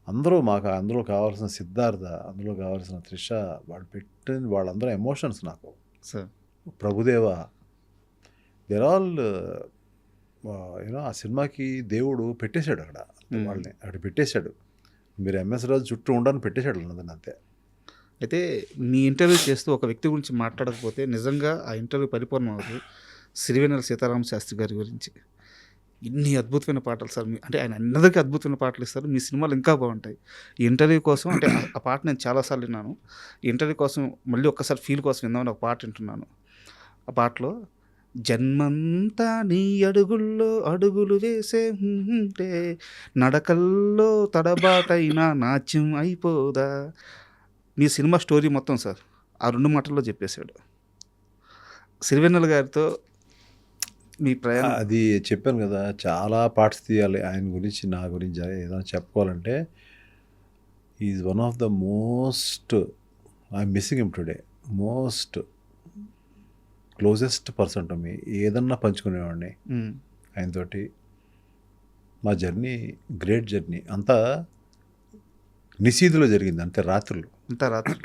అందులో కావాల్సిన సిద్ధార్థ, అందులో కావాల్సిన త్రిష, వాళ్ళు పెట్టిన వాళ్ళందరూ ఎమోషన్స్ నాకు. సార్, ప్రభుదేవ, దేర్ ఆల్ ఆ సినిమాకి దేవుడు పెట్టేశాడు అక్కడ, వాళ్ళని అక్కడ పెట్టేశాడు. మీరు ఎంఎస్ రాజు చుట్టూ ఉండని పెట్టేశాడు అన్నదాన్ని, అంతే. అయితే మీ ఇంటర్వ్యూ చేస్తూ ఒక వ్యక్తి గురించి మాట్లాడకపోతే నిజంగా ఆ ఇంటర్వ్యూ పరిపూర్ణం అవుతుంది. సిరివెన్నెల సీతారామ శాస్త్రి గారి గురించి ఇన్ని అద్భుతమైన పాటలు సార్. అంటే ఆయన అందరికీ అద్భుతమైన పాటలు ఇస్తారు. మీ సినిమాలు ఇంకా బాగుంటాయి. ఈ ఇంటర్వ్యూ కోసం అంటే ఆ పాట నేను చాలాసార్లు విన్నాను. ఈ ఇంటర్వ్యూ కోసం మళ్ళీ ఒక్కసారి ఫీల్ కోసం విందామని ఒక పాట వింటున్నాను. ఆ పాటలో జన్మంతా నీ అడుగుల్లో అడుగులు వేసే నడకల్లో తడబాటైనా నాట్యం అయిపోదా. మీ సినిమా స్టోరీ మొత్తం సార్ ఆ 2 మాటల్లో చెప్పేశాడు. సిరివెన్నెల గారితో మీ ప్రయాణం, అది చెప్పాను కదా, చాలా పార్ట్స్ తీయాలి ఆయన గురించి, నా గురించి ఏదైనా చెప్పుకోవాలంటే is one of the most I'm missing him today most closest person to me. ఏదన్నా పంచుకునేవాడిని ఆయనతోటి. మా జర్నీ గ్రేట్ జర్నీ. అంతా నిశీధిలో జరిగింది, అంతే రాత్రులు. అంతా రాత్రి.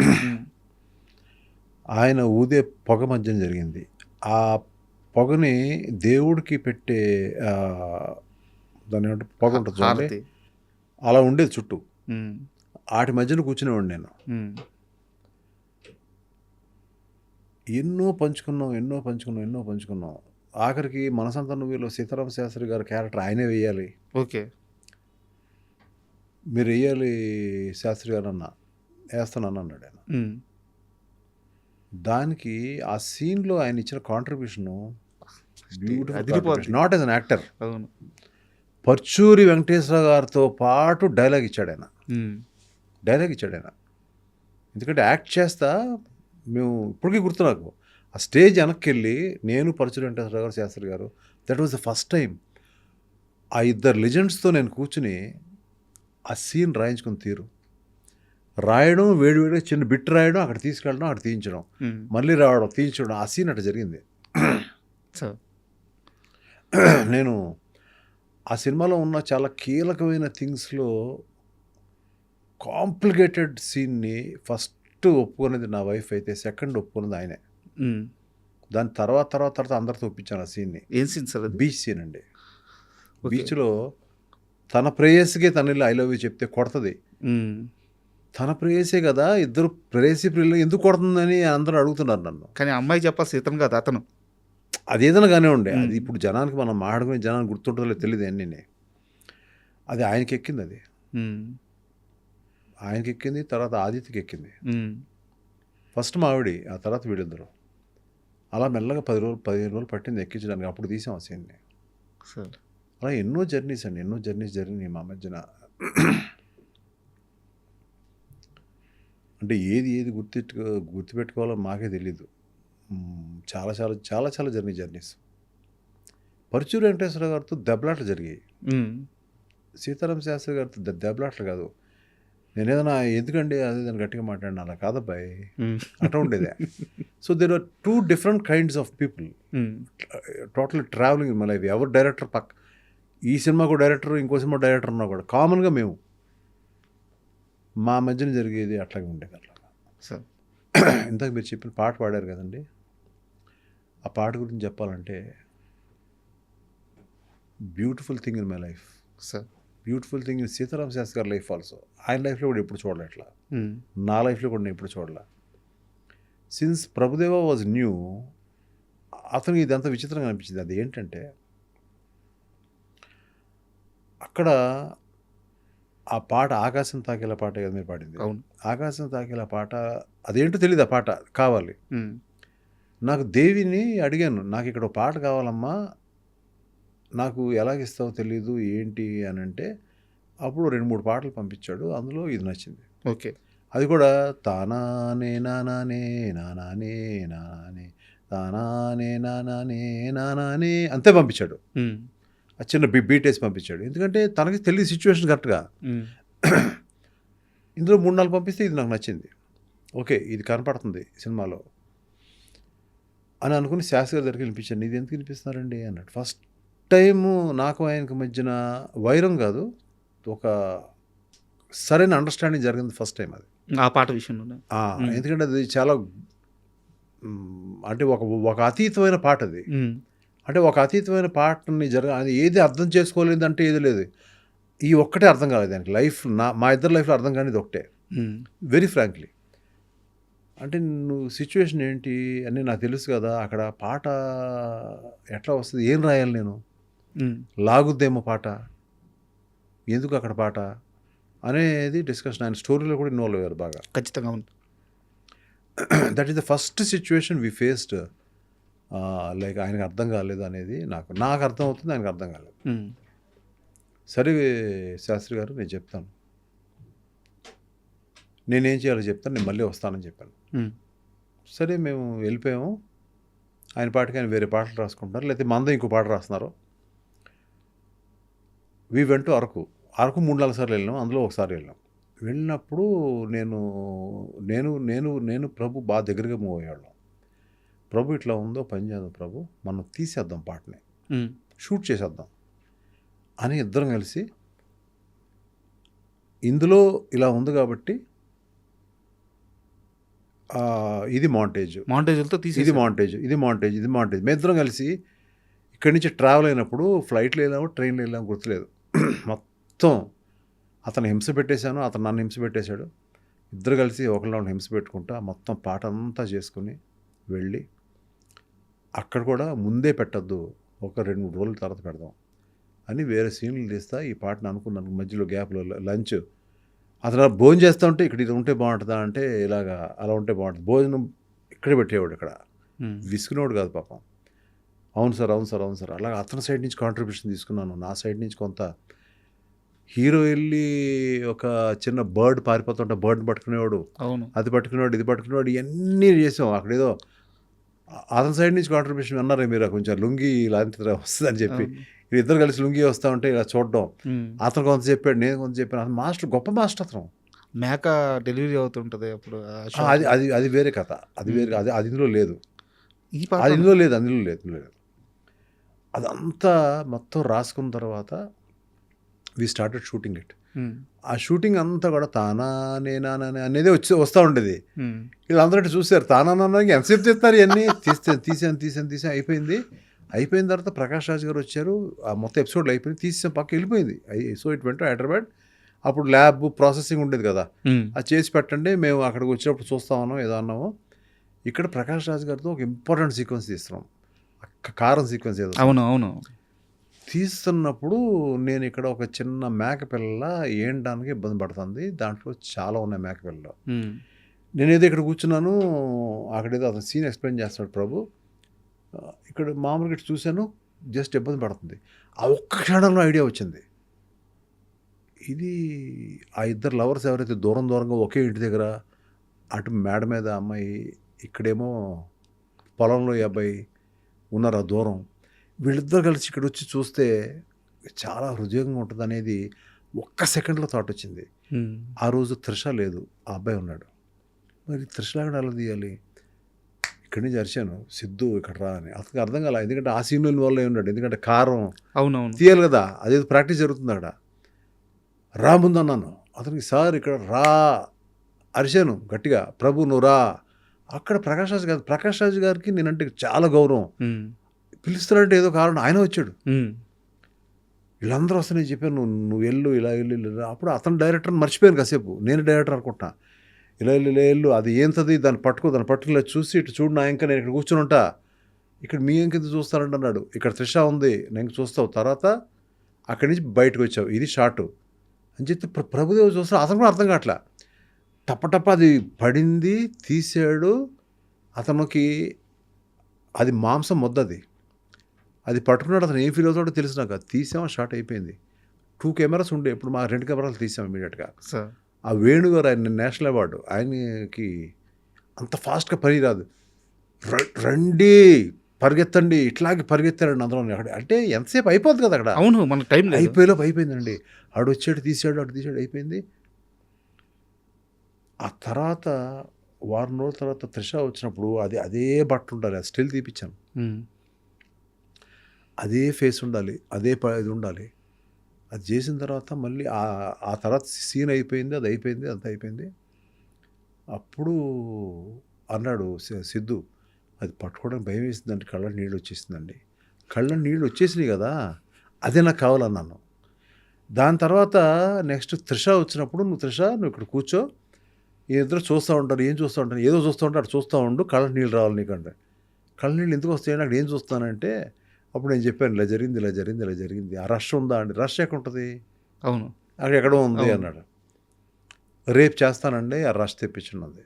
ఆయన ఊదే పొగ మధ్యన జరిగింది. ఆ పొగని దేవుడికి పెట్టే దాని ఏమంటే పొగ ఉంటుంది చూడండి, హారతి. అలా ఉండేది చుట్టూ. ఉమ్. వాటి మధ్యన కూర్చునేవాడిని నేను. ఉమ్. ఎన్నో పంచుకున్నాం. ఆఖరికి మనసంతా నువ్వులో సీతారామ శాస్త్రి గారి క్యారెక్టర్ ఆయనే వేయాలి, ఓకే. మీరు వేయాలి శాస్త్రి గారు అన్న, వేస్తానని అన్నాడు ఆయన. ఉమ్. దానికి ఆ సీన్లో ఆయన ఇచ్చిన కాంట్రిబ్యూషను బ్యూటిఫుల్, అదిరిపోద్ది. Not as an actor. అవును. పర్చూరి వెంకటేశ్వర గారితో పాటు డైలాగ్ ఇచ్చాడు ఆయన. ఉమ్. ఎందుకంటే యాక్ట్ చేస్తా మేము ఇప్పటికీ గుర్తు నాకు. ఆ స్టేజ్ వెనక్కి వెళ్ళి నేను పరచూరి వెంకటేశ్వర గారు శాస్త్రి గారు, that was the first time ఆ ఇద్దరు లెజెండ్స్తో నేను కూర్చుని ఆ సీన్ రాయించుకుని తీరు రాయడం, వేడివేడిగా చిన్న బిట్ రాయడం, అక్కడ తీసుకెళ్ళడం, అక్కడ తీయించడం, ఉమ్. మళ్ళీ రావడం, తీయించడం, ఆ సీన్ అట్లా జరిగింది. సో నేను ఆ సినిమాలో ఉన్న చాలా కీలకమైన థింగ్స్లో కాంప్లికేటెడ్ సీన్ని ఫస్ట్ ఒప్పుకునేది నా వైఫ్ అయితే, సెకండ్ ఒప్పుకున్నది ఆయనే. ఉమ్. దాని తర్వాత అందరితో ఒప్పించాను ఆ సీన్ని. ఏం సీన్ సార్ అది? బీచ్ సీన్ అండి. ఓకే. బీచ్లో తన ప్రేయస్కే తన ఇల్లు ఐ లవ్ యూ చెప్తే కొడుతుంది. ఉమ్. తన ప్రేయసే కదా, ఇద్దరు ప్రేయసి ప్రియులు ఎందుకు కొడుతుందని అందరూ అడుగుతున్నారు నన్ను. కానీ అమ్మాయి చెప్పాల్సి ఇతను కాదు, అతను. అది ఏదైనా కానీ ఉండే, అది ఇప్పుడు జనానికి మనం మాట్లాడుకునే జనానికి గుర్తుంటుందో తెలియదు అన్నీ. అది ఆయనకి ఎక్కింది, అది ఉమ్. ఆయనకి ఎక్కింది, తర్వాత ఆదిత్యకి ఎక్కింది. ఉమ్. ఫస్ట్ మా ఆవిడ, ఆ తర్వాత వీళ్ళిద్దరు. అలా మెల్లగా 15 రోజులు పట్టింది ఎక్కించడానికి. అప్పుడు తీసాం ఆ సీన్ని. సార్ అలా ఎన్నో జర్నీస్ జరిగినాయి మా మధ్యన. అంటే ఏది గుర్తుపెట్టుకోవాలో మాకే తెలీదు. చాలా జర్నీస్. పరుచూరి వెంకటేశ్వర గారితో దెబ్బలాట్లు జరిగాయి. ఉమ్. సీతారామ శాస్త్రి గారితో దెబ్బలాట్లు కాదు. నేను ఏదైనా ఎందుకండి అదే దాన్ని గట్టిగా మాట్లాడినా, అలా కాదబ్బాయి, ఉమ్. అట్లా ఉండేదే. So there are 2 different kinds of people um. Totally traveling in my life. ఎవరు డైరెక్టర్ ఈ సినిమాకు డైరెక్టర్, ఇంకో సినిమా డైరెక్టర్ ఉన్నా కూడా కామన్గా మేము మా మధ్యన జరిగేది అట్లాగే ఉండేది. అట్లా సార్ ఇంతకు మీరు చెప్పిన పాట పాడారు కదండి, ఆ పాట గురించి చెప్పాలంటే beautiful thing in my life, sir beautiful thing in Sitarama Sastri గారి లైఫ్ ఆల్సో. ఆయన లైఫ్లో కూడా ఎప్పుడు చూడలే అట్లా, ఉమ్. నా లైఫ్లో కూడా నేను ఎప్పుడు చూడలే. సిన్స్ ప్రభుదేవ వాజ్ న్యూ, అతనికి ఇదంతా విచిత్రంగా అనిపించింది. అది ఏంటంటే అక్కడ ఆ పాట ఆకాశం తాకేలా పాట కదా మీరు పాడింది. అవును. ఆకాశం తాకేలా పాట అదేంటో తెలియదు, ఆ పాట కావాలి. ఉమ్. నాకు దేవిని అడిగాను, నాకు ఇక్కడ ఒక పాట కావాలమ్మా, నాకు ఎలాగిస్తావో తెలీదు ఏంటి అని అంటే, అప్పుడు 2-3 పాటలు పంపించాడు. అందులో ఇది నచ్చింది. ఓకే. అది కూడా తానానే నానానే నానానే నానానే తానానే నానానే నానానే అంతే పంపించాడు. ఉమ్. ఆ చిన్న బీట్ వేసి పంపించాడు. ఎందుకంటే తనకి తెలియదు సిచ్యువేషన్ కరెక్ట్గా. ఉమ్. ఇందులో 3-4 పంపిస్తే ఇది నాకు నచ్చింది. ఓకే, ఇది కనపడుతుంది సినిమాలో అని అనుకుని శాస్త్రి గారి దగ్గరికి వినిపించాను. ఇది ఎందుకు వినిపిస్తున్నారండి అన్నట్టు. ఫస్ట్ టైము నాకు ఆయనకు మధ్యన వైరం కాదు, ఒక సరైన అండర్స్టాండింగ్ జరిగింది ఫస్ట్ టైం అది, ఆ పాట విషయంలో. ఎందుకంటే అది చాలా అంటే ఒక అతీతమైన పాట అది. అంటే ఒక అతీతమైన పాటని అది ఏది అర్థం చేసుకోలేదు అంటే ఏది లేదు, ఈ ఒక్కటే అర్థం కాలేదు దానికి. మా ఇద్దరు లైఫ్లో అర్థం కానిది ఒకటే, వెరీ ఫ్రాంక్లీ. అంటే నువ్వు సిచ్యువేషన్ ఏంటి అని నాకు తెలుసు కదా, అక్కడ పాట ఎట్లా వస్తుంది, ఏం రాయాలి నేను, లాగుద్దేమో పాట, ఎందుకు అక్కడ పాట అనేది డిస్కషన్. ఆయన స్టోరీలో కూడా ఇన్వాల్వ్ అయ్యారు బాగా. ఖచ్చితంగా ఉంది. That is the first situation we faced. Like ఆయనకు అర్థం కాలేదు అనేది నాకు అర్థం అవుతుంది, ఆయనకు అర్థం కాలేదు. సరే శాస్త్రి గారు, నేను చెప్తాను, నేనేం చేయాలో చెప్తాను, నేను మళ్ళీ వస్తానని చెప్పాను. సరే మేము వెళ్ళిపోయాము. ఆయన పాటకి ఆయన వేరే పాటలు రాసుకుంటున్నారు, లేకపోతే మంద ఇంకో పాట రాస్తున్నారు. వీ వెంట్ టు అరకు 3-4 సార్లు వెళ్ళాం, అందులో ఒకసారి వెళ్ళాం. వెళ్ళినప్పుడు నేను నేను నేను నేను ప్రభు బాగా దగ్గరగా మూవ్ అయ్యాళ్ళం. ప్రభు ఇట్లా ఉందో పని చేద్దాం ప్రభు, మనం తీసేద్దాం పాటని, షూట్ చేసేద్దాం అని ఇద్దరం కలిసి, ఇందులో ఇలా ఉంది కాబట్టి ఇది మాంటేజ్లతో ఇది మాంటేజ్ మేము ఇద్దరం కలిసి ఇక్కడి నుంచి ట్రావెల్ అయినప్పుడు ఫ్లైట్లో వెళ్ళాము, ట్రైన్లో వెళ్ళాము గుర్తులేదు. మొత్తం అతను హింస పెట్టేశాను, అతను నన్ను హింస పెట్టేశాడు. ఇద్దరు కలిసి ఒకరిలో హింస పెట్టుకుంటా మొత్తం పాట అంతా చేసుకుని వెళ్ళి, అక్కడ కూడా ముందే పెట్టద్దు, ఒక 2-3 రోజుల తర్వాత పెడదాం అని వేరే సీన్లు తీస్తా ఈ పాటను అనుకున్నాను. మధ్యలో గ్యాప్లో లంచ్ అతను భోజనం చేస్తూ ఉంటే ఇక్కడ ఇది ఉంటే బాగుంటుందా అంటే ఇలాగా అలా ఉంటే బాగుంటుంది, భోజనం ఇక్కడే పెట్టేవాడు, ఇక్కడ విసుకునేవాడు కాదు పాపం. అవును సార్ అలాగే అతని సైడ్ నుంచి కాంట్రిబ్యూషన్ తీసుకున్నాను, నా సైడ్ నుంచి కొంత. హీరో వెళ్ళి ఒక చిన్న బర్డ్ పారిపోతుంటే బర్డ్ పట్టుకునేవాడు, అది పట్టుకునేవాడు, ఇది పట్టుకునేవాడు, ఇవన్నీ చేసాం. అక్కడ ఏదో అతని సైడ్ నుంచి కాంట్రిబ్యూషన్ అన్నారే మీరు, కొంచెం లుంగి ఇలాంటి వస్తుందని చెప్పి ఇద్దరు కలిసి లుంగి వస్తూ ఉంటే ఇలా చూడడం. అతను కొంత చెప్పాడు, నేను కొంత చెప్పాను. అతను మాస్టర్, గొప్ప మాస్టర్ అతను. మేక డెలివరీ అవుతుంటుంది అప్పుడు, అది అది అది వేరే కథ, అది వేరే, అది ఇందులో లేదు, అది ఇందులో లేదు. అదంతా మొత్తం రాసుకున్న తర్వాత వి స్టార్టెడ్ షూటింగ్ ఇట్. ఆ షూటింగ్ అంతా కూడా తానా నేనా అనేది వస్తూ ఉండేది. వీళ్ళందరూ చూసారు, తానా ఎంతసేపు చేస్తారు ఇవన్నీ, తీసాను అయిపోయిన తర్వాత ప్రకాష్ రాజ్ గారు వచ్చారు, ఆ మొత్తం ఎపిసోడ్లు అయిపోయింది, తీసాం, పక్క వెళ్ళిపోయింది. So it went Hyderabad. అప్పుడు ల్యాబ్ ప్రాసెసింగ్ ఉండేది కదా, అది చేసి పెట్టండి, మేము అక్కడికి వచ్చినప్పుడు చూస్తామన్నాం, ఏదో అన్నాము. ఇక్కడ ప్రకాష్ రాజ్ గారితో ఒక ఇంపార్టెంట్ సీక్వెన్స్ తీస్తున్నాం, కారం సీక్వెన్స్ ఏదో. అవును. తీస్తున్నప్పుడు నేను ఇక్కడ ఒక చిన్న మేకపిల్ల ఏంటానికి ఇబ్బంది పడుతుంది, దాంట్లో చాలా ఉన్నాయి మేకపిల్లలు. నేనేదో ఇక్కడ కూర్చున్నాను, అక్కడేదో అతను సీన్ ఎక్స్ప్లెయిన్ చేస్తాడు ప్రభు, ఇక్కడ మామూలుగా చూశాను, జస్ట్ ఇబ్బంది పడుతుంది. ఆ ఒక్క క్షణంలో ఐడియా వచ్చింది, ఇది ఆ ఇద్దరు లవర్స్ ఎవరైతే దూరంగా ఒకే ఇంటి దగ్గర, అటు మేడ మీద అమ్మాయి, ఇక్కడేమో పొలంలో ఈ అబ్బాయి ఉన్నారు ఆ దూరం, వీళ్ళిద్దరు కలిసి ఇక్కడ వచ్చి చూస్తే చాలా హృదయంగా ఉంటుంది అనేది ఒక్క సెకండ్లో థాట్ వచ్చింది. ఆ రోజు త్రిష లేదు, ఆ అబ్బాయి ఉన్నాడు. మరి త్రిషలాగా ఎలా తీయాలి, ఇక్కడి నుంచి అరిచాను, సిద్ధు ఇక్కడ రా అని. అతనికి అర్థం కాల, ఎందుకంటే ఆ సీన్లో ఇన్వాల్వ్ అయి ఉన్నాడు, ఎందుకంటే కారం తీయాలి కదా, అదేదో ప్రాక్టీస్ జరుగుతుంది అక్కడ. రా ముందు అన్నాను అతనికి, సార్ ఇక్కడ రా అరిచాను గట్టిగా, ప్రభు నువ్వు రా. అక్కడ ప్రకాష్ రాజ్ గారికి నేనంటే చాలా గౌరవం, పిలుస్తున్నాడంటే ఏదో కారణం, ఆయన వచ్చాడు. వీళ్ళందరూ వస్తే నేను చెప్పాను, నువ్వు వెళ్ళు ఇలా వెళ్ళు. అప్పుడు అతను డైరెక్టర్ మర్చిపోయాను కాసేపు, నేను డైరెక్టర్ అనుకుంటున్నా. ఇలా వెళ్ళు, అది ఏంటది, దాన్ని పట్టుకుని చూసి ఇటు చూడు నా ఇంకా, నేను ఇక్కడ కూర్చుని ఉంటా, ఇక్కడ మీ ఇంకెంత చూస్తానంటే అన్నాడు. ఇక్కడ త్రిష ఉంది, నేను చూస్తావు, తర్వాత అక్కడి నుంచి బయటకు వచ్చావు, ఇది షార్టు అని చెప్పి ప్రభుదేవ్ చూస్తాడు. అతను కూడా అర్థం కావట్లా, టప్ప అది పడింది, తీసాడు. అతనికి అది మాంసం ముద్దది, అది పట్టుకున్నాడు. అతను ఏం ఫీల్ అవుతాడో తెలుసు నాకు. అది తీసామో షార్ట్ అయిపోయింది. 2 కెమెరాస్ ఉండే, ఇప్పుడు మా 2 కెమెరాలు తీసాం ఇమీడియట్గా. ఆ వేణుగారు, ఆయన నేషనల్ అవార్డు, ఆయనకి అంత ఫాస్ట్గా పని రాదు. రండి పరిగెత్తండి, ఇట్లాగే పరిగెత్తారండి అందరూ. అంటే ఎంతసేపు అయిపోద్ది కదా అక్కడ. అవును, మన టైం అయిపోయేలోపు అయిపోయిందండి. ఆడు వచ్చాడు, తీసాడు, అయిపోయింది. ఆ తర్వాత వారం రోజుల తర్వాత త్రిష వచ్చినప్పుడు అదే బట్ట ఉండాలి, అది స్టిల్ తీపిచ్చాను, అదే ఫేస్ ఉండాలి, అదే ఇది ఉండాలి. అది చేసిన తర్వాత మళ్ళీ ఆ తర్వాత సీన్ అయిపోయింది, అది అయిపోయింది, అంత అయిపోయింది. అప్పుడు అన్నాడు సిద్ధు, అది పట్టుకోవడానికి భయం వేసిందంటే కళ్ళ నీళ్ళు వచ్చేసిందండి. కళ్ళ నీళ్ళు వచ్చేసినాయి కదా, అదే నాకు కావాలన్నాను. దాని తర్వాత నెక్స్ట్ త్రిష వచ్చినప్పుడు, నువ్వు ఇక్కడ కూర్చో, ఇద్దరు చూస్తూ ఉంటారు, ఏం చూస్తూ ఉంటారు, ఏదో చూస్తూ ఉంటారు, అటు చూస్తూ ఉండు, కళ్ళ నీళ్ళు రావాలి నీకంటే. కళ్ళ నీళ్ళు ఎందుకు వస్తాయండి, అక్కడ ఏం చూస్తానంటే అప్పుడు నేను చెప్పాను, ఇలా జరిగింది. ఆ రష్ ఉందా అండి, రష్ ఎక్కడ ఉంటుంది, అవును అక్కడ ఎక్కడో ఉంది అన్నాడు. రేపు చేస్తానండి, ఆ రష్ తెప్పించున్నది.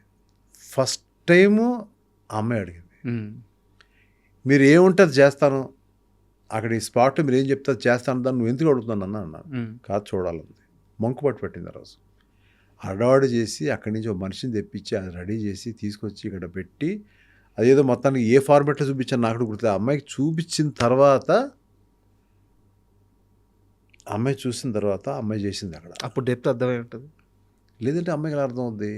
ఫస్ట్ టైము ఆ అమ్మాయి అడిగింది, మీరు ఏముంటుంది చేస్తాను, అక్కడ ఈ స్పాట్ మీరు ఏం చెప్తారు చేస్తాను, దాన్ని నువ్వు ఎందుకు అడుగుతున్నాను అన్నాను. కాదు చూడాలంది. మంకుపట్టు పెట్టింది ఆ రోజు. హడావుడి చేసి అక్కడి నుంచి ఒక మనిషిని తెప్పించి అది రెడీ చేసి తీసుకొచ్చి ఇక్కడ పెట్టి, అదేదో మొత్తానికి ఏ ఫార్మాట్లో చూపించాను నాకు గుర్తు. అమ్మాయికి చూపించిన తర్వాత, అమ్మాయి చూసిన తర్వాత అమ్మాయి చేసింది అక్కడ. అప్పుడు డెప్త్ అర్థమై ఉంటుంది. లేదంటే అమ్మాయికి ఎలా అర్థం అవుద్ది?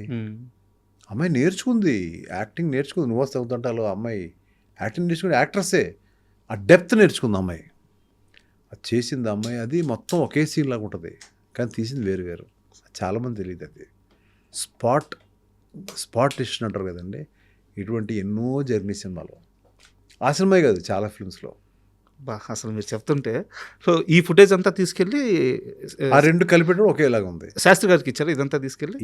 అమ్మాయి నేర్చుకుంది, యాక్టింగ్ నేర్చుకుంది. నువ్వు వస్తే అవుతుంటాలో అమ్మాయి యాక్టింగ్ నేర్చుకుని యాక్ట్రస్సే. ఆ డెప్త్ నేర్చుకుంది అమ్మాయి. అది చేసింది అమ్మాయి. అది మొత్తం ఒకే సీన్ లాగా ఉంటుంది, కానీ తీసింది వేరు వేరు. చాలామంది తెలియదు అది. స్పాట్ డిసిషన్ అంటారు కదండి. ఇటువంటి ఎన్నో జర్నీ సినిమాలు, ఆ సినిమా కాదు చాలా ఫిల్మ్స్లో. బా అసలు మీరు చెప్తుంటే సో ఈ ఫుటేజ్ అంతా తీసుకెళ్ళి ఆ రెండు కలిపేటప్పుడు ఒకేలాగా ఉంది. శాస్త్రి గారికి ఇచ్చారు ఇదంతా తీసుకెళ్ళి.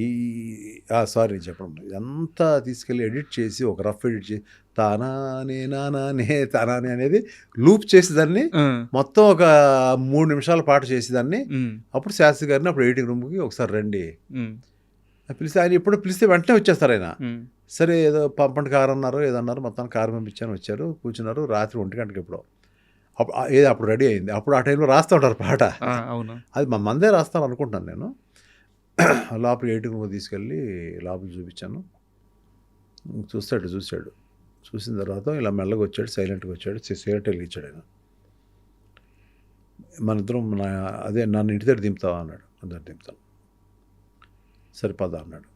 సారీ చెప్పడం, ఇదంతా తీసుకెళ్ళి ఎడిట్ చేసి ఒక రఫ్ ఎడిట్ చేసి తానానే అనేది లూప్ చేసి దాన్ని మొత్తం ఒక 3 నిమిషాల పాటు చేసేదాన్ని. అప్పుడు శాస్త్రి గారిని అప్పుడు ఎడిటింగ్ రూమ్కి ఒకసారి రండి పిలిస్తే, ఆయన ఎప్పుడు పిలిస్తే వెంటనే వచ్చేస్తారు ఆయన. సరే ఏదో పంపండి కారు అన్నారు, ఏదన్నారు, మొత్తానికి కారు పంపించాను, వచ్చారు, కూర్చున్నారు. రాత్రి 1 గంటకి ఎప్పుడో అప్పుడు రెడీ అయింది. అప్పుడు ఆ టైంలో రాస్తూ ఉంటారు పాట. అవును, అది మందే రాస్తాను అనుకుంటున్నాను నేను. లోపల ఎడిటింగ్ రూమ్ తీసుకెళ్ళి లోపల చూపించాను. చూశాడు. చూసిన తర్వాత ఇలా మెల్లగా వచ్చాడు, సైలెంట్గా వచ్చాడు, సిగరెట్ వెలిగించాడు ఆయన. మన ఇద్దరం నన్ను ఇంటి దగ్గర దింపుతావా అన్నాడు. అందరు దింపుతాను. సరే పద అన్నాడు.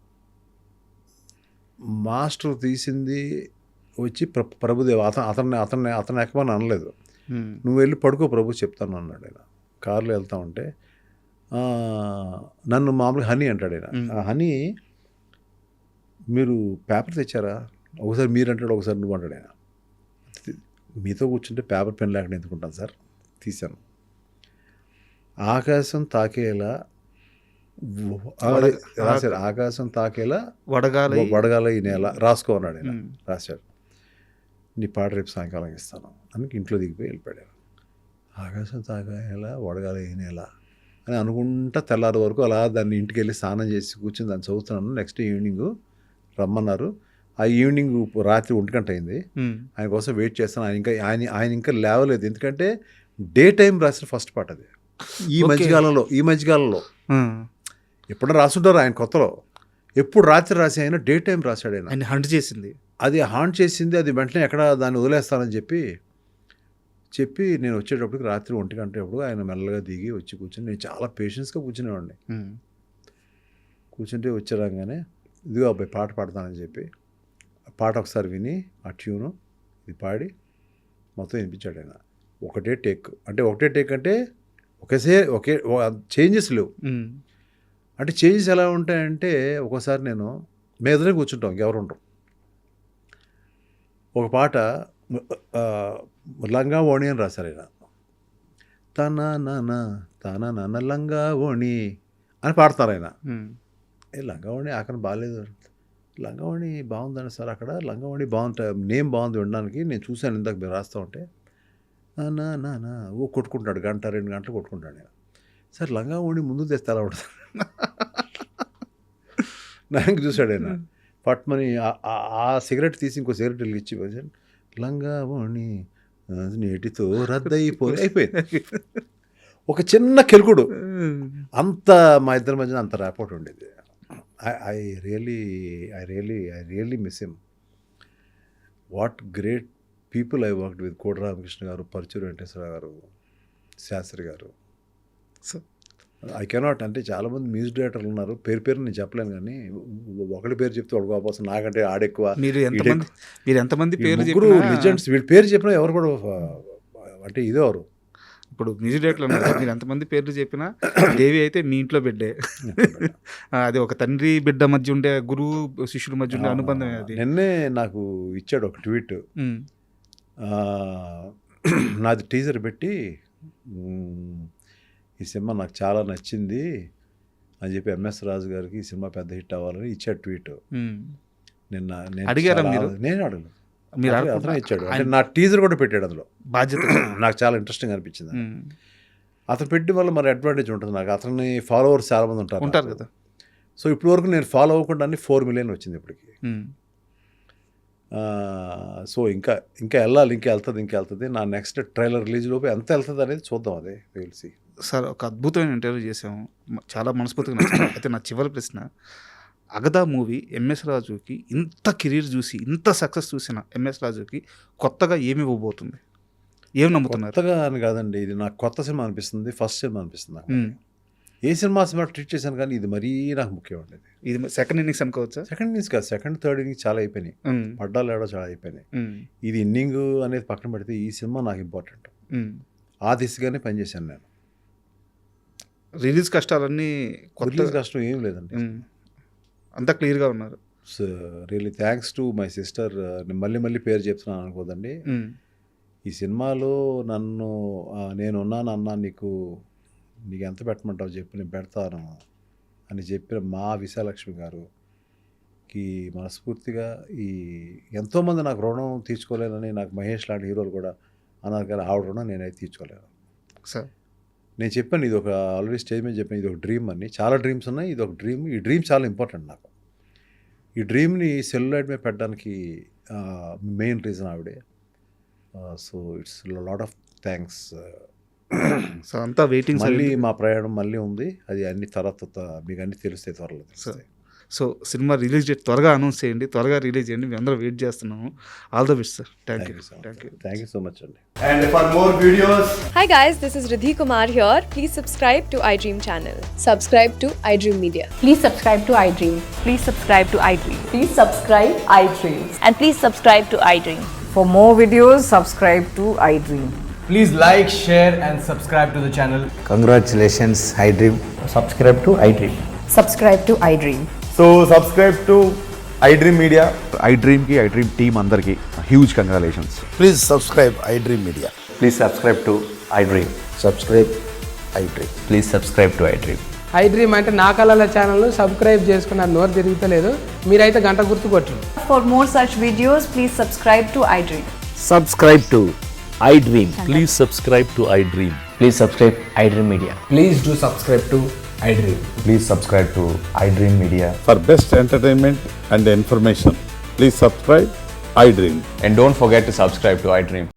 మాస్టర్ తీసింది వచ్చి ప్రభుదేవ. అతన్ని ఎక్కమని అనలేదు. నువ్వు వెళ్ళి పడుకో ప్రభు చెప్తాను అన్నాడు ఆయన. కారులో వెళ్తా ఉంటే నన్ను మామూలుగా హనీ అంటాడు ఆయన. ఆ హనీ మీరు పేపర్ తెచ్చారా? ఒకసారి మీరు అంటాడు, ఒకసారి నువ్వు అంటాడు ఆయన. మీతో కూర్చుంటే పేపర్ పెన్ లేకుండా ఎందుకుంటాను సార్. తీశాను. ఆకాశం తాకేలా రాశాడు. ఆకాశం తాకేలా వడగాల ఈ నేల రాసుకో అన్నాడు ఆయన. రాశాడు. నీ పాట రేపు సాయంకాలం ఇస్తాను అని ఇంట్లో దిగిపోయి వెళ్ళిపోయాడు. ఆకాశం తాకేలా వడగాల ఈ నేల అని అనుకుంటా తెల్లారి వరకు అలా దాన్ని ఇంటికి వెళ్ళి స్నానం చేసి కూర్చొని దాన్ని చదువుతున్నాను. నెక్స్ట్ ఈవినింగ్ రమ్మన్నారు. ఆ ఈవినింగ్ రాత్రి 1 గంట అయింది. ఆయన కోసం వెయిట్ చేస్తాను. ఆయన ఇంకా లేవలేదు. ఎందుకంటే డే టైం రాసిన ఫస్ట్ పాట అది. ఈ మధ్యకాలంలో ఎప్పుడైనా రాసుంటారు ఆయన కొత్తలో. ఎప్పుడు రాత్రి రాసి ఆయన డే టైం రాశాడు ఆయన. హంట్ చేసింది అది హాంట్ చేసింది. అది వెంటనే ఎక్కడ దాన్ని వదిలేస్తానని చెప్పి నేను వచ్చేటప్పటికి రాత్రి 1 గంట ఎప్పుడు ఆయన మెల్లగా దిగి వచ్చి కూర్చొని, నేను చాలా పేషెన్స్గా కూర్చునేవాడిని. కూర్చుంటే వచ్చేరాగానే ఇదిగో అబ్బాయి పాట పాడతానని చెప్పి పాట ఒకసారి విని ఆ ట్యూను ఇది పాడి మొత్తం వినిపించాడు ఆయన. ఒకటే టేక్ అంటే ఒకే చేంజెస్ లేవు. అంటే చేంజెస్ ఎలా ఉంటాయంటే ఒక్కోసారి మేము ఎదురే కూర్చుంటాం, ఇంకెవరు ఉంటాం. ఒక పాట లంగా ఓణి అని రాశారు ఆయన. తన లంగా ఓణి అని పాడతారు ఆయన. లంగా ఓణి అక్కడ బాగాలేదు. లంగా ఓణి బాగుందని సార్, అక్కడ లంగా ఓణి బాగుంటాయి, నేమ్ బాగుంది వినడానికి, నేను చూశాను ఇందాక మీరు రాస్తూ ఉంటే. కొట్టుకుంటాడు 1-2 గంటలు కొట్టుకుంటాడు ఆయన. సార్ లంగా ఓణి ముందు తెస్తే ఎలా ఉంటుంది నాకు చూశాడు ఆయన. పట్మని ఆ సిగరెట్ తీసి ఇంకో సిగరెట్ వెలిగించి లంగా ఓణి నేటితో అయిపోయింది. ఒక చిన్న కెలుకుడు, అంత మా ఇద్దరి మధ్యన అంత ర్యాపోర్ట్ ఉండేది. I really miss him. What great people I worked with. Kota Ramakrishna garu, Paruchuri Venkateswara గారు, శాస్త్రి గారు. ఐ కెనాట్, అంటే చాలామంది మ్యూజిక్ డైరెక్టర్లు ఉన్నారు, పేరు నేను చెప్పలేను, కానీ ఒకటి పేరు చెప్తే ఒకటి కాకపోతే నాకంటే ఆడెక్కువ. మీరు ఎంతమంది పేరు లిజెండ్స్, వీళ్ళ పేరు చెప్పినా ఎవరు కూడా అంటే ఇదేవారు. ఇప్పుడు మ్యూజిక్ డైరెక్టర్లు ఉన్నారు, మీరు ఎంతమంది పేర్లు చెప్పినా దేవి అయితే మీ ఇంట్లో బిడ్డే. అది ఒక తండ్రి బిడ్డ మధ్య ఉండే, గురువు శిష్యుల మధ్య ఉండే అనుబంధం. అది నిన్నే నాకు ఇచ్చాడు ఒక ట్వీట్. నాది టీజర్ పెట్టి ఈ సినిమా నాకు చాలా నచ్చింది అని చెప్పి ఎంఎస్ రాజు గారికి ఈ సినిమా పెద్ద హిట్ అవ్వాలని ఇచ్చాడు ట్వీట్. నిన్న అడిగారా మీరు? నేను అడగలేదు, అతనే ఇచ్చాడు. అంటే నా టీజర్ కూడా పెట్టాడు అందులో. బాధ్యత నాకు చాలా ఇంట్రెస్టింగ్ అనిపించింది. అతను పెట్టి వల్ల మరి అడ్వాంటేజ్ ఉంటుంది నాకు. అతని ఫాలోవర్స్ చాలా మంది ఉంటారు కదా. సో ఇప్పటి వరకు నేను ఫాలో అవ్వకుండా 4 మిలియన్ వచ్చింది ఇప్పటికి. సో ఇంకా వెళ్ళాలి, ఇంకా వెళ్తుంది. నా నెక్స్ట్ ట్రైలర్ రిలీజ్ లోపు ఎంత వెళ్తుంది అనేది చూద్దాం. అదే తెలిసి సార్ ఒక అద్భుతమైన ఇంటర్వ్యూ చేసాము, చాలా మనస్ఫూర్తిగా నచ్చింది. అయితే నా చివరి ప్రశ్న, అగదా మూవీ ఎంఎస్ రాజుకి ఇంత కెరీర్ చూసి ఇంత సక్సెస్ చూసిన ఎంఎస్ రాజుకి కొత్తగా ఏమి ఇవ్వబోతుంది, ఏమి నమ్ముతున్నారు? కొత్తగా అని కాదండి, ఇది నాకు కొత్త సినిమా అనిపిస్తుంది, ఫస్ట్ సినిమా అనిపిస్తుంది. ఏ సినిమా ట్రీట్ చేశాను కానీ ఇది మరీ నాకు ముఖ్యం అండి. ఇది సెకండ్ ఇన్నింగ్స్ అనుకోవచ్చా? సెకండ్ ఇన్నింగ్స్ కాదు, సెకండ్ థర్డ్ ఇన్నింగ్స్ చాలా అయిపోయినాయి, పడ్డాలు ఏడో చాలా అయిపోయినాయి. ఇది ఇన్నింగ్ అనేది పక్కన పెడితే ఈ సినిమా నాకు ఇంపార్టెంట్. ఆ దిశగానే పనిచేశాను నేను. రిలీజ్ కష్టాలన్నీ రిలీజ్ కష్టం ఏం లేదండి, అంతా క్లియర్గా ఉన్నారు. So really thanks to my sister. నేను మళ్ళీ పేరు చెప్తున్నాను అనుకోదండి. ఈ సినిమాలో నన్ను నేనున్నాను అన్నా, నీకు ఎంత పెట్టమంటావు చెప్పు, నేను పెడతాను అని చెప్పిన మా విశాలక్ష్మి గారుకి మనస్ఫూర్తిగా ఈ ఎంతోమంది నాకు రుణం తీర్చుకోలేనని, నాకు మహేష్ లాంటి హీరోలు కూడా అన్నారు కానీ ఆవిడ రుణం నేనైతే తీర్చుకోలేను సార్. నేను చెప్పాను ఇది ఒక ఆల్రెడీ స్టేజ్ మీద చెప్పాను, ఇది ఒక డ్రీమ్ అని. చాలా డ్రీమ్స్ ఉన్నాయి, ఇది ఒక డ్రీమ్. ఈ డ్రీమ్ చాలా ఇంపార్టెంట్ నాకు. ఈ డ్రీమ్ని సెల్యులాయిడ్ మీద పెట్టడానికి మెయిన్ రీజన్ ఆవిడే. So it's lot of thanks. So అంతా వెయిటింగ్. మళ్ళీ మా ప్రయాణం మళ్ళీ ఉంది, అది అన్ని తర్వాత మీకు అన్ని తెలుస్తాయి త్వరలో. సో సినిమా రిలీజ్ డేట్ త్వరగా అనౌన్స్ చేయండి, త్వరగా రిలీజ్ చేయండి, మేము అందరూ వెయిట్ చేస్తున్నాము. All the best sir. Thank you so much అండి. And for more videos, Hi guys, this is Riddhi Kumar here. Please subscribe to iDream channel. Subscribe to iDream Media. Please subscribe to iDream. Please subscribe to iDream. Please subscribe iDream. And please subscribe to iDream. For more videos, subscribe to iDream. please like, share and subscribe to the channel. Congratulations, iDream. Subscribe to iDream. Subscribe to iDream. So subscribe to iDream Media. iDream ki iDream team andarki huge congratulations. Please subscribe iDream Media. Please subscribe to iDream. Subscribe iDream. Please subscribe to iDream. iDream అంటే నా కళల channel subscribe చేసుకున్న నోరు తిరుగుతలేదు, మీరైతే గంట గుర్తు కొట్టండి. For more such videos, please subscribe to iDream. Subscribe to iDream. Please subscribe to iDream. Please subscribe iDream Media. Please do subscribe to iDream. Please subscribe to iDream Media. For best entertainment and information, please subscribe iDream. And don't forget to subscribe to iDream.